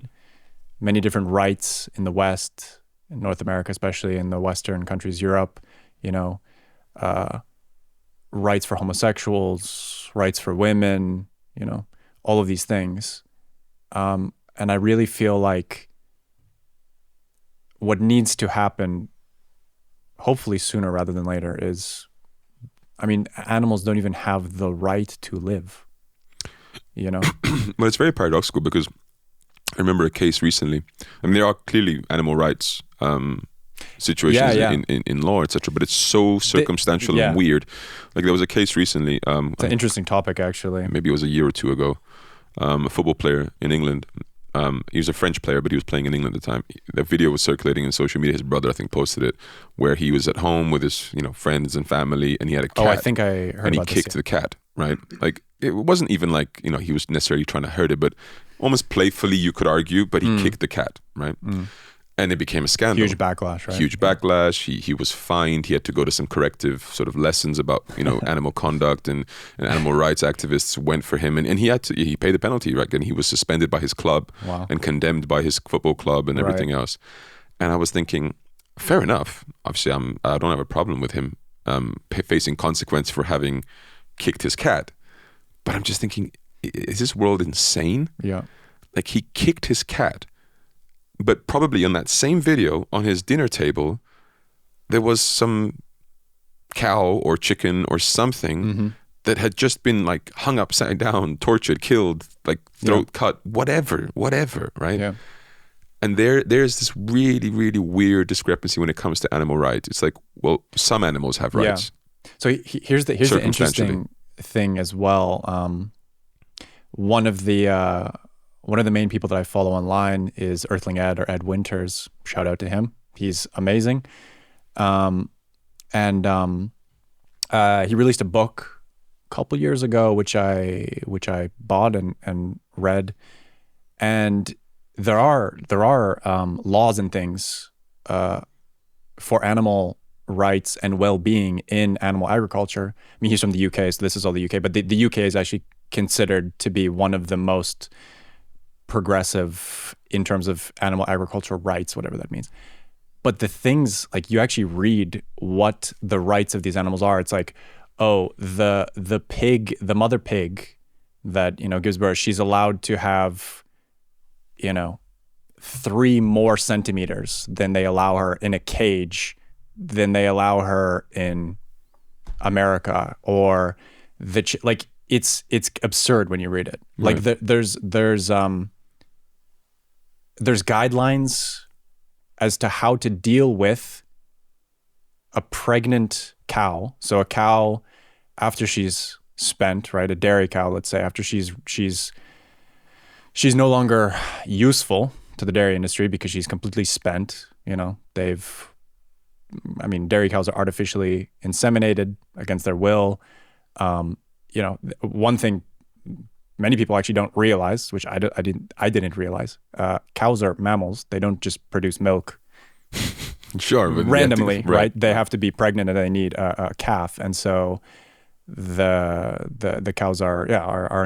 Many different rights in the West, in North America, especially in the Western countries, Europe, rights for homosexuals, rights for women, all of these things. And I really feel like what needs to happen, hopefully sooner rather than later, is, animals don't even have the right to live, Well, it's very paradoxical because I remember a case recently. I mean, there are clearly animal rights situations in law, etc. But it's so circumstantial and weird. Like there was a case recently. It's an interesting topic, actually. Maybe it was a year or two ago. A football player in England. He was a French player, but he was playing in England at the time. The video was circulating in social media. His brother, I think, posted it, where he was at home with his, friends and family, and he had a cat. Oh, I think I heard about this. And he kicked the cat, right? Like it wasn't even like he was necessarily trying to hurt it, but almost playfully, you could argue. But he kicked the cat, right? And it became a scandal. Huge backlash, right? Huge backlash. He was fined. He had to go to some corrective sort of lessons about animal conduct, and animal rights activists went for him, and he paid the penalty, right? And he was suspended by his club and condemned by his football club and everything else. And I was thinking, fair enough. Obviously, I don't have a problem with him facing consequence for having kicked his cat, but I'm just thinking, is this world insane? Yeah, like he kicked his cat. But probably on that same video, on his dinner table, there was some cow or chicken or something that had just been like hung upside down, tortured, killed, like throat cut, whatever, right? Yeah. And there's this really, really weird discrepancy when it comes to animal rights. It's like, well, some animals have rights. Yeah. So here's the interesting thing as well. One of the main people that I follow online is Earthling Ed, or Ed Winters. Shout out to him. He's amazing. And he released a book a couple years ago, which I bought and read. And there are laws and things for animal rights and well-being in animal agriculture. I mean, he's from the UK, so this is all the UK, but the UK is actually considered to be one of the most progressive in terms of animal agricultural rights, whatever that means. But the things, like, you actually read what the rights of these animals are. It's like, oh, the pig, the mother pig that, gives birth, she's allowed to have, 3 more centimeters than they allow her in a cage, than they allow her in America, or it's absurd when you read it. Right. Like there's guidelines as to how to deal with a pregnant cow. So a cow, after she's spent, right? A dairy cow, let's say, after she's no longer useful to the dairy industry because she's completely spent. Dairy cows are artificially inseminated against their will. One thing many people actually don't realize, which I didn't realize, cows are mammals. They don't just produce milk sure, but randomly, right? They have to be pregnant and they need a calf. And so the cows are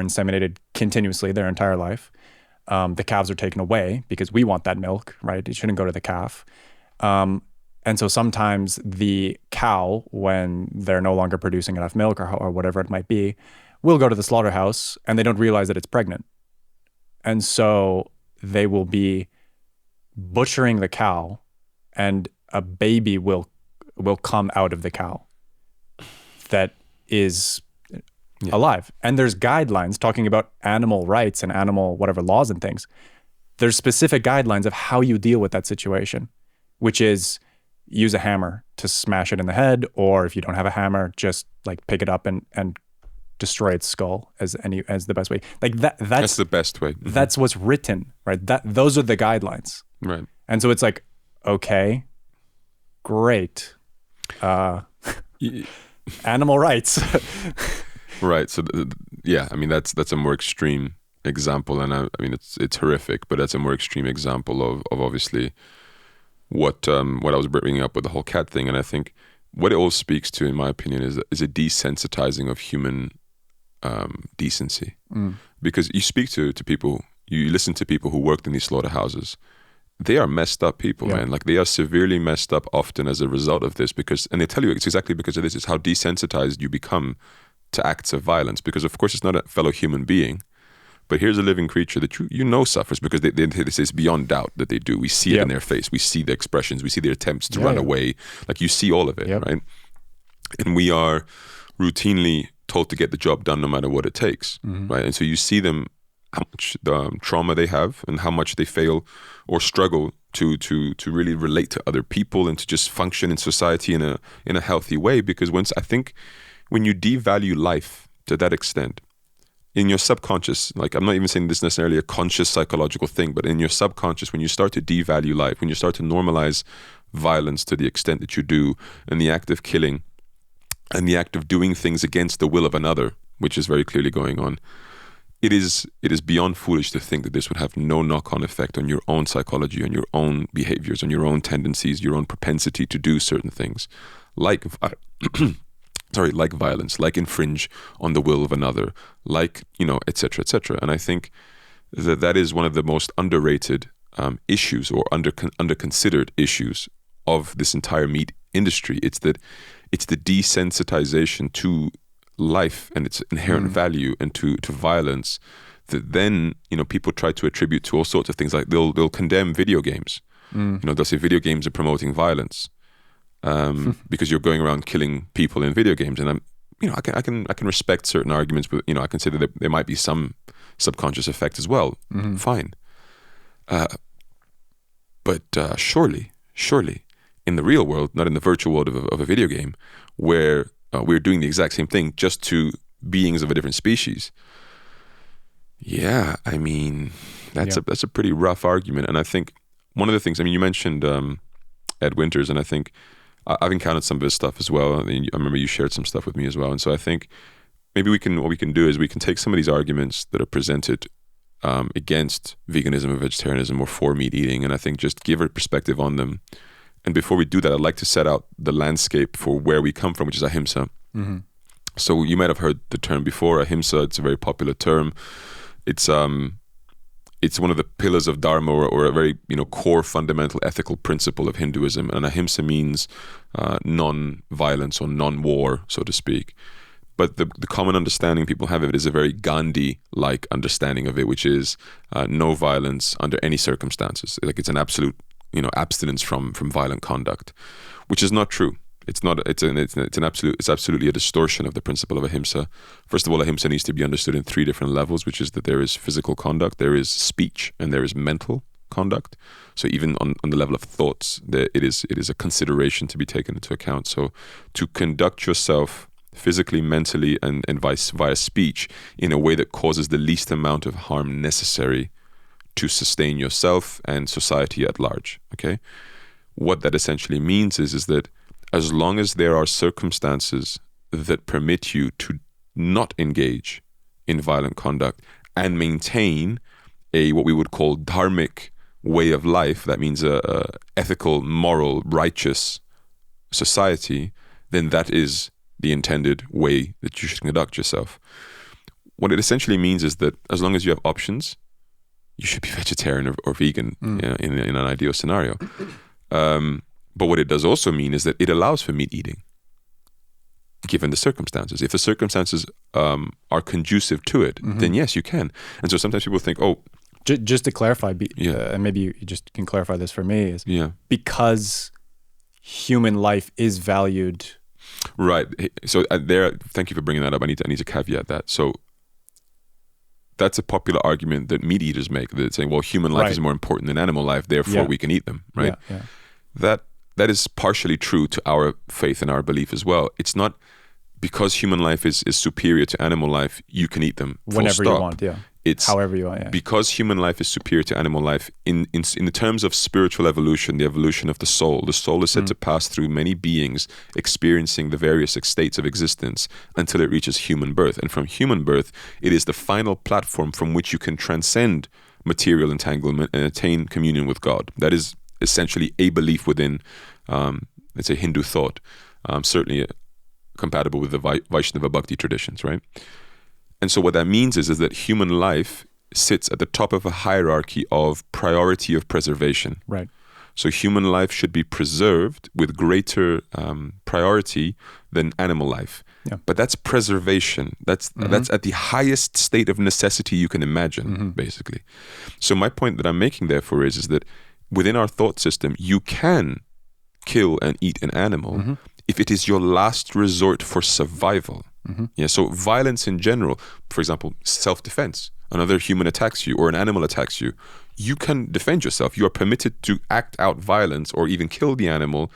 inseminated continuously their entire life. The calves are taken away because we want that milk, right? It shouldn't go to the calf. And so sometimes the cow, when they're no longer producing enough milk or whatever it might be, will go to the slaughterhouse and they don't realize that it's pregnant. And so they will be butchering the cow and a baby will come out of the cow that is alive. And there's guidelines talking about animal rights and animal whatever laws and things. There's specific guidelines of how you deal with that situation, which is use a hammer to smash it in the head, or if you don't have a hammer, just like pick it up and destroy its skull as the best way. Like that's the best way. Mm-hmm. That's what's written, right? Those are the guidelines. Right. And so it's like, okay, great. Animal rights. Right. So that's a more extreme example, and it's horrific, but that's a more extreme example of obviously what I was bringing up with the whole cat thing. And I think what it all speaks to, in my opinion, is a desensitizing of human decency. Because you speak to people, you listen to people who worked in these slaughterhouses. They are messed up people, man. Like, they are severely messed up often as a result of this, and they tell you it's exactly because of this. It's how desensitized you become to acts of violence, because of course it's not a fellow human being, but here's a living creature that you suffers, because this is beyond doubt that they do. We see it in their face. We see the expressions. We see their attempts to run away. Like, you see all of it, right? And we are routinely told to get the job done no matter what it takes, right? And so you see them how much trauma they have and how much they fail or struggle to really relate to other people and to just function in society in a healthy way. Because when you devalue life to that extent, in your subconscious, like I'm not even saying this necessarily a conscious psychological thing, but in your subconscious, when you start to devalue life, when you start to normalize violence to the extent that you do, and the act of killing, and the act of doing things against the will of another, which is very clearly going on, it is beyond foolish to think that this would have no knock-on effect on your own psychology, on your own behaviors, on your own tendencies, your own propensity to do certain things, like like violence, like infringe on the will of another, like, etc., etc. And I think that is one of the most underrated issues or under-considered issues of this entire meat industry. It's the desensitization to life and its inherent value and to violence that then, people try to attribute to all sorts of things. Like they'll condemn video games. They'll say video games are promoting violence. Because you're going around killing people in video games, and I can respect certain arguments, but I consider that there might be some subconscious effect as well. Fine, but surely, in the real world, not in the virtual world of a video game, where we're doing the exact same thing just to beings of a different species. Yeah, I mean that's a pretty rough argument, and I think one of the things. I mean, you mentioned Ed Winters, and I think I've encountered some of his stuff as well. I remember you shared some stuff with me as well. And so I think maybe what we can do is we can take some of these arguments that are presented against veganism or vegetarianism or for meat eating, and I think just give a perspective on them. And before we do that, I'd like to set out the landscape for where we come from, which is Ahimsa. So you might have heard the term before, Ahimsa. It's a very popular term. It's one of the pillars of Dharma, or a very core fundamental ethical principle of Hinduism. And Ahimsa means non-violence or non-war, so to speak. But the common understanding people have of it is a very Gandhi-like understanding of it, which is no violence under any circumstances. Like it's an absolute abstinence from violent conduct, which is not true. It's not. It's absolutely a distortion of the principle of Ahimsa. First of all, Ahimsa needs to be understood in 3 different levels, which is that there is physical conduct, there is speech, and there is mental conduct. So even on the level of thoughts, it is a consideration to be taken into account. So to conduct yourself physically, mentally, and via speech in a way that causes the least amount of harm necessary to sustain yourself and society at large. Okay, what that essentially means is that as long as there are circumstances that permit you to not engage in violent conduct and maintain what we would call dharmic way of life, that means a ethical, moral, righteous society, then that is the intended way that you should conduct yourself. What it essentially means is that as long as you have options, you should be vegetarian or vegan in an ideal scenario. But what it does also mean is that it allows for meat eating, given the circumstances. If the circumstances are conducive to it, then yes, you can. And so sometimes people think, just to clarify, and maybe you just can clarify this for me, is because human life is valued. Right. So thank you for bringing that up. I need to caveat that. So that's a popular argument that meat eaters make, that saying, well, human life is more important than animal life, therefore we can eat them, right? That is partially true to our faith and our belief as well. It's not because human life is superior to animal life, you can eat them. Whenever you want, It's however you want, because human life is superior to animal life. In the terms of spiritual evolution, the evolution of the soul is said to pass through many beings, experiencing the various states of existence until it reaches human birth. And from human birth, it is the final platform from which you can transcend material entanglement and attain communion with God. That is essentially a belief within, let's say, Hindu thought, certainly compatible with the Vaishnava Bhakti traditions, right? And so what that means is that human life sits at the top of a hierarchy of priority of preservation. Right. So human life should be preserved with greater priority than animal life. Yeah. But that's preservation. That's at the highest state of necessity you can imagine, basically. So my point that I'm making therefore is that within our thought system, you can kill and eat an animal if it is your last resort for survival. Yeah, so violence in general, for example, self-defense. Another human attacks you or an animal attacks you. You can defend yourself. You are permitted to act out violence or even kill the animal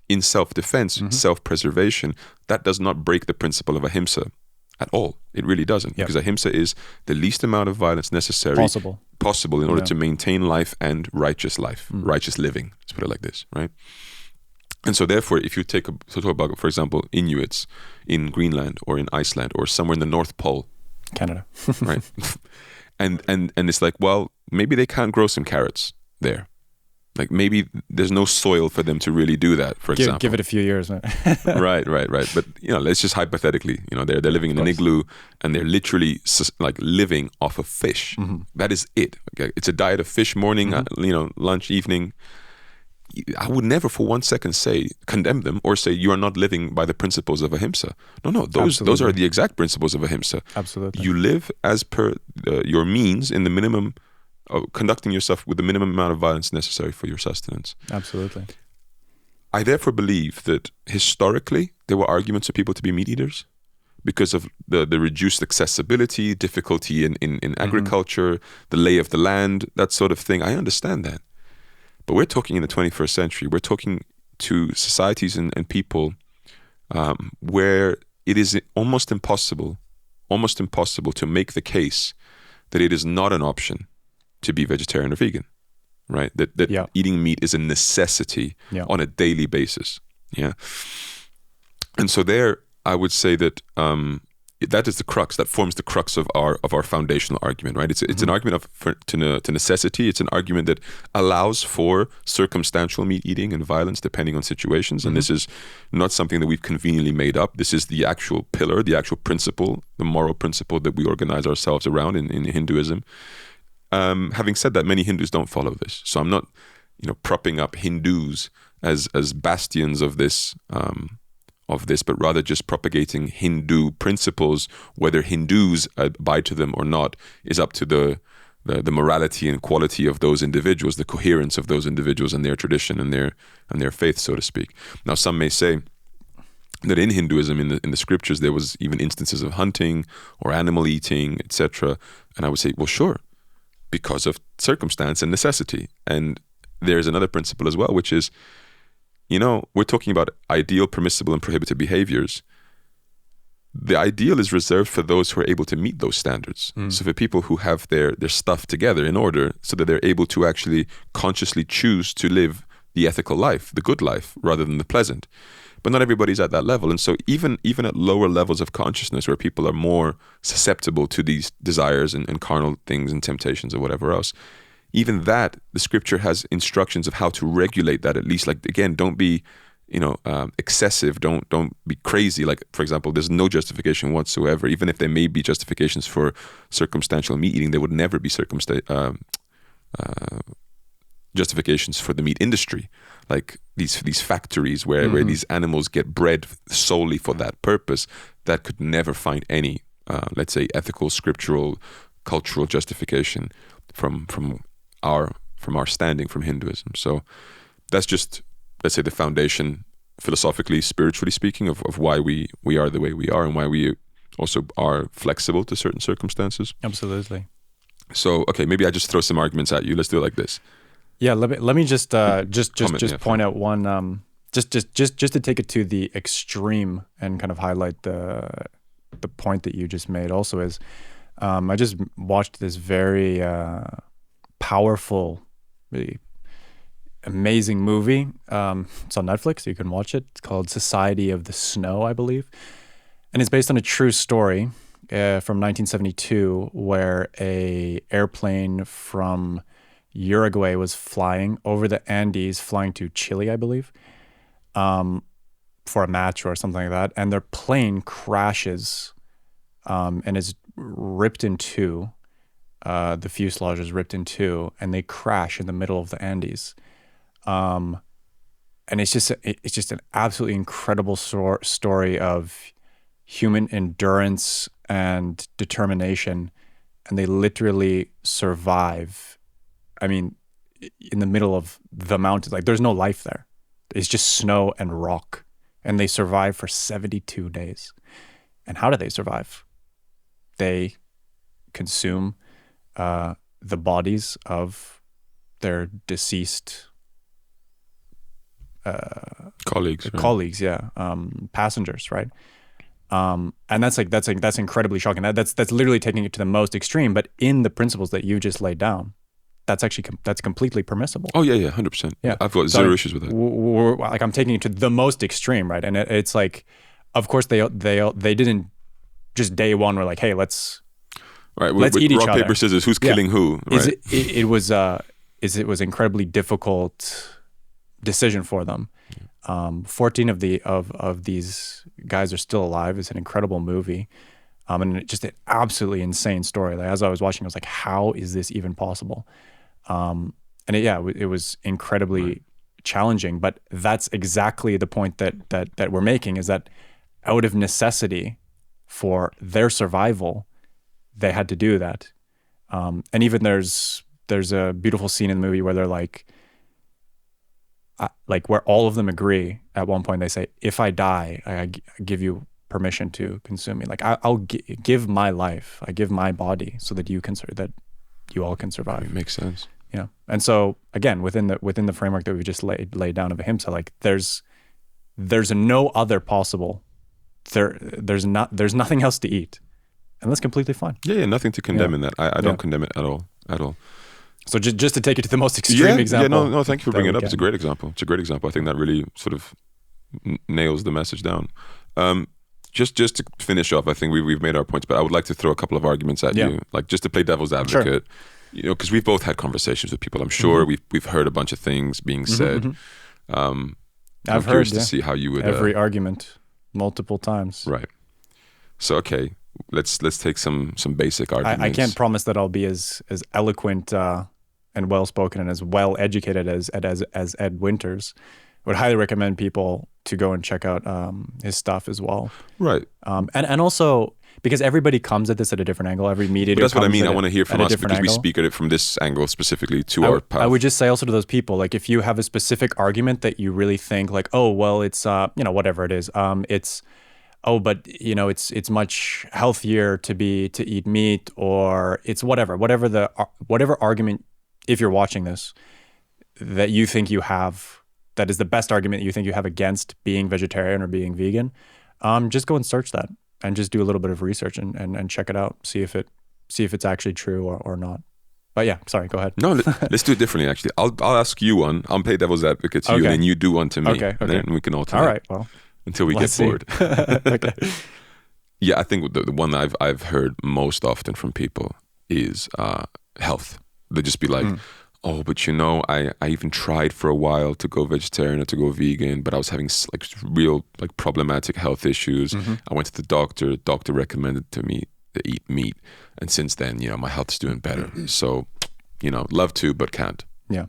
in self-defense, self-preservation. That does not break the principle of ahimsa at all. It really doesn't. Because ahimsa is the least amount of violence necessary possible in order to maintain life and righteous life, righteous living. Let's put it like this, right? And so therefore, if you talk about, for example, Inuits in Greenland or in Iceland or somewhere in the North Pole, Canada, right? And it's like, well, maybe they can't grow some carrots there. Like maybe there's no soil for them to really do that, for example. Give it a few years, man. Right. But let's just hypothetically, they're living in an igloo and they're literally like living off of fish. That is it. Okay? It's a diet of fish, morning, lunch, evening. I would never for 1 second condemn them or say you are not living by the principles of ahimsa. No, those are the exact principles of ahimsa. Absolutely. You live as per your means in the minimum, conducting yourself with the minimum amount of violence necessary for your sustenance. Absolutely. I therefore believe that historically there were arguments for people to be meat eaters because of the reduced accessibility, difficulty in agriculture, the lay of the land, that sort of thing. I understand that. But we're talking in the 21st century. We're talking to societies and people where it is almost impossible to make the case that it is not an option to be vegetarian or vegan, right? That eating meat is a necessity on a daily basis. Yeah. And so there, I would say that that is the crux. That forms the crux of our foundational argument, right? It's an argument to necessity. It's an argument that allows for circumstantial meat eating and violence depending on situations. And this is not something that we've conveniently made up. This is the actual pillar, the actual principle, the moral principle that we organize ourselves around in Hinduism. Having said that, many Hindus don't follow this. So I'm not, propping up Hindus as bastions of this. But rather just propagating Hindu principles. Whether Hindus abide to them or not is up to the morality and quality of those individuals, the coherence of those individuals and their tradition and their faith, so to speak. Now, some may say that in Hinduism, in the scriptures, there was even instances of hunting or animal eating, etc. And I would say, well, sure, because of circumstance and necessity. And there's another principle as well, which is, we're talking about ideal, permissible, and prohibited behaviors. The ideal is reserved for those who are able to meet those standards. So for people who have their stuff together in order so that they're able to actually consciously choose to live the ethical life, the good life, rather than the pleasant. But not everybody's at that level. And so even at lower levels of consciousness where people are more susceptible to these desires and carnal things and temptations or whatever else, even that, the scripture has instructions of how to regulate that. At least, like, again, don't be, excessive. Don't be crazy. Like, for example, there's no justification whatsoever. Even if there may be justifications for circumstantial meat eating, there would never be justifications for the meat industry. Like these factories where these animals get bred solely for that purpose, that could never find any, let's say, ethical, scriptural, cultural justification from our standing from Hinduism. So that's just, let's say, the foundation, philosophically, spiritually speaking, of why we are the way we are and why we also are flexible to certain circumstances. Absolutely. So, okay, maybe I just throw some arguments at you. Let's do it like this. Yeah, let me just point out one, just to take it to the extreme and kind of highlight the point that you just made. Also, is I just watched this very powerful, really amazing movie. It's on Netflix. You can watch it. It's called Society of the Snow, I believe. And it's based on a true story from 1972 where a airplane from Uruguay was flying over the Andes, flying to Chile, I believe, for a match or something like that. And their plane crashes and is ripped in two. The fuselage is ripped in two, and they crash in the middle of the Andes. And it's just an absolutely incredible story of human endurance and determination, and they literally survive. I mean, in the middle of the mountains, like there's no life there. It's just snow and rock, and they survive for 72 days. And how do they survive? They consume the bodies of their deceased colleagues, passengers, right? And that's incredibly shocking. That's literally taking it to the most extreme. But in the principles that you just laid down, that's completely permissible. Oh yeah, 100%. Yeah, I've got zero issues with that. Like I'm taking it to the most extreme, right? And it's like, of course they didn't just day one were like, hey, let's eat each other. Rock, paper, scissors. Who's killing who? Right? It was incredibly difficult decision for them. 14 of these guys are still alive. It's an incredible movie, and just an absolutely insane story. Like, as I was watching, I was like, how is this even possible? It was incredibly challenging. But that's exactly the point that we're making, is that out of necessity for their survival, they had to do that. And even there's a beautiful scene in the movie where they're like where all of them agree at one point. They say, if I die, I give you permission to consume me. Like I'll give my life, I give my body so that you all can survive. It makes sense. Yeah. And so again, within the framework that we just laid down of Ahimsa, like there's no other possible. There's nothing else to eat, and that's completely fine. Yeah, nothing to condemn in that. I don't condemn it at all. So just to take it to the most extreme example. Yeah, no, thank you for bringing it up. It's a great example. I think that really sort of nails the message down. Just to finish off, I think we've made our points, but I would like to throw a couple of arguments at you, like just to play devil's advocate. Sure. Because we've both had conversations with people. I'm sure we've heard a bunch of things being said. I've curious heard to see how you would every argument multiple times. Right. So okay, let's take some basic arguments. I can't promise that I'll be as eloquent and well spoken and as well educated as Ed Winters. I would highly recommend people to go and check out his stuff as well. Right. And also because everybody comes at this at a different angle. Every mediator. But that's what I mean. I want to hear from us because we speak at it from this angle specifically to our path. I would just say also to those people, like if you have a specific argument that you really think like, oh well, it's whatever it is, but it's much healthier to eat meat, or it's whatever argument, if you're watching this, that you think you have, that is the best argument you think you have against being vegetarian or being vegan, just go and search that and just do a little bit of research and check it out, see if it's actually true or not. But yeah, sorry, go ahead. No, let's do it differently actually. I'll ask you one. I'll play devil's advocate to you, and then you do one to me. Okay. And then we can alternate. All right, well. Until we get bored. Okay. Yeah, I think the one I've heard most often from people is health. They just be like, oh, but I even tried for a while to go vegetarian or to go vegan, but I was having like real like problematic health issues. I went to the doctor. The doctor recommended to me to eat meat, and since then, my health's doing better. So, love to, but can't. Yeah.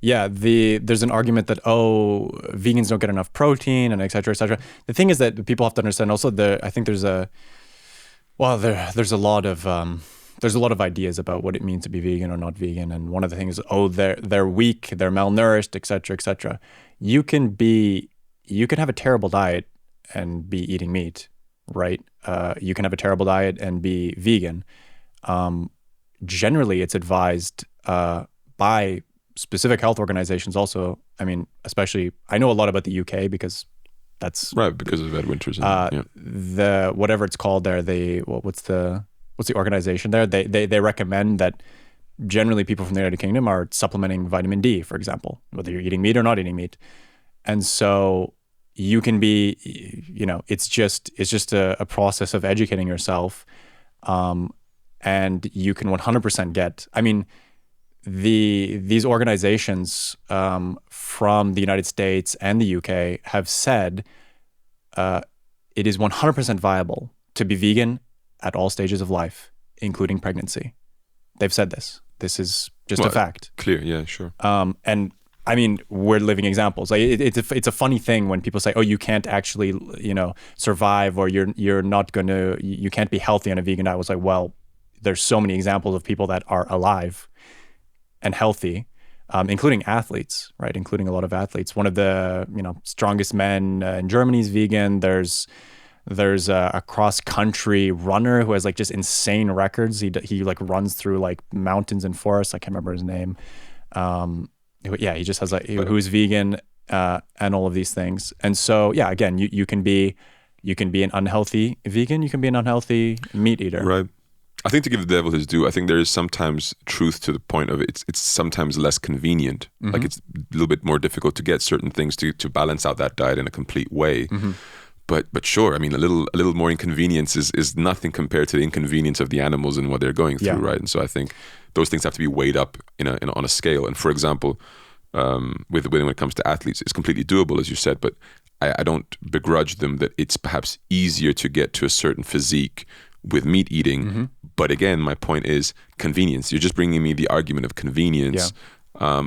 Yeah, there's an argument that vegans don't get enough protein and et cetera, et cetera. The thing is that people have to understand also I think there's a lot of ideas about what it means to be vegan or not vegan, and one of the things is they're weak, they're malnourished, et cetera, et cetera. You can have a terrible diet and be eating meat, right? You can have a terrible diet and be vegan. Generally, it's advised by specific health organizations also. I mean, especially, I know a lot about the UK because that's right, because of Ed Winters. The whatever it's called there, what's the organization there? They recommend that generally people from the United Kingdom are supplementing vitamin D, for example, whether you're eating meat or not eating meat. And so you can be, it's just a process of educating yourself, and you can 100% get. I mean, these organizations from the United States and the UK have said it is 100% viable to be vegan at all stages of life, including pregnancy. They've said this. This is just a fact. Clear, yeah, sure. And I mean, we're living examples. Like it's a funny thing when people say, "Oh, you can't actually, survive, or you're not gonna, you can't be healthy on a vegan diet." I was like, well, there's so many examples of people that are alive and healthy, including athletes, right? Including a lot of athletes. One of the strongest men in Germany is vegan. There's There's a cross-country runner who has like just insane records. He like runs through like mountains and forests. I can't remember his name. Yeah, he just has like who's vegan and all of these things. And so yeah, again, you can be an unhealthy vegan. You can be an unhealthy meat eater. Right. I think to give the devil his due, I think there is sometimes truth to the point of it. It's sometimes less convenient. Mm-hmm. Like it's a little bit more difficult to get certain things to balance out that diet in a complete way. Mm-hmm. But sure, I mean, a little more inconvenience is nothing compared to the inconvenience of the animals and what they're going through, right? And so I think those things have to be weighed up on a scale. And for example, when it comes to athletes, it's completely doable, as you said, but I don't begrudge them that it's perhaps easier to get to a certain physique with meat eating. Mm-hmm. But again, my point is convenience. You're just bringing me the argument of convenience. Yeah.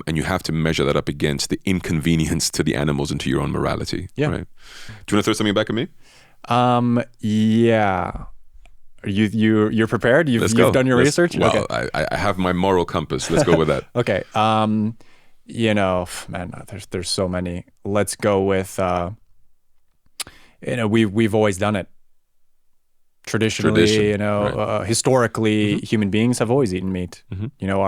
And you have to measure that up against the inconvenience to the animals and to your own morality. Yeah. Right? Do you want to throw something back at me? Yeah. You're prepared? You've done your research? Well, okay. I have my moral compass. Let's go with that. Okay. Man, there's so many. Let's go with, we've always done it. Traditionally, right. Historically, mm-hmm. human beings have always eaten meat. Mm-hmm.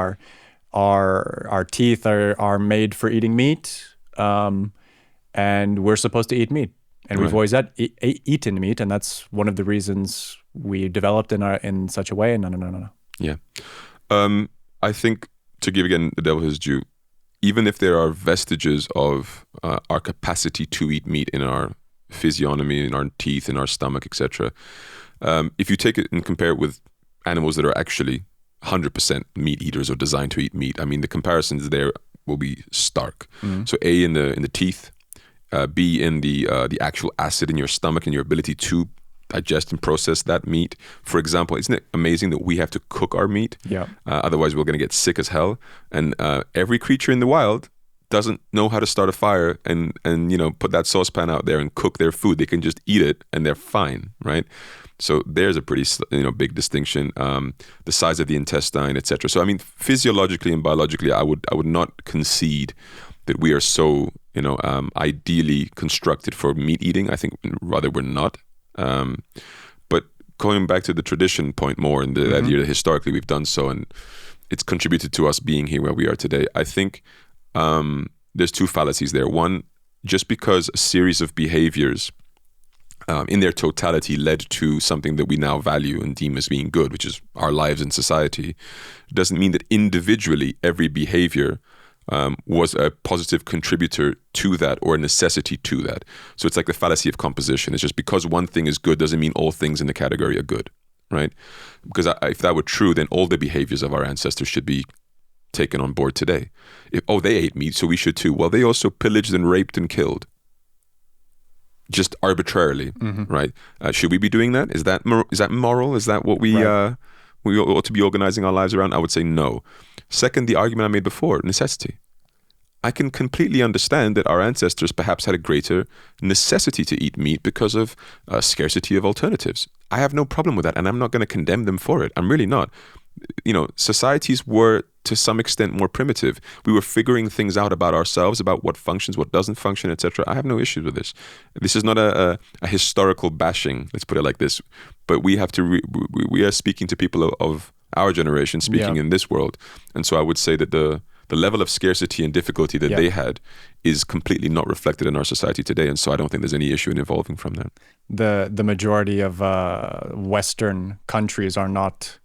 Our teeth are made for eating meat, and we're supposed to eat meat. And we've always eaten meat, and that's one of the reasons we developed in such a way. No. Yeah. I think, to give again the devil his due, even if there are vestiges of our capacity to eat meat in our physiognomy, in our teeth, in our stomach, etc., if you take it and compare it with animals that are actually 100% meat eaters or designed to eat meat, I mean, the comparisons there will be stark. Mm-hmm. So A, in the teeth, B, in the actual acid in your stomach and your ability to digest and process that meat. For example, isn't it amazing that we have to cook our meat? Yeah. Otherwise, we're going to get sick as hell. And every creature in the wild doesn't know how to start a fire and put that saucepan out there and cook their food. They can just eat it and they're fine, right? So there's a pretty big distinction. The size of the intestine, etc. So I mean, physiologically and biologically, I would not concede that we are so ideally constructed for meat eating. I think rather we're not. But going back to the tradition point more, and the mm-hmm. idea that historically we've done so, and it's contributed to us being here where we are today. I think there's two fallacies there. One, just because a series of behaviors in their totality led to something that we now value and deem as being good, which is our lives in society, doesn't mean that individually every behavior was a positive contributor to that or a necessity to that. So it's like the fallacy of composition. It's just because one thing is good doesn't mean all things in the category are good, right? Because if that were true, then all the behaviors of our ancestors should be taken on board today. They ate meat, so we should too. Well, they also pillaged and raped and killed. Just arbitrarily, mm-hmm. right? Should we be doing that? Is that moral? Is that what we ought to be organizing our lives around? I would say no. Second, the argument I made before, necessity. I can completely understand that our ancestors perhaps had a greater necessity to eat meat because of scarcity of alternatives. I have no problem with that, and I'm not going to condemn them for it. I'm really not. Societies were to some extent more primitive. We were figuring things out about ourselves, about what functions, what doesn't function, etc. I have no issues with this. This is not a historical bashing, let's put it like this. But we have to, we are speaking to people of our generation, speaking in this world. And so I would say that the level of scarcity and difficulty that they had is completely not reflected in our society today. And so I don't think there's any issue in evolving from that. The majority of Western countries are not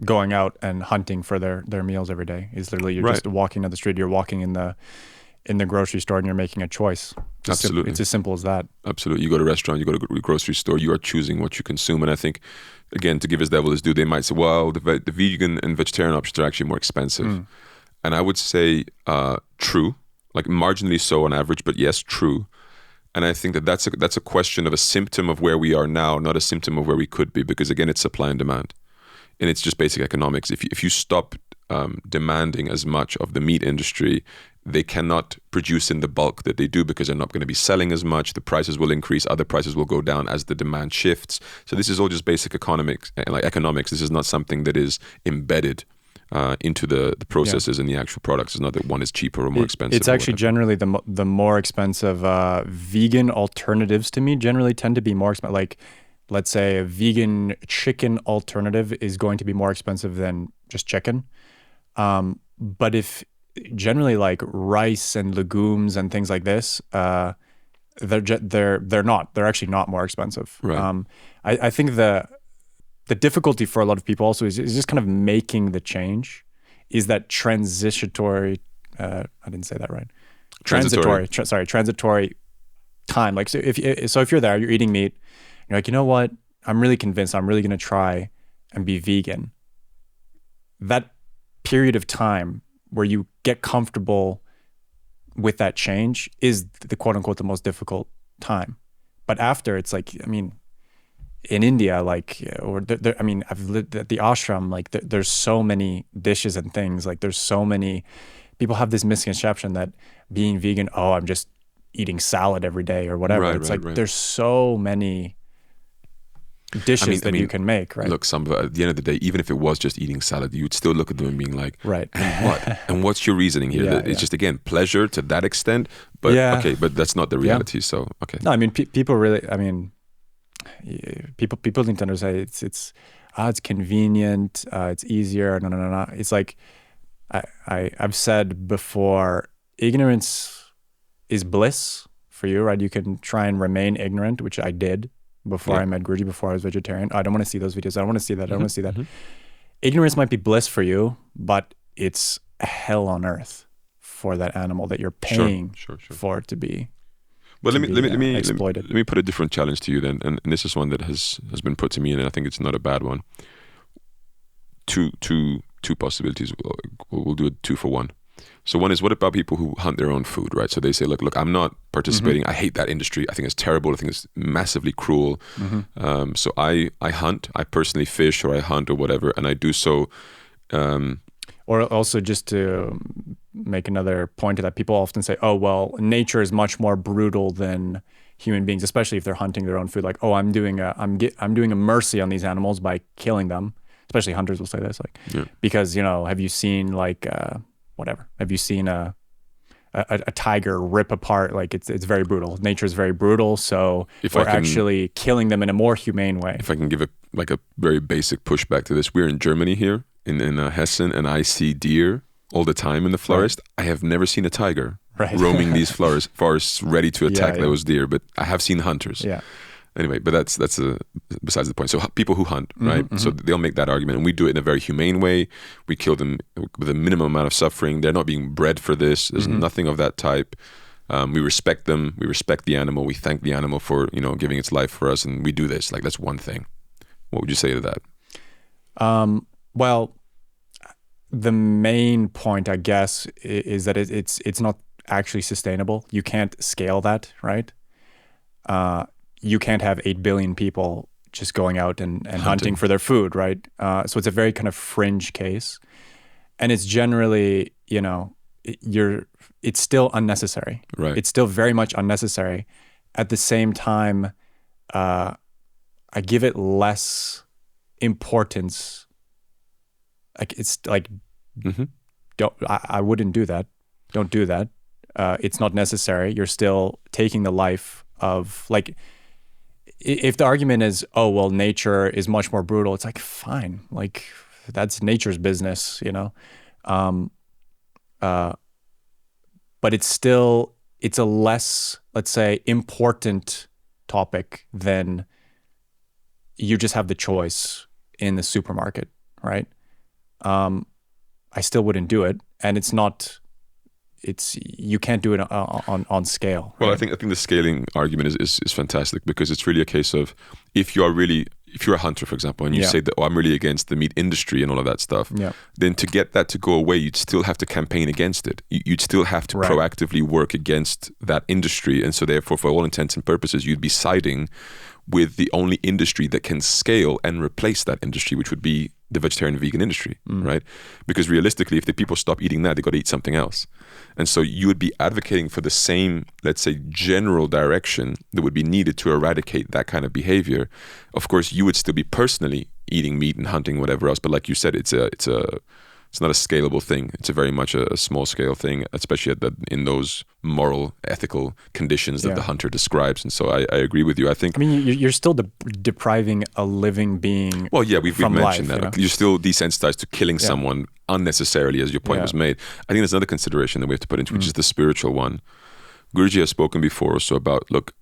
going out and hunting for their meals every day. It's literally you're just walking down the street, you're walking in the grocery store, and you're making a choice. Absolutely. It's as simple as that. Absolutely. You go to a restaurant, you go to a grocery store, you are choosing what you consume. And I think, again, to give his devil his due, they might say, well, the vegan and vegetarian options are actually more expensive. Mm. And I would say true, like marginally so on average, but yes, true. And I think that's a question of a symptom of where we are now, not a symptom of where we could be, because again, it's supply and demand. And it's just basic economics. If you stop demanding as much of the meat industry, they cannot produce in the bulk that they do because they're not going to be selling as much. The prices will increase, other prices will go down as the demand shifts. So this is all just basic economics. This is not something that is embedded into the processes and the actual products. It's not that one is cheaper or more expensive. It's actually generally the more expensive vegan alternatives to me generally tend to be more expensive. Like, let's say a vegan chicken alternative is going to be more expensive than just chicken. But if generally like rice and legumes and things like this, they're actually not more expensive. Right. I think the difficulty for a lot of people also is just kind of making the change, is that transitory, I didn't say that right. Transitory time. Like, so if you're there, you're eating meat, you're like, you know what? I'm really convinced I'm really going to try and be vegan. That period of time where you get comfortable with that change is the quote unquote the most difficult time. But after, it's like, I mean, in India, like, I mean, I've lived at the ashram, like there's so many dishes and things, like there's so many, people have this misconception that being vegan, oh, I'm just eating salad every day or whatever. Right. There's so many dishes you can make, right? Look, at the end of the day, even if it was just eating salad, you would still look at them and being like, right, and what? And what's your reasoning here? It's just, again, pleasure to that extent, but okay, but that's not the reality. So, okay. No, I mean, people really, I mean, people need to understand it's convenient, it's easier. No. It's like, I've said before, ignorance is bliss for you, right? You can try and remain ignorant, which I did before I met Guruji, before I was vegetarian. I don't want to see those videos. I don't want to see that. I don't want to see that. Ignorance might be bliss for you, but it's hell on earth for that animal that you're paying for it to be. Well, let me put a different challenge to you then, and this is one that has been put to me, and I think it's not a bad one. Two possibilities. We'll do it 2 for 1. So one is, what about people who hunt their own food, right? So they say, look, I'm not participating. I hate that industry. I think it's terrible. I think it's massively cruel. So I hunt. I personally fish, or I hunt, or whatever, and I do so. Or also, just to make another point to that, people often say, oh, well, nature is much more brutal than human beings, especially if they're hunting their own food. Like, oh, I'm doing a mercy on these animals by killing them. Especially hunters will say this, like, because, have you seen like whatever? Have you seen a tiger rip apart? Like, it's very brutal. Nature is very brutal. So if we're actually killing them in a more humane way. If I can give a very basic pushback to this, we're in Germany here in Hessen, and I see deer all the time in the forest. Right. I have never seen a tiger roaming these forests ready to attack those deer, but I have seen hunters. Yeah. Anyway, but that's besides the point. So people who hunt, right? So they'll make that argument, and we do it in a very humane way. We kill them with a minimum amount of suffering. They're not being bred for this. There's nothing of that type. We respect them. We respect the animal. We thank the animal for giving its life for us, and we do this. Like, that's one thing. What would you say to that? Well, the main point, I guess, is that it's not actually sustainable. You can't scale that, right? You can't have 8 billion people just going out and hunting for their food, right? So it's a very kind of fringe case. And it's generally, it's still unnecessary. Right. It's still very much unnecessary. At the same time, I give it less importance. Like, it's like, I wouldn't do that. Don't do that. It's not necessary. You're still taking the life of, like, if the argument is, oh, well, nature is much more brutal, it's like, fine, like, that's nature's business, but it's a less, let's say, important topic than you just have the choice in the supermarket, right? I still wouldn't do it, and you can't do it on scale. Well, right? I think the scaling argument is fantastic, because it's really a case of, if you're a hunter, for example, and you say that, oh, I'm really against the meat industry and all of that stuff, then to get that to go away, you'd still have to campaign against it. You'd still have to proactively work against that industry. And so therefore, for all intents and purposes, you'd be siding with the only industry that can scale and replace that industry, which would be the vegetarian vegan industry, right? Because realistically, if the people stop eating that, they got to eat something else. And so you would be advocating for the same, let's say, general direction that would be needed to eradicate that kind of behavior. Of course, you would still be personally eating meat and hunting, whatever else. But like you said, it's a It's not a scalable thing. It's a very much a small scale thing, especially in those moral, ethical conditions that the hunter describes. And so I agree with you. I think. I mean, you're still depriving a living being. Well, yeah, we've mentioned life, that. You're still desensitized to killing someone unnecessarily, as your point was made. I think there's another consideration that we have to put into, which is the spiritual one. Guruji has spoken before also about, look,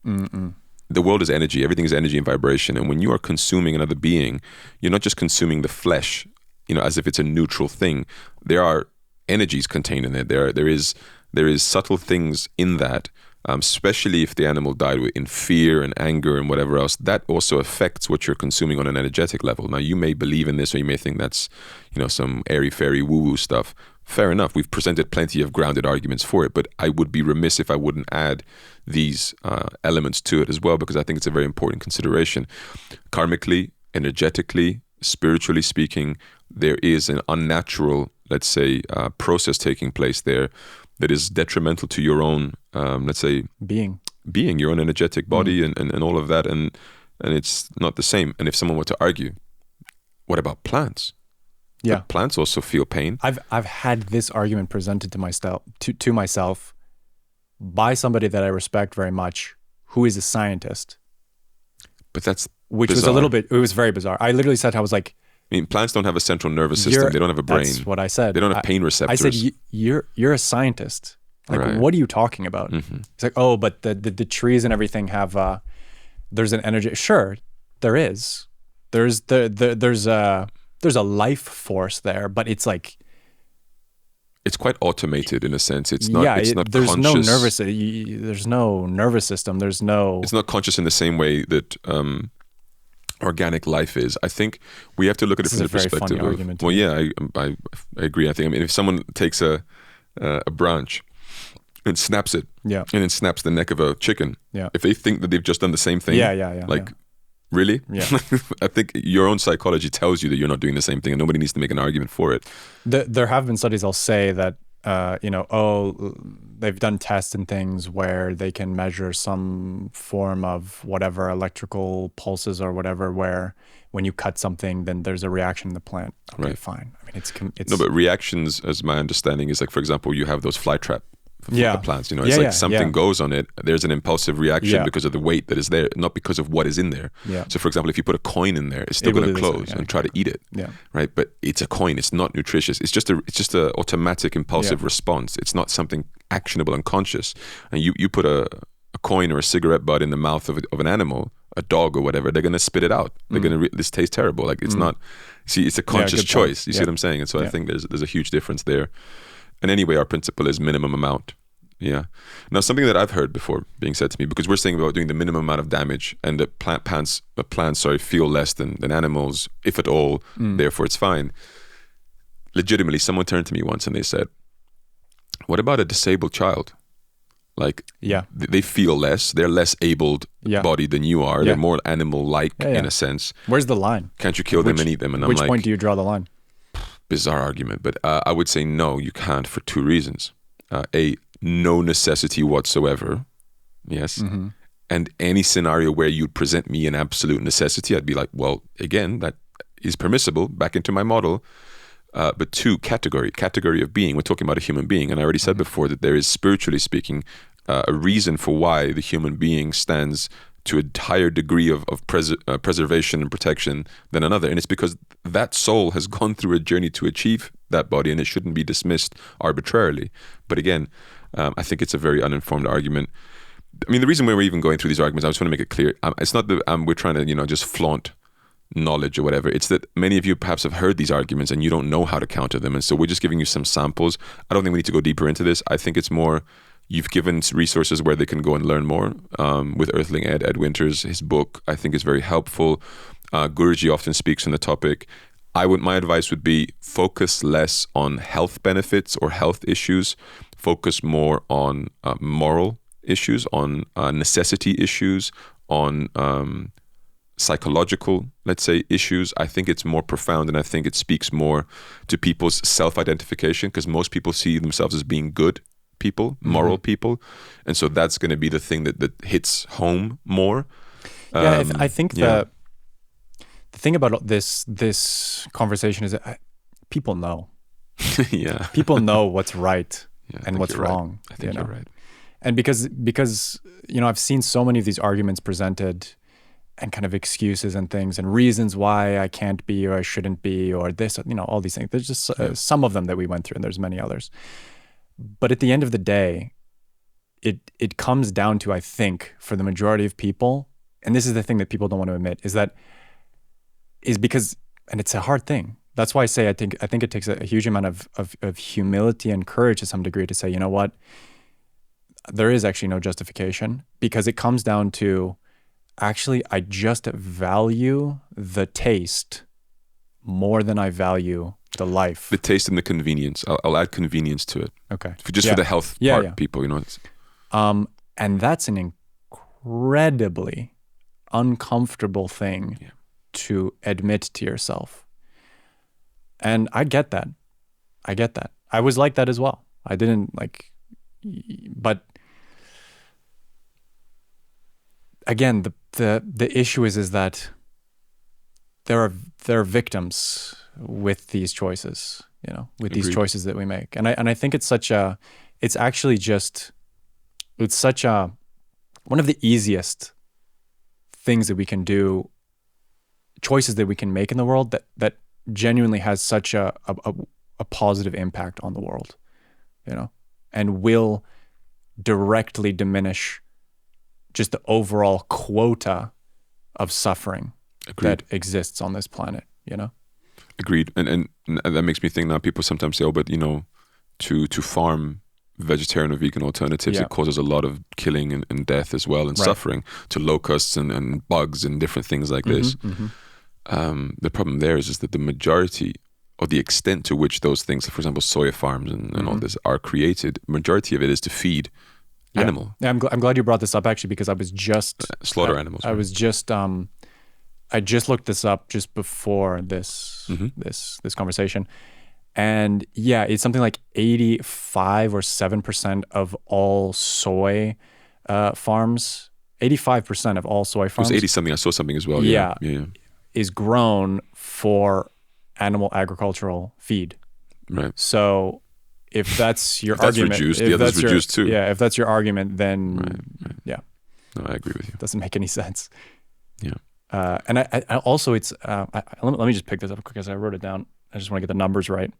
the world is energy. Everything is energy and vibration. And when you are consuming another being, you're not just consuming the flesh, as if it's a neutral thing. There are energies contained in it. There is subtle things in that, especially if the animal died in fear and anger and whatever else. That also affects what you're consuming on an energetic level. Now, you may believe in this, or you may think that's, some airy-fairy woo-woo stuff. Fair enough. We've presented plenty of grounded arguments for it, but I would be remiss if I wouldn't add these elements to it as well, because I think it's a very important consideration. Karmically, energetically, spiritually speaking, there is an unnatural, let's say, process taking place there that is detrimental to your own, let's say, being, your own energetic body and all of that, and it's not the same. And if someone were to argue, what about plants? Yeah, but plants also feel pain. I've had this argument presented to myself by somebody that I respect very much, who is a scientist. But that's which bizarre. it was very bizarre. I literally said, I was like, I mean, plants don't have a central nervous system. They don't have a brain. That's what I said. They don't have pain receptors. I said, you're a scientist. Like, right. What are you talking about? Mm-hmm. It's like, oh, but the trees and everything have, there's an energy. Sure, there is. There's a life force there, but it's like, it's quite automated in a sense. It's not. Yeah, it's not there's conscious. There's no nervous system. There's no. It's not conscious in the same way that organic life is. I think we have to look at it from the perspective of. Argument Well, yeah, I agree. I mean, if someone takes a branch and snaps it, and then snaps the neck of a chicken, if they think that they've just done the same thing, really? Yeah. I think your own psychology tells you that you're not doing the same thing, and nobody needs to make an argument for it. There have been studies, I'll say, that, they've done tests and things where they can measure some form of whatever electrical pulses or whatever, where when you cut something, then there's a reaction in the plant. Okay, right. Fine. I mean, it's no, but reactions, as my understanding is, like, for example, you have those fly trap the plants, it's like something goes on it, there's an impulsive reaction because of the weight that is there, not because of what is in there. So for example, if you put a coin in there, it's still going to close and try to eat it, right? But it's a coin, it's not nutritious, it's just a automatic impulsive response. It's not something actionable and conscious. And you put a coin or a cigarette butt in the mouth of an animal, a dog or whatever, they're going to spit it out. They're going to this tastes terrible. Like, it's not, see, it's a conscious choice. You see what I'm saying? And so I think there's a huge difference there. And anyway, our principle is minimum amount. Yeah. Now, something that I've heard before being said to me, because we're saying about doing the minimum amount of damage, and the plants feel less than animals, if at all, therefore it's fine. Legitimately, someone turned to me once and they said, what about a disabled child? Like, they feel less, they're less able-bodied than you are, they're more animal-like in a sense. Where's the line? Can't you kill them and eat them? And which point do you draw the line? Bizarre argument, but I would say no, you can't, for two reasons. No necessity whatsoever, yes, and any scenario where you'd present me an absolute necessity, I'd be like, well, again, that is permissible, back into my model. But two, category of being. We're talking about a human being, and I already said before that there is, spiritually speaking, a reason for why the human being stands to a higher degree of preservation and protection than another. And it's because that soul has gone through a journey to achieve that body, and it shouldn't be dismissed arbitrarily. But again, I think it's a very uninformed argument. I mean, the reason why we're even going through these arguments, I just want to make it clear, it's not that we're trying to, just flaunt knowledge or whatever. It's that many of you perhaps have heard these arguments and you don't know how to counter them. And so we're just giving you some samples. I don't think we need to go deeper into this. I think it's more, you've given resources where they can go and learn more. With Earthling Ed Winters, his book, I think, is very helpful. Guruji often speaks on the topic. My advice would be focus less on health benefits or health issues. Focus more on moral issues, on necessity issues, on psychological, let's say, issues. I think it's more profound, and I think it speaks more to people's self-identification, because most people see themselves as being good people, moral people, and so that's going to be the thing that hits home more. I think the thing about this conversation is that people know. Yeah. People know what's right and what's you're wrong. Right. I think you're right. And because I've seen so many of these arguments presented and kind of excuses and things and reasons why I can't be or I shouldn't be or this, all these things. There's just some of them that we went through, and there's many others. But at the end of the day, it comes down to, I think, for the majority of people, and this is the thing that people don't want to admit, is because, and it's a hard thing. That's why I say I think it takes a huge amount of humility and courage to some degree to say, you know what, there is actually no justification, because it comes down to, actually, I just value the taste more than I value the life. The taste and the convenience. I'll add convenience to it. Okay. For the health part, people, And that's an incredibly uncomfortable thing to admit to yourself. And I get that. I was like that as well. I didn't but again, the issue is that there are victims with these choices, with these choices that we make. And I think it's such a one of the easiest things that we can do, choices that we can make in the world that genuinely has such a positive impact on the world, and will directly diminish just the overall quota of suffering that exists on this planet, Agreed. And that makes me think now, people sometimes say, but to farm vegetarian or vegan alternatives, it causes a lot of killing and death as well, and suffering to locusts and bugs and different things like this. The problem there is that the majority, or the extent to which those things, for example, soya farms and all this, are created, majority of it is to feed animal. Yeah, I'm glad you brought this up, actually, because I was just slaughter animals. I was just I just looked this up just before this this conversation, and it's something like 85 or 7% of all soy farms. 85% of all soy farms. It was 80 something. I saw something as well. Yeah. Is grown for animal agricultural feed. Right. So if that's your that's argument, reduced, the other's reduced too. Yeah, if that's your argument, then right. No, I agree with you. Doesn't make any sense. Yeah. And I also, it's let me just pick this up quick, because I wrote it down. I just want to get the numbers right.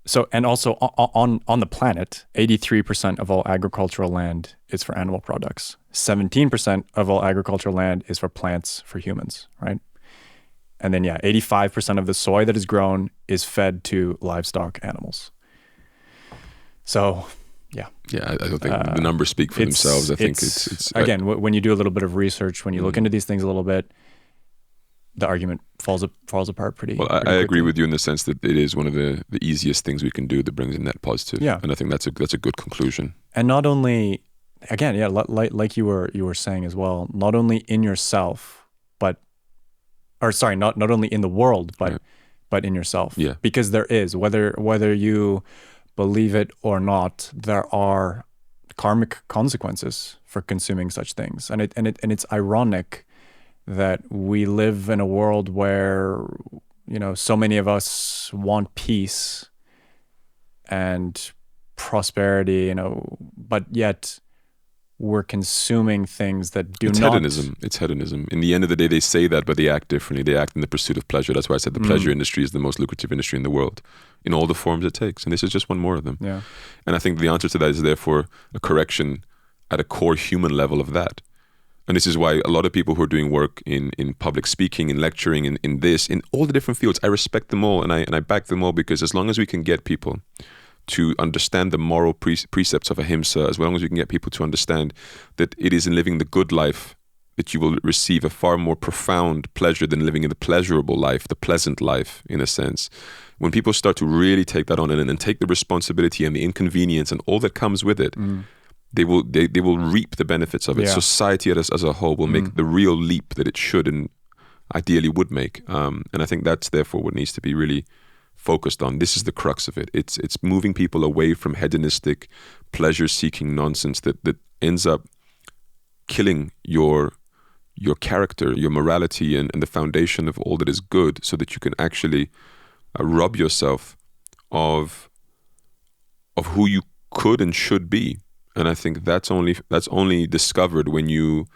So, and also on the planet, 83% of all agricultural land is for animal products. 17% of all agricultural land is for plants, for humans, right? And then 85% of the soy that is grown is fed to livestock animals. So, I don't think the numbers speak for themselves. I think it's again, when you do a little bit of research, when you look into these things a little bit, the argument falls apart pretty. Well, I agree with you in the sense that it is one of the easiest things we can do that brings a net positive. Yeah, and I think that's a good conclusion. And not only, again, like you were saying as well, not only in yourself, not only in the world, but in yourself. Yeah, because there is, whether you believe it or not, there are karmic consequences for consuming such things, and it's ironic that we live in a world where so many of us want peace and prosperity, but yet we're consuming things that do not. Hedonism. It's hedonism. In the end of the day, they say that, but they act differently. They act in the pursuit of pleasure. That's why I said the pleasure industry is the most lucrative industry in the world, in all the forms it takes. And this is just one more of them. Yeah. And I think the answer to that is therefore a correction at a core human level of that. And this is why a lot of people who are doing work in public speaking, in lecturing, in all the different fields, I respect them all and I back them all, because as long as we can get people to understand the moral precepts of Ahimsa, as long as we can get people to understand that it is in living the good life that you will receive a far more profound pleasure than living in the pleasurable life, the pleasant life, in a sense. When people start to really take that on and take the responsibility and the inconvenience and all that comes with it, they will reap the benefits of it. Yeah. Society as a whole will make the real leap that it should and ideally would make. And I think that's therefore what needs to be really focused on. This is the crux of it. It's moving people away from hedonistic, pleasure-seeking nonsense that ends up killing your your character, your morality, and the foundation of all that is good, so that you can actually rob yourself of who you could and should be. And I think that's only discovered when you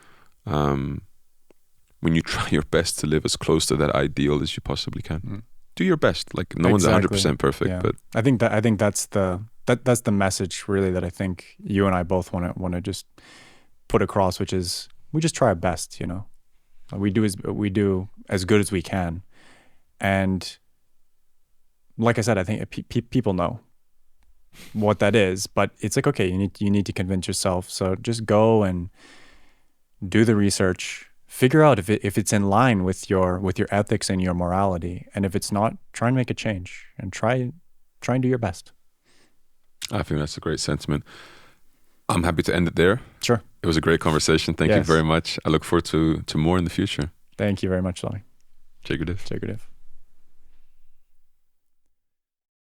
try your best to live as close to that ideal as you possibly can. Mm. Do your best. Like no one's 100% perfect, yeah. but I think that's the message really that I think you and I both want to just put across, which is we just try our best. You know, we do as good as we can, and like I said, I think people know what that is, but it's like, okay, you need to convince yourself. So just go and do the research, figure out if it's in line with your ethics and your morality, and if it's not, try and make a change and try and do your best. I think that's a great sentiment. I'm happy to end it there. Sure. It was a great conversation. Thank you very much. I look forward to more in the future. Thank you very much, Swami. Take your diff. Take your diff.